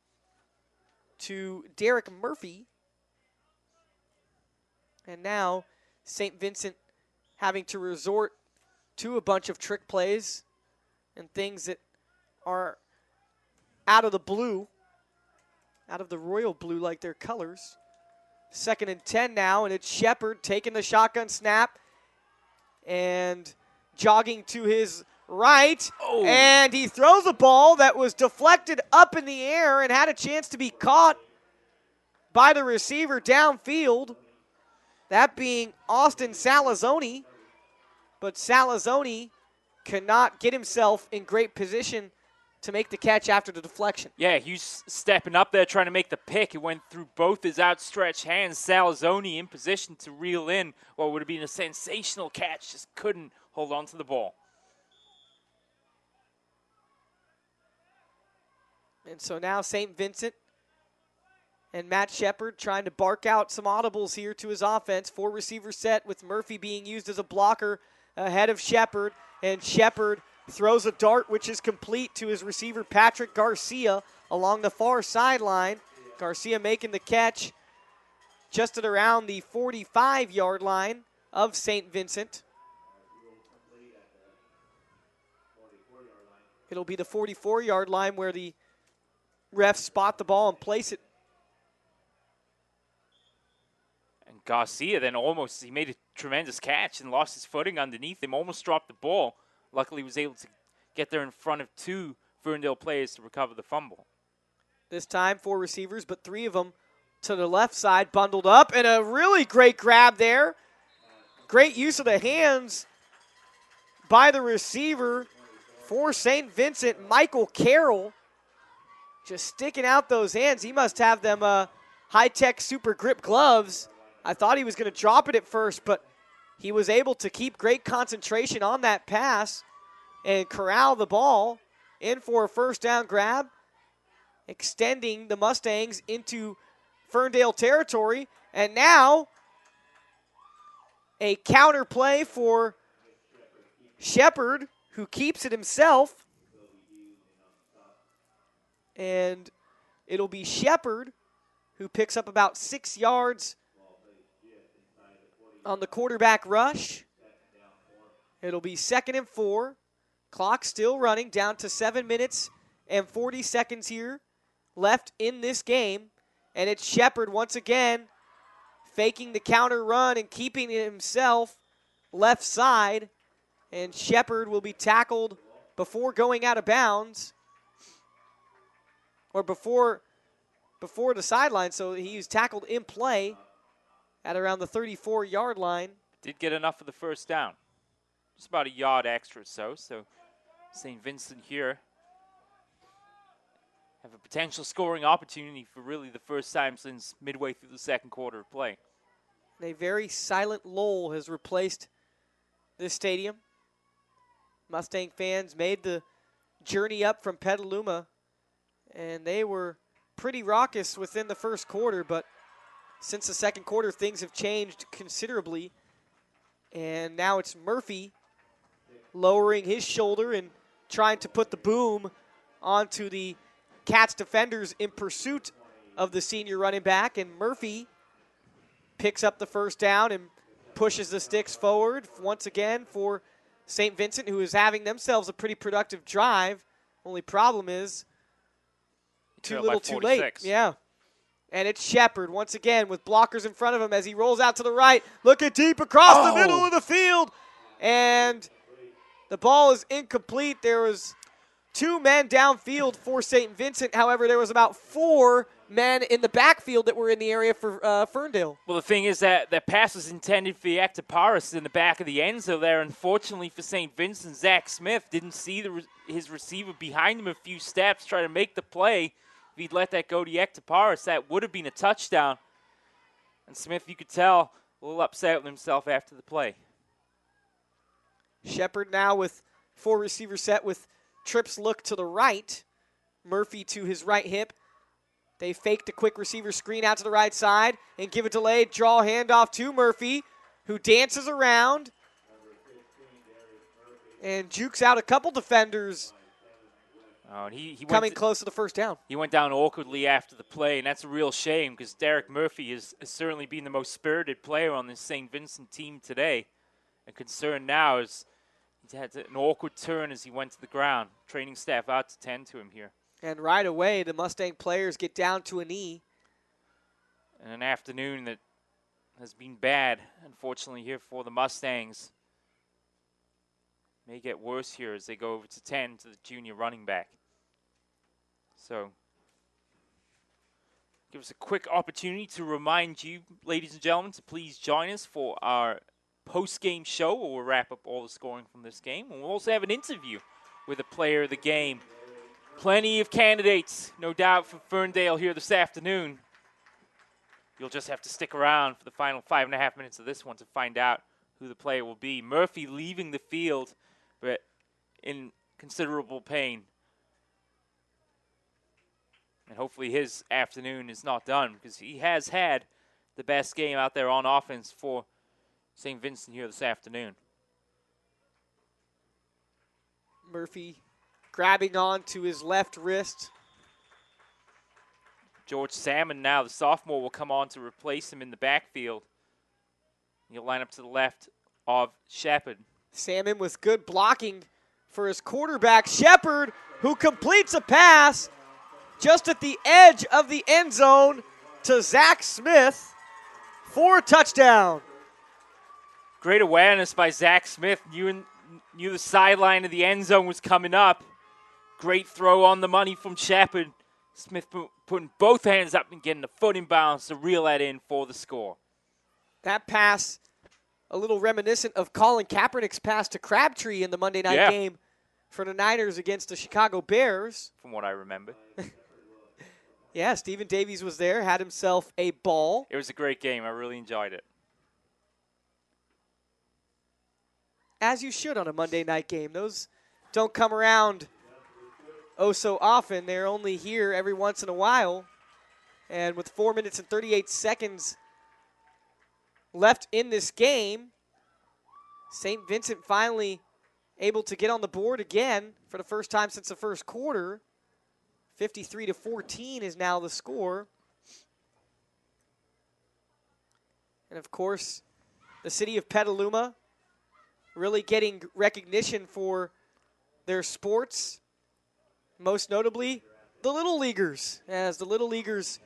to Derek Murphy. And now St. Vincent having to resort to a bunch of trick plays and things that are out of the blue, out of the royal blue like their colors. 2nd and 10 now, and it's Shepard taking the shotgun snap and jogging to his right. Oh. And he throws a ball that was deflected up in the air and had a chance to be caught by the receiver downfield, that being Austin Salazzoni. But Salazzoni cannot get himself in great position to make the catch after the deflection. Yeah, Hughes stepping up there trying to make the pick. It went through both his outstretched hands. Salazzoni in position to reel in what would have been a sensational catch. Just couldn't hold on to the ball. And so now St. Vincent and Matt Shepard trying to bark out some audibles here to his offense. 4-receiver set with Murphy being used as a blocker ahead of Shepard. And Shepard throws a dart which is complete to his receiver Patrick Garcia along the far sideline. Garcia making the catch just at around the 45-yard line of St. Vincent. It'll be the 44-yard line where the refs spot the ball and place it. And Garcia then he made a tremendous catch and lost his footing underneath him, almost dropped the ball. Luckily, he was able to get there in front of two Ferndale players to recover the fumble. This time, 4 receivers, but 3 of them to the left side, bundled up, and a really great grab there. Great use of the hands by the receiver for St. Vincent, Michael Carroll. Just sticking out those hands. He must have them high-tech super grip gloves. I thought he was going to drop it at first, but he was able to keep great concentration on that pass and corral the ball in for a first down grab, extending the Mustangs into Ferndale territory. And now a counter play for Shepard, who keeps it himself. And it'll be Shepard who picks up about 6 yards on the quarterback rush. It'll be 2nd and 4. Clock still running, down to 7 minutes and 40 seconds here left in this game. And it's Shepard once again faking the counter run and keeping it himself left side. And Shepard will be tackled before going out of bounds, or before the sideline. So he was tackled in play at around the 34-yard line. Did get enough of the first down. Just about a yard extra or so. So St. Vincent here have a potential scoring opportunity for really the first time since midway through the second quarter of play. A very silent lull has replaced this stadium. Mustang fans made the journey up from Petaluma, and they were pretty raucous within the first quarter, but since the second quarter, things have changed considerably. And now it's Murphy lowering his shoulder and trying to put the boom onto the Cats defenders in pursuit of the senior running back. And Murphy picks up the first down and pushes the sticks forward once again for St. Vincent, who is having themselves a pretty productive drive. Only problem is too little too late. Yeah. And it's Shepard once again with blockers in front of him as he rolls out to the right, looking deep across the middle of the field. And the ball is incomplete. There was 2 men downfield for St. Vincent. However, there was about 4 men in the backfield that were in the area for Ferndale. Well, the thing is that the pass was intended for Ectoparis in the back of the end zone there. Unfortunately for St. Vincent, Zach Smith didn't see his receiver behind him a few steps, try to make the play. If he'd let that go to Ectoparis, that would have been a touchdown. And Smith, you could tell, a little upset with himself after the play. Shepard now with 4 receivers set with trips look to the right. Murphy to his right hip. They faked a quick receiver screen out to the right side and give a delayed draw handoff to Murphy, who dances around and jukes out a couple defenders. Oh, and he coming close to the first down. He went down awkwardly after the play, and that's a real shame because Derek Murphy has certainly been the most spirited player on this St. Vincent team today. And concern now is he had an awkward turn as he went to the ground. Training staff out to tend to him here. And right away, the Mustang players get down to a knee. And an afternoon that has been bad, unfortunately, here for the Mustangs. May get worse here as they go over to 10 to the junior running back. So, give us a quick opportunity to remind you, ladies and gentlemen, to please join us for our post-game show where we'll wrap up all the scoring from this game. And we'll also have an interview with a player of the game. Plenty of candidates, no doubt, for Ferndale here this afternoon. You'll just have to stick around for the final 5.5 minutes of this one to find out who the player will be. Murphy leaving the field, but in considerable pain. And hopefully his afternoon is not done because he has had the best game out there on offense for St. Vincent here this afternoon. Murphy grabbing on to his left wrist. George Salmon now, the sophomore, will come on to replace him in the backfield. He'll line up to the left of Shepard. Salmon with good blocking for his quarterback, Shepard, who completes a pass just at the edge of the end zone to Zach Smith for a touchdown. Great awareness by Zach Smith. Knew the sideline of the end zone was coming up. Great throw on the money from Shepard. Smith putting both hands up and getting the foot in bounds to reel that in for the score. That pass, a little reminiscent of Colin Kaepernick's pass to Crabtree in the Monday night game for the Niners against the Chicago Bears. From what I remember. Yeah, Stephen Davies was there, had himself a ball. It was a great game. I really enjoyed it. As you should on a Monday night game. Those don't come around oh so often. They're only here every once in a while. And with 4 minutes and 38 seconds left in this game, St. Vincent finally able to get on the board again for the first time since the first quarter. 53-14 is now the score. And of course, the city of Petaluma really getting recognition for their sports, most notably the Little Leaguers, as the Little Leaguers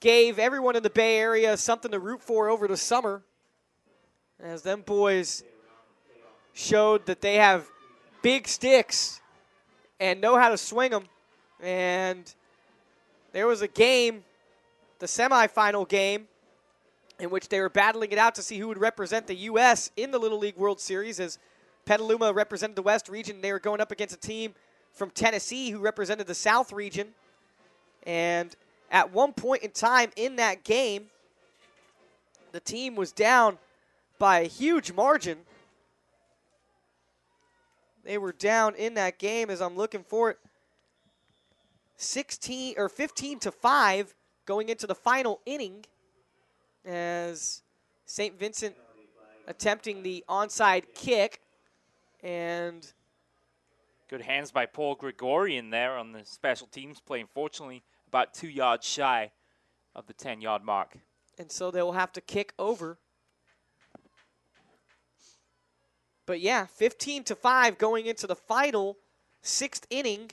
gave everyone in the Bay Area something to root for over the summer, as them boys showed that they have big sticks and know how to swing them. And there was a game, the semifinal game, in which they were battling it out to see who would represent the U.S. in the Little League World Series, as Petaluma represented the West region. They were going up against a team from Tennessee who represented the South region. And at one point in time in that game, the team was down by a huge margin. They were down in that game, as I'm looking for it, 15-5 going into the final inning, as St. Vincent attempting the onside kick. And good hands by Paul Gregorian there on the special teams play. Unfortunately, about 2 yards shy of the 10-yard mark. And so they will have to kick over. But yeah, 15-5 going into the final 6th inning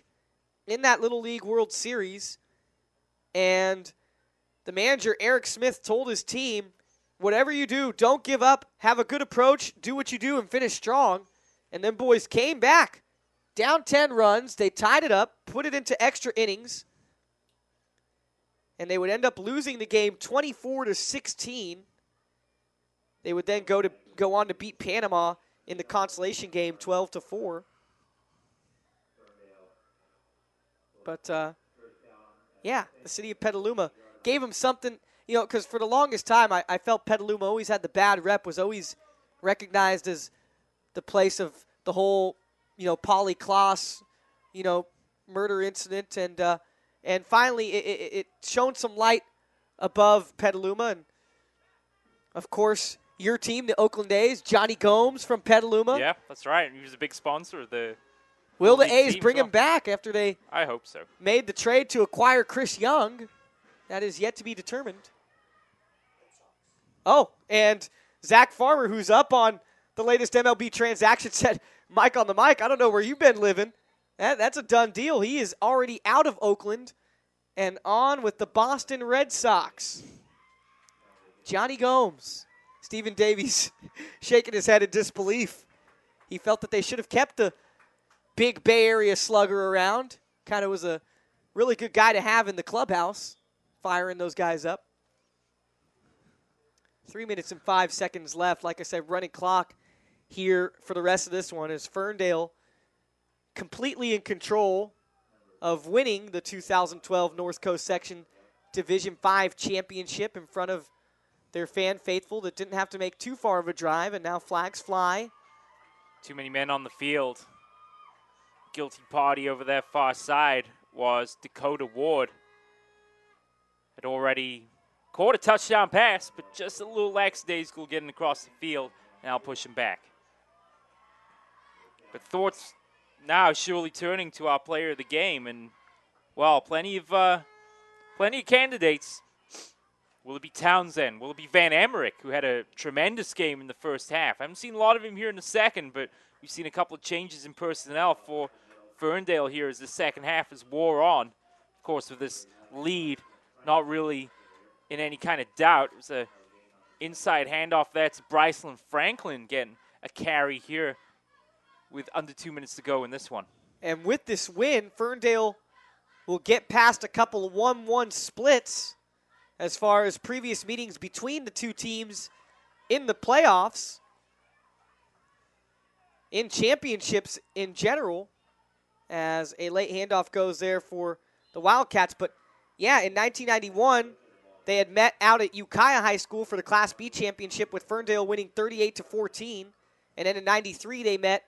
in that Little League World Series. And the manager, Eric Smith, told his team, whatever you do, don't give up, have a good approach, do what you do, and finish strong. And then boys came back, down 10 runs. They tied it up, put it into extra innings, and they would end up losing the game 24-16. They would then go on to beat Panama in the consolation game 12-4. But, yeah, the city of Petaluma gave them something, you know, because for the longest time I felt Petaluma always had the bad rep, was always recognized as the place of the whole, you know, Polly Klaas, you know, murder incident. And finally it shone some light above Petaluma. And, of course, your team, the Oakland A's, Johnny Gomes from Petaluma. Yeah, that's right. He was a big sponsor of the Will the A's bring him back after they I hope so. made the trade to acquire Chris Young? That is yet to be determined. Oh, and Zach Farmer, who's up on the latest MLB transaction, said, Mike on the mic, I don't know where you've been living. That's a done deal. He is already out of Oakland and on with the Boston Red Sox. Johnny Gomes. Stephen Davies shaking his head in disbelief. He felt that they should have kept the big Bay Area slugger around. Kind of was a really good guy to have in the clubhouse, firing those guys up. 3 minutes and 5 seconds left. Like I said, running clock here for the rest of this one as Ferndale completely in control of winning the 2012 North Coast Section Division 5 championship in front of their fan faithful that didn't have to make too far of a drive, and now flags fly. Too many men on the field. Guilty party over their far side was Dakota Ward. Had already caught a touchdown pass, but just a little lackadaisical getting across the field. Now pushing back. But thoughts now surely turning to our player of the game, and well, plenty of candidates. Will it be Townsend? Will it be Van Emmerich, who had a tremendous game in the first half? I haven't seen a lot of him here in the second, but we've seen a couple of changes in personnel for Ferndale here as the second half has wore on. Of course, with this lead not really in any kind of doubt. It was a inside handoff there to Bryceland Franklin getting a carry here with under 2 minutes to go in this one. And with this win, Ferndale will get past a couple of 1-1 splits as far as previous meetings between the two teams in the playoffs, in championships in general, as a late handoff goes there for the Wildcats. But, yeah, in 1991, they had met out at Ukiah High School for the Class B championship with Ferndale winning 38-14. And then in 93, they met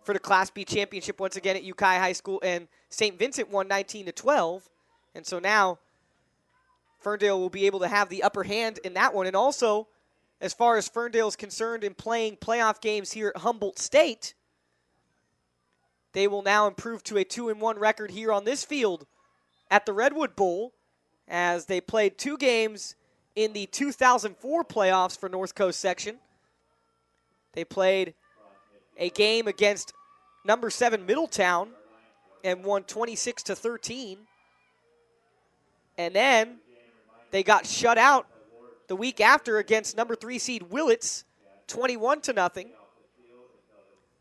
for the Class B championship once again at Ukiah High School, and St. Vincent won 19-12. And so now Ferndale will be able to have the upper hand in that one. And also, as far as Ferndale is concerned in playing playoff games here at Humboldt State, they will now improve to a 2-1 record here on this field at the Redwood Bowl, as they played 2 games in the 2004 playoffs for North Coast section. They played a game against number 7 Middletown and won 26-13. And then they got shut out the week after against number 3 seed Willits, 21-0.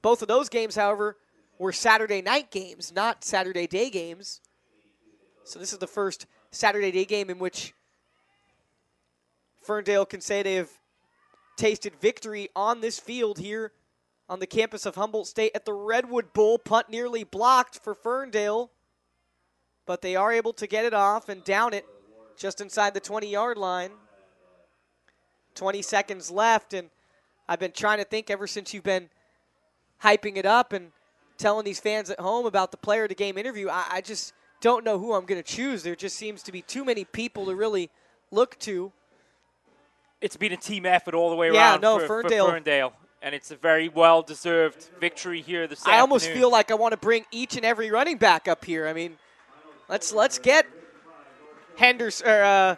Both of those games, however, were Saturday night games, not Saturday day games. So this is the first Saturday day game in which Ferndale can say they have tasted victory on this field here on the campus of Humboldt State at the Redwood Bowl. Punt nearly blocked for Ferndale, but they are able to get it off and down it just inside the 20-yard line. 20 seconds left, and I've been trying to think ever since you've been hyping it up and telling these fans at home about the player of the game interview. I just don't know who I'm going to choose. There just seems to be too many people to really look to. It's been a team effort all the way around for Ferndale, and it's a very well-deserved victory here this afternoon. I almost feel like I want to bring each and every running back up here. I mean, let's get Henderson or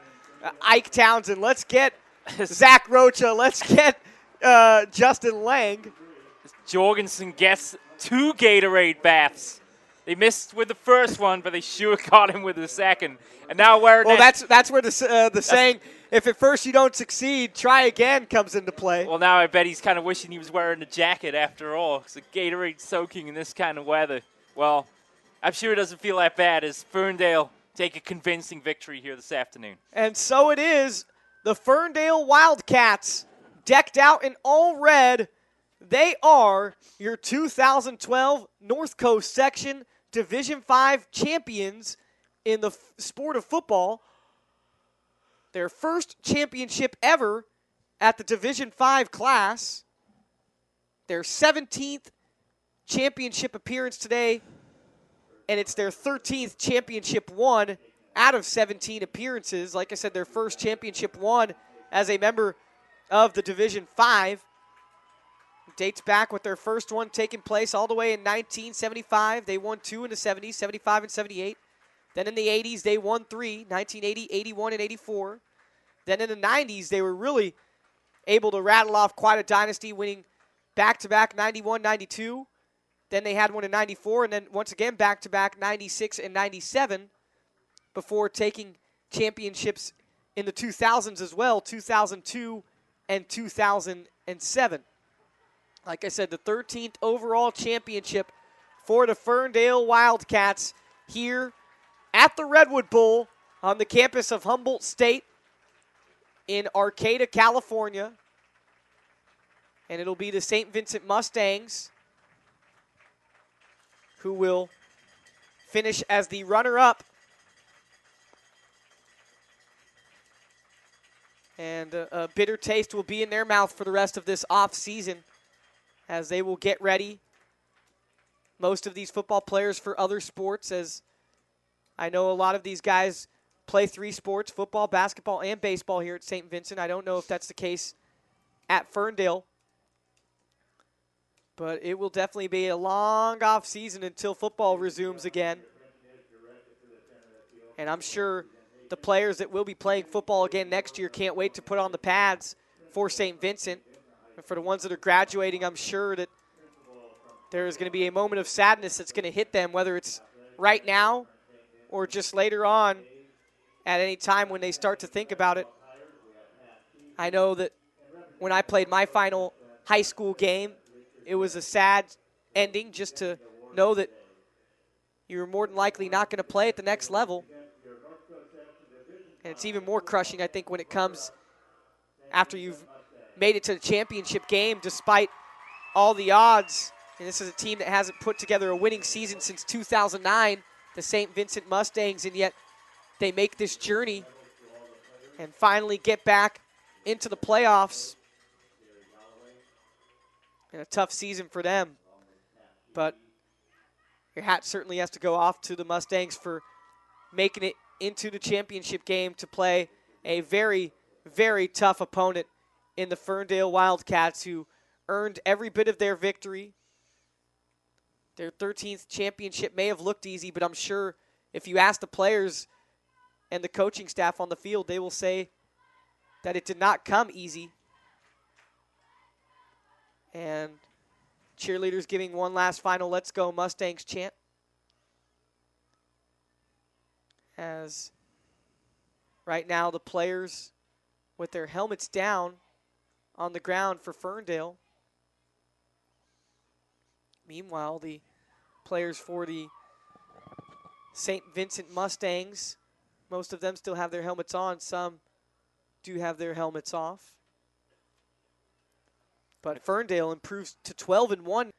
Ike Townsend. Let's get Zach Rocha. Let's get Justin Lang. Jorgensen gets 2 Gatorade baths. They missed with the first one, but they sure got him with the second. And now that's where the saying, if at first you don't succeed, try again, comes into play. Well, now I bet he's kind of wishing he was wearing the jacket after all. Because the Gatorade soaking in this kind of weather. Well, I'm sure it doesn't feel that bad as Ferndale take a convincing victory here this afternoon. And so it is. The Ferndale Wildcats, decked out in all red, they are your 2012 North Coast Section Division V champions in the sport of football. Their first championship ever at the Division V class. Their 17th championship appearance today, and it's their 13th championship won out of 17 appearances. Like I said, their first championship won as a member of the Division V. Dates back with their first one taking place all the way in 1975. They won 2 in the 70s, 75 and 78. Then in the 80s, they won 3, 1980, 81, and 84. Then in the 90s, they were really able to rattle off quite a dynasty, winning back-to-back 91, 92. Then they had one in 94, and then once again back-to-back 96 and 97 before taking championships in the 2000s as well, 2002 and 2007. Like I said, the 13th overall championship for the Ferndale Wildcats here at the Redwood Bowl on the campus of Humboldt State in Arcata, California. And it'll be the St. Vincent Mustangs who will finish as the runner-up. And a bitter taste will be in their mouth for the rest of this off-season, as they will get ready, most of these football players, for other sports, as I know a lot of these guys play 3 sports, football, basketball, and baseball here at St. Vincent. I don't know if that's the case at Ferndale. But it will definitely be a long off season until football resumes again. And I'm sure the players that will be playing football again next year can't wait to put on the pads for St. Vincent. And for the ones that are graduating, I'm sure that there is going to be a moment of sadness that's going to hit them, whether it's right now or just later on at any time when they start to think about it. I know that when I played my final high school game, it was a sad ending just to know that you're more than likely not going to play at the next level. And it's even more crushing, I think, when it comes after you've made it to the championship game despite all the odds. And this is a team that hasn't put together a winning season since 2009, the St. Vincent Mustangs, and yet they make this journey and finally get back into the playoffs. And a tough season for them. But your hat certainly has to go off to the Mustangs for making it into the championship game to play a very, very tough opponent in the Ferndale Wildcats, who earned every bit of their victory. Their 13th championship may have looked easy, but I'm sure if you ask the players and the coaching staff on the field, they will say that it did not come easy. And cheerleaders giving one last final "Let's Go Mustangs" chant as right now the players with their helmets down on the ground for Ferndale. Meanwhile, the players for the St. Vincent Mustangs, most of them still have their helmets on. Some do have their helmets off. But Ferndale improves to 12-1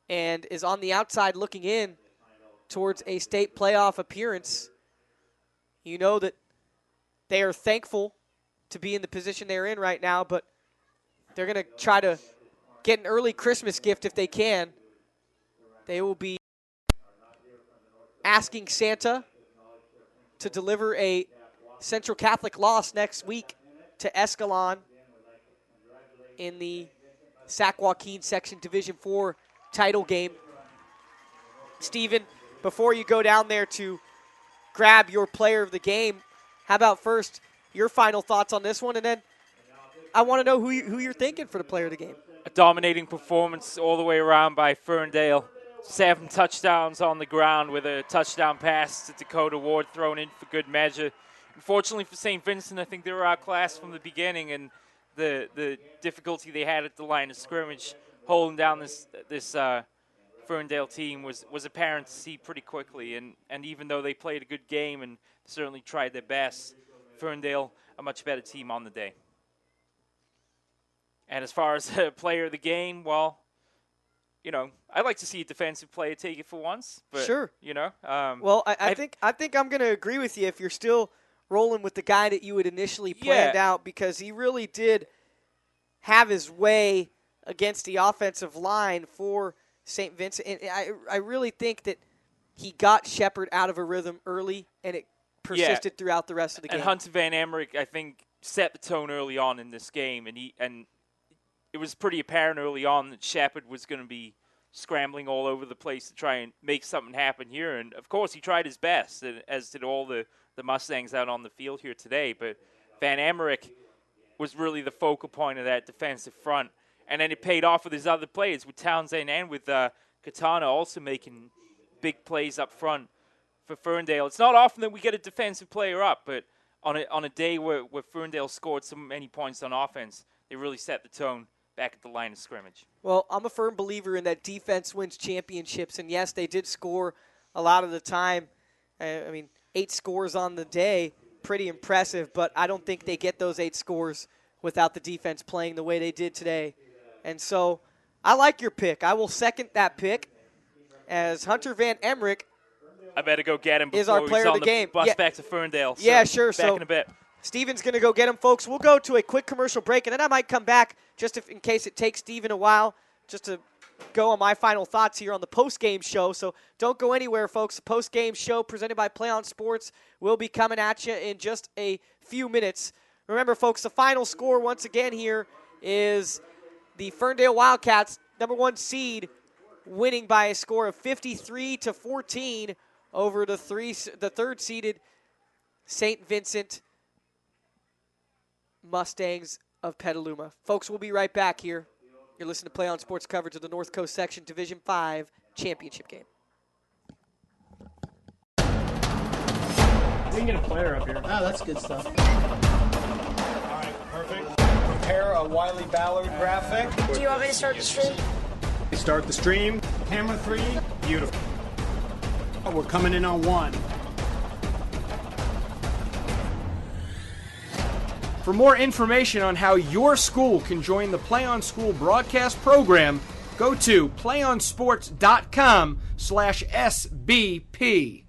and is on the outside looking in towards a state playoff appearance. You know that they are thankful to be in the position they're in right now, but they're going to try to get an early Christmas gift if they can. They will be asking Santa to deliver a Central Catholic loss next week to Escalon in the Sac Joaquin Section Division IV title game. Stephen, before you go down there to grab your player of the game, how about first your final thoughts on this one, and then I want to know who you're thinking for the player of the game. A dominating performance all the way around by Ferndale. 7 touchdowns on the ground with a touchdown pass to Dakota Ward thrown in for good measure. Unfortunately for St. Vincent, I think they were outclassed from the beginning, and the difficulty they had at the line of scrimmage holding down this Ferndale team was apparent to see pretty quickly. And even though they played a good game and certainly tried their best, Ferndale a much better team on the day. And as far as player of the game, well, you know, I'd like to see a defensive player take it for once. But, sure. You know. Well, I think I'm going to agree with you if you're still rolling with the guy that you had initially planned out, because he really did have his way against the offensive line for St. Vincent. And I really think that he got Shepard out of a rhythm early, and it persisted throughout the rest of the game. And Hunter Van Emmerich, I think, set the tone early on in this game, and it was pretty apparent early on that Shepard was going to be scrambling all over the place to try and make something happen here. And, of course, he tried his best, as did all the Mustangs out on the field here today. But Van Emmerich was really the focal point of that defensive front. And then it paid off with his other players, with Townsend and with Katana also making big plays up front for Ferndale. It's not often that we get a defensive player up, but on a day where Ferndale scored so many points on offense, they really set the tone back at the line of scrimmage. Well, I'm a firm believer in that defense wins championships, and yes, they did score a lot of the time. I mean, 8 scores on the day, pretty impressive, but I don't think they get those 8 scores without the defense playing the way they did today. And so I like your pick. I will second that pick, as Hunter Van Emmerich I better go get him before is our player of the game. Bus back to Ferndale. So yeah, sure. Back in a bit. Steven's going to go get him, folks. We'll go to a quick commercial break, and then I might come back just in case it takes Steven a while, just to go on my final thoughts here on the post-game show. So don't go anywhere, folks. The post-game show presented by PlayOn Sports will be coming at you in just a few minutes. Remember, folks, the final score once again here is the Ferndale Wildcats number 1 seed, winning by a score of 53-14 over the third seeded St. Vincent Mustangs of Petaluma. Folks, we'll be right back here. You're listening to Play On Sports coverage of the North Coast Section Division 5 championship game. We can get a player up here. Oh, that's good stuff. All right, perfect. Prepare a Wiley Ballard graphic. Do you want me to start the stream? Start the stream. Camera 3. Beautiful. We're coming in on 1. For more information on how your school can join the Play On School broadcast program, go to playonsports.com/SBP.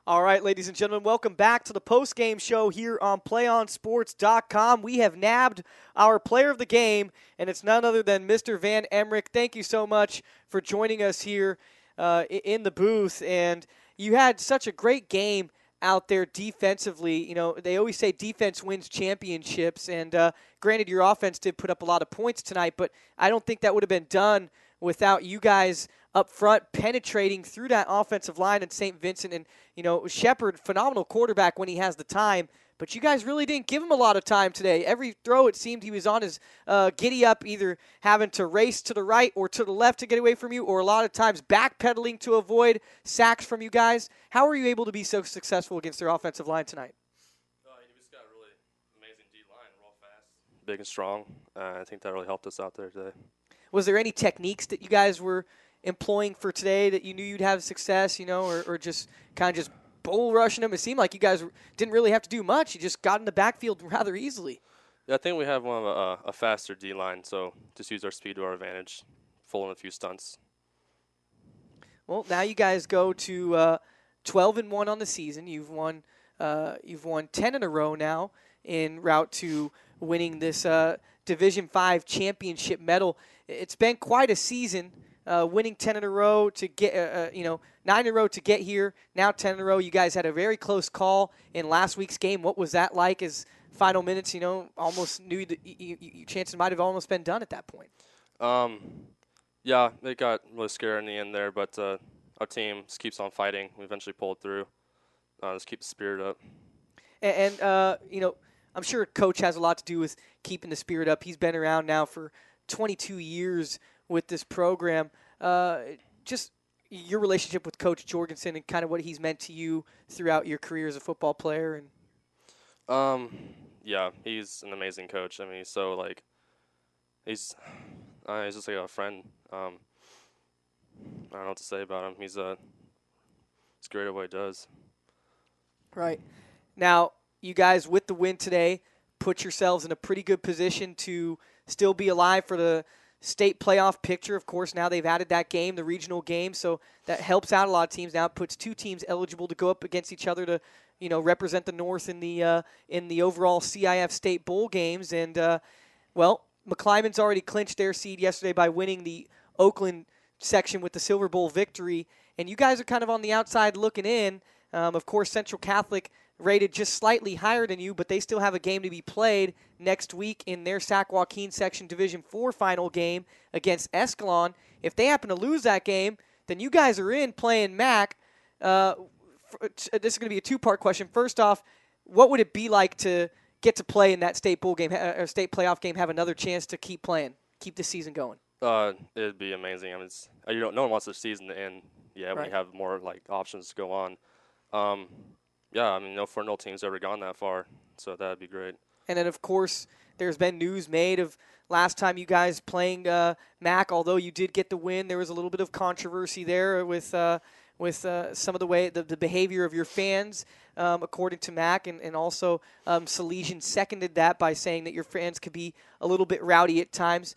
All right, ladies and gentlemen, welcome back to the post-game show here on PlayOnSports.com. We have nabbed our player of the game, and it's none other than Mr. Van Emmerich. Thank you so much for joining us here in the booth. And you had such a great game out there defensively. You know, they always say defense wins championships, and granted, your offense did put up a lot of points tonight, but I don't think that would have been done without you guys up front penetrating through that offensive line and St. Vincent. And, you know, Shepard, phenomenal quarterback when he has the time, but you guys really didn't give him a lot of time today. Every throw, it seemed he was on his giddy up, either having to race to the right or to the left to get away from you, or a lot of times backpedaling to avoid sacks from you guys. How were you able to be so successful against their offensive line tonight? We just got a really amazing D-line, real fast, big and strong. I think that really helped us out there today. Was there any techniques that you guys were employing for today that you knew you'd have success, you know, or just kind of just bull rushing them? It seemed like you guys didn't really have to do much. You just got in the backfield rather easily. Yeah, I think we have one of a faster D-line, so just use our speed to our advantage, full in a few stunts. Well, now you guys go to 12-1 on the season. You've won 10 in a row now en route to winning this Division V championship medal. It's been quite a season. Winning 10 in a row to get, 9 in a row to get here. Now 10 in a row. You guys had a very close call in last week's game. What was that like as final minutes, almost knew that your chances might have almost been done at that point? Yeah, it got really scary in the end there, but our team just keeps on fighting. We eventually pulled through. Just keep the spirit up. And I'm sure Coach has a lot to do with keeping the spirit up. He's been around now for 22 years with this program. Just your relationship with Coach Jorgensen and kind of what he's meant to you throughout your career as a football player. And yeah, he's an amazing coach. I mean, he's so he's just like a friend. I don't know what to say about him. He's great at what he does. Right. Now, you guys, with the win today, put yourselves in a pretty good position to still be alive for the state playoff picture. Of course, now they've added that game, the regional game, so that helps out a lot of teams. Now it puts two teams eligible to go up against each other to, represent the North in the overall CIF state bowl games. And McClymonds already clinched their seed yesterday by winning the Oakland section with the Silver Bowl victory, and you guys are kind of on the outside looking in. Of course, Central Catholic rated just slightly higher than you, but they still have a game to be played next week in their Sac Joaquin Section Division IV final game against Escalon. If they happen to lose that game, then you guys are in playing MAC. This is going to be a two-part question. First off, what would it be like to get to play in that state bowl game or state playoff game, have another chance to keep playing, keep the season going? It'd be amazing. I mean, no one wants their season to end. Yeah, when you have more options to go on. Yeah, I mean, no Ferndale team's ever gone that far, so that'd be great. And then, of course, there's been news made of last time you guys playing MAC. Although you did get the win, there was a little bit of controversy there with some of the way the behavior of your fans, according to MAC, and also Salesian seconded that by saying that your fans could be a little bit rowdy at times.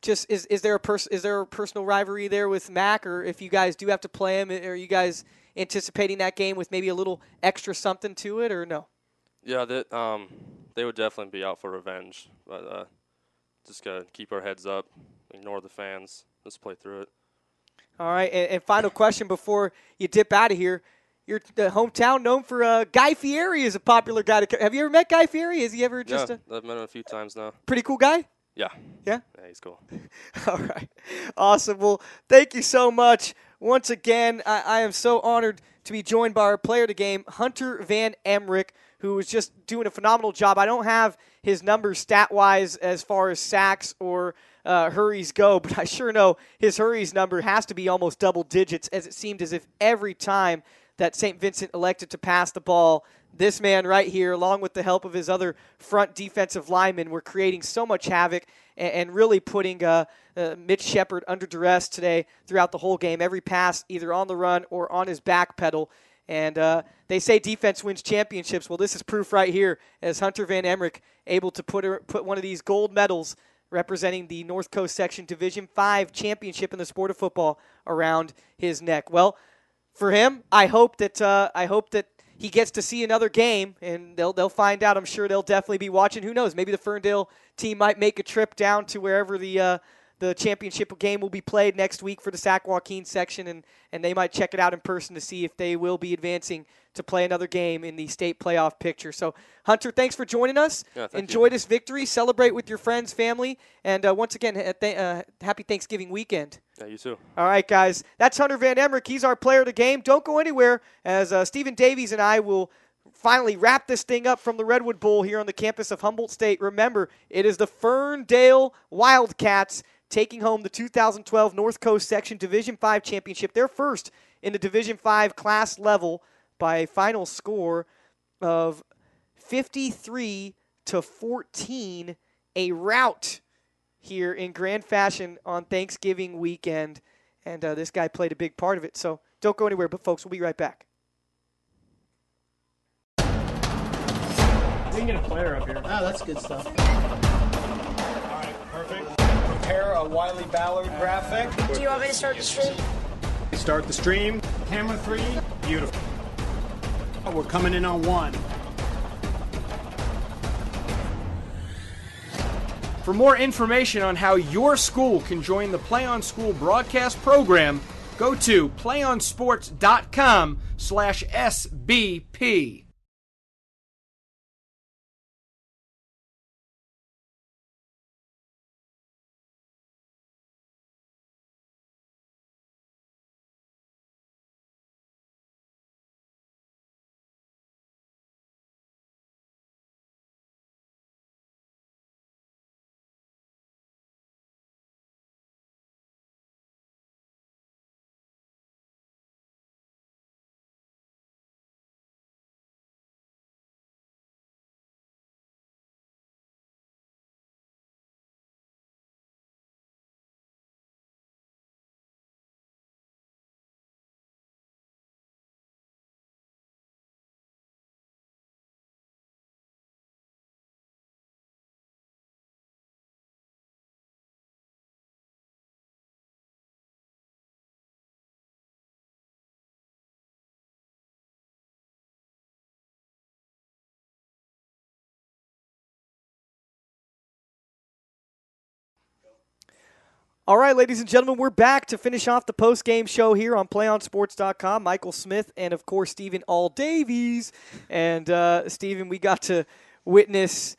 Is there a personal rivalry there with MAC, or if you guys do have to play them, are you guys anticipating that game with maybe a little extra something to it, or no? Yeah, they would definitely be out for revenge, but just gotta keep our heads up, ignore the fans, just play through it. All right, and final question before you dip out of here. Your hometown known for Guy Fieri is a popular guy. Have you ever met Guy Fieri? Is he ever just? Yeah, I've met him a few times now. Pretty cool guy. Yeah. Yeah? Yeah, he's cool. All right. Awesome. Well, thank you so much. Once again, I am so honored to be joined by our player of the game, Hunter Van Emmerich, who is just doing a phenomenal job. I don't have his numbers stat-wise as far as sacks or hurries go, but I sure know his hurries number has to be almost double digits, as it seemed as if every time that St. Vincent elected to pass the ball, this man right here, along with the help of his other front defensive linemen, were creating so much havoc and really putting Mitch Shepard under duress today throughout the whole game. Every pass either on the run or on his back pedal. And they say defense wins championships. Well, this is proof right here, as Hunter Van Emmerich able to put one of these gold medals representing the North Coast Section Division V championship in the sport of football around his neck. Well, for him. I hope that he gets to see another game, and they'll find out. I'm sure they'll definitely be watching. Who knows? Maybe the Ferndale team might make a trip down to wherever the championship game will be played next week for the Sac Joaquin section, and they might check it out in person to see if they will be advancing to play another game in the state playoff picture. So, Hunter, thanks for joining us. Yeah, Enjoy this victory. Celebrate with your friends, family, and once again, happy Thanksgiving weekend. Yeah, you too. All right, guys. That's Hunter Van Emmerich. He's our player of the game. Don't go anywhere, as Stephen Davies and I will finally wrap this thing up from the Redwood Bowl here on the campus of Humboldt State. Remember, it is the Ferndale Wildcats taking home the 2012 North Coast Section Division V Championship. They're first in the Division V class level by a final score of 53-14, a rout here in grand fashion on Thanksgiving weekend. And this guy played a big part of it. So don't go anywhere, but folks, we'll be right back. We can get a player up here. Oh, that's good stuff. All right, perfect. Prepare a Wiley Ballard graphic. Do you want me to start the stream? Start the stream. Camera 3. Beautiful. We're coming in on 1. For more information on how your school can join the PlayOn School broadcast program, go to playonsports.com/SBP. All right, ladies and gentlemen, we're back to finish off the post-game show here on PlayOnSports.com. Michael Smith and, of course, Stephen All Davies. And, Stephen, we got to witness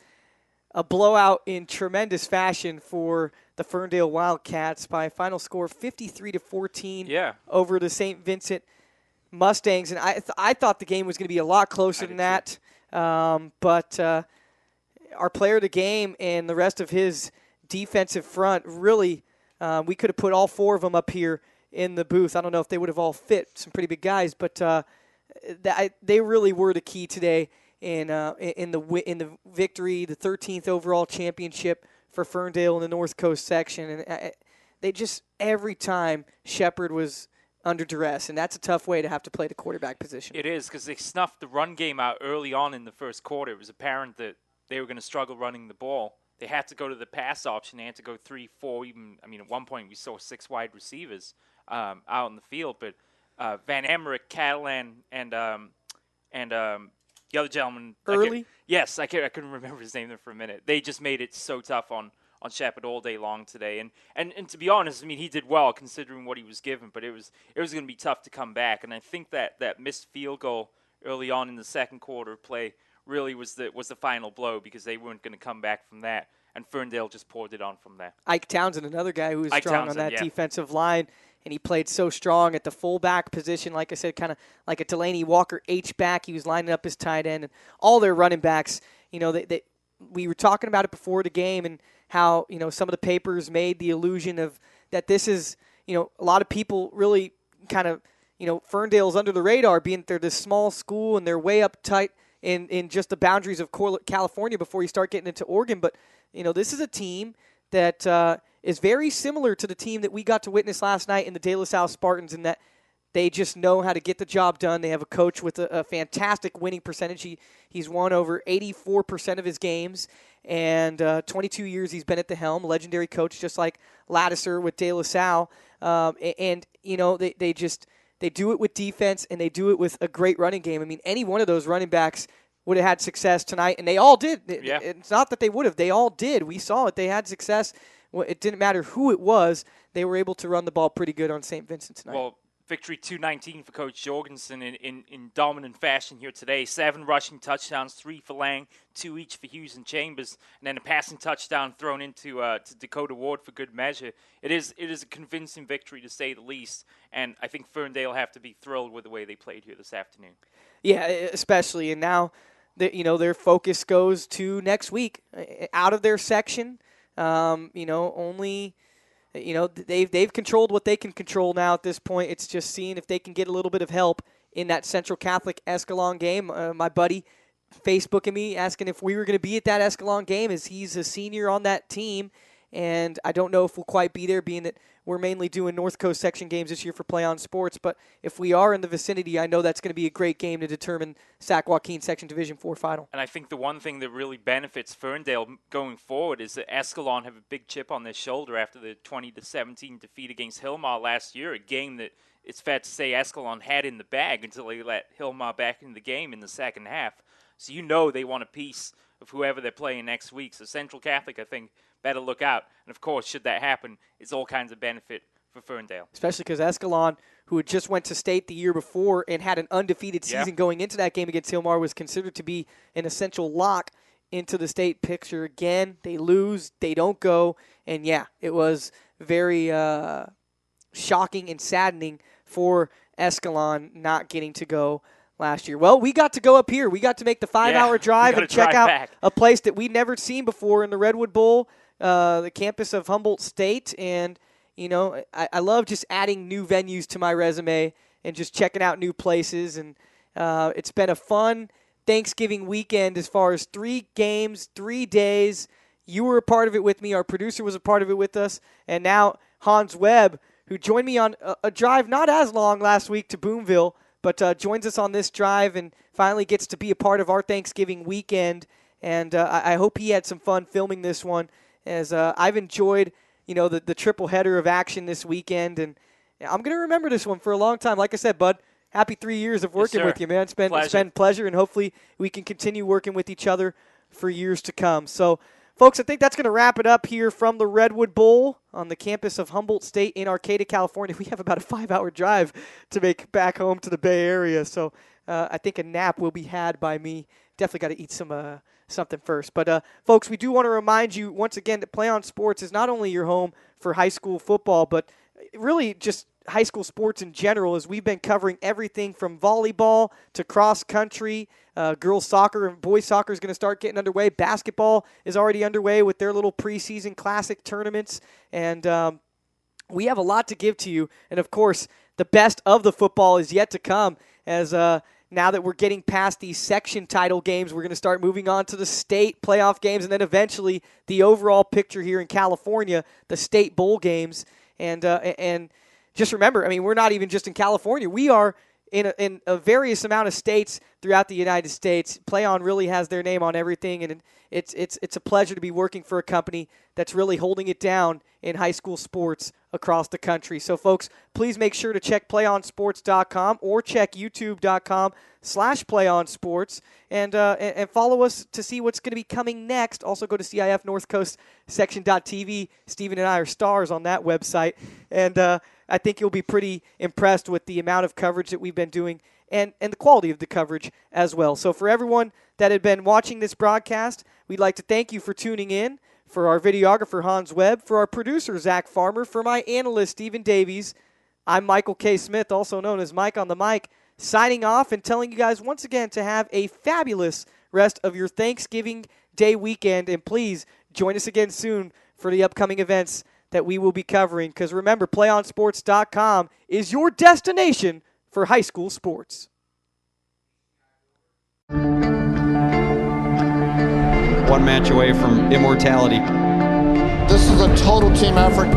a blowout in tremendous fashion for the Ferndale Wildcats by a final score of 53-14 over the St. Vincent Mustangs. And I thought the game was going to be a lot closer than that. But our player of the game and the rest of his defensive front really – we could have put all four of them up here in the booth. I don't know if they would have all fit, some pretty big guys, but they really were the key today in the victory, the 13th overall championship for Ferndale in the North Coast section. And they just, every time Shepard was under duress, and that's a tough way to have to play the quarterback position. It is, because they snuffed the run game out early on in the first quarter. It was apparent that they were going to struggle running the ball. They had to go to the pass option. They had to go 3, 4, even. I mean, at one point we saw 6 wide receivers out in the field. But Van Emmerich, Catalan, and the other gentleman. Early? I couldn't remember his name there for a minute. They just made it so tough on Shepard all day long today. And to be honest, I mean, he did well considering what he was given. But it was going to be tough to come back. And I think that missed field goal early on in the second quarter play really was the final blow, because they weren't going to come back from that, and Ferndale just poured it on from there. Ike Townsend, another guy who was strong on that defensive line, and he played so strong at the fullback position. Like I said, kind of like a Delaney Walker H-back. He was lining up his tight end, and all their running backs, you know, we were talking about it before the game, and how, you know, some of the papers made the illusion of that this is, you know, a lot of people really kind of, you know, Ferndale's under the radar, being they're this small school and they're way up tight in just the boundaries of California before you start getting into Oregon. But, you know, this is a team that is very similar to the team that we got to witness last night in the De La Salle Spartans, in that they just know how to get the job done. They have a coach with a fantastic winning percentage. He's won over 84% of his games, and 22 years he's been at the helm. Legendary coach, just like Lattiser with De La Salle. And, you know, they just they do it with defense, and they do it with a great running game. I mean, any one of those running backs would have had success tonight, and they all did. Yeah. It's not that they would have. They all did. We saw it. They had success. It didn't matter who it was. They were able to run the ball pretty good on St. Vincent tonight. Well, victory 2-19 for Coach Jorgensen in dominant fashion here today. 7 rushing touchdowns, 3 for Lang, 2 each for Hughes and Chambers, and then a passing touchdown thrown into to Dakota Ward for good measure. It is a convincing victory, to say the least, and I think Ferndale have to be thrilled with the way they played here this afternoon. Yeah, especially, and now their focus goes to next week, out of their section. Only. They've controlled what they can control now at this point. It's just seeing if they can get a little bit of help in that Central Catholic Escalon game. My buddy Facebooking me asking if we were going to be at that Escalon game, as he's a senior on that team. And I don't know if we'll quite be there, being that we're mainly doing North Coast section games this year for PlayOn Sports. But if we are in the vicinity, I know that's going to be a great game to determine Sac Joaquin Section Division 4 final. And I think the one thing that really benefits Ferndale going forward is that Escalon have a big chip on their shoulder after the 20-17 defeat against Hillmar last year, a game that it's fair to say Escalon had in the bag until they let Hillmar back in the game in the second half. So they want a piece of whoever they're playing next week. So Central Catholic, I think, better look out. And, of course, should that happen, it's all kinds of benefit for Ferndale. Especially because Escalon, who had just went to state the year before and had an undefeated season going into that game against Hillmar, was considered to be an essential lock into the state picture. Again, they lose, they don't go. And, it was very shocking and saddening for Escalon not getting to go last year. Well, we got to go up here. We got to make the 5-hour drive and check out a place that we'd never seen before in the Redwood Bowl, the campus of Humboldt State. And, I love just adding new venues to my resume and just checking out new places. And it's been a fun Thanksgiving weekend as far as 3 games, 3 days. You were a part of it with me. Our producer was a part of it with us. And now Hans Webb, who joined me on a drive not as long last week to Boonville, but joins us on this drive and finally gets to be a part of our Thanksgiving weekend. And I hope he had some fun filming this one, as I've enjoyed, the triple header of action this weekend. And I'm going to remember this one for a long time. Like I said, bud, happy 3 years of working with you, man. It's been pleasure, and hopefully we can continue working with each other for years to come. So, folks, I think that's going to wrap it up here from the Redwood Bowl on the campus of Humboldt State in Arcata, California. We have about a 5-hour drive to make back home to the Bay Area, so I think a nap will be had by me. Definitely got to eat something first. But, folks, we do want to remind you once again that PlayOn Sports is not only your home for high school football, but really just high school sports in general, as we've been covering everything from volleyball to cross country. Girls soccer and boys soccer is going to start getting underway. Basketball is already underway with their little preseason classic tournaments. And we have a lot to give to you. And, of course, the best of the football is yet to come, as now that we're getting past these section title games, we're going to start moving on to the state playoff games, and then eventually the overall picture here in California, the state bowl games. And just remember, we're not even just in California. We are in a various amount of states throughout the United States. PlayOn really has their name on everything, and it's a pleasure to be working for a company that's really holding it down in high school sports across the country. So, folks, please make sure to check PlayOnSports.com or check YouTube.com/PlayOnSports and follow us to see what's going to be coming next. Also, go to CIF North Coast Section.tv. Steven and I are stars on that website, and I think you'll be pretty impressed with the amount of coverage that we've been doing and the quality of the coverage as well. So for everyone that had been watching this broadcast, we'd like to thank you for tuning in. For our videographer, Hans Webb, for our producer, Zach Farmer, for my analyst, Stephen Davies, I'm Michael K. Smith, also known as Mike on the Mic, signing off and telling you guys once again to have a fabulous rest of your Thanksgiving Day weekend. And please join us again soon for the upcoming events that we will be covering. Because remember, PlayOnSports.com is your destination for high school sports. One match away from immortality. This is a total team effort.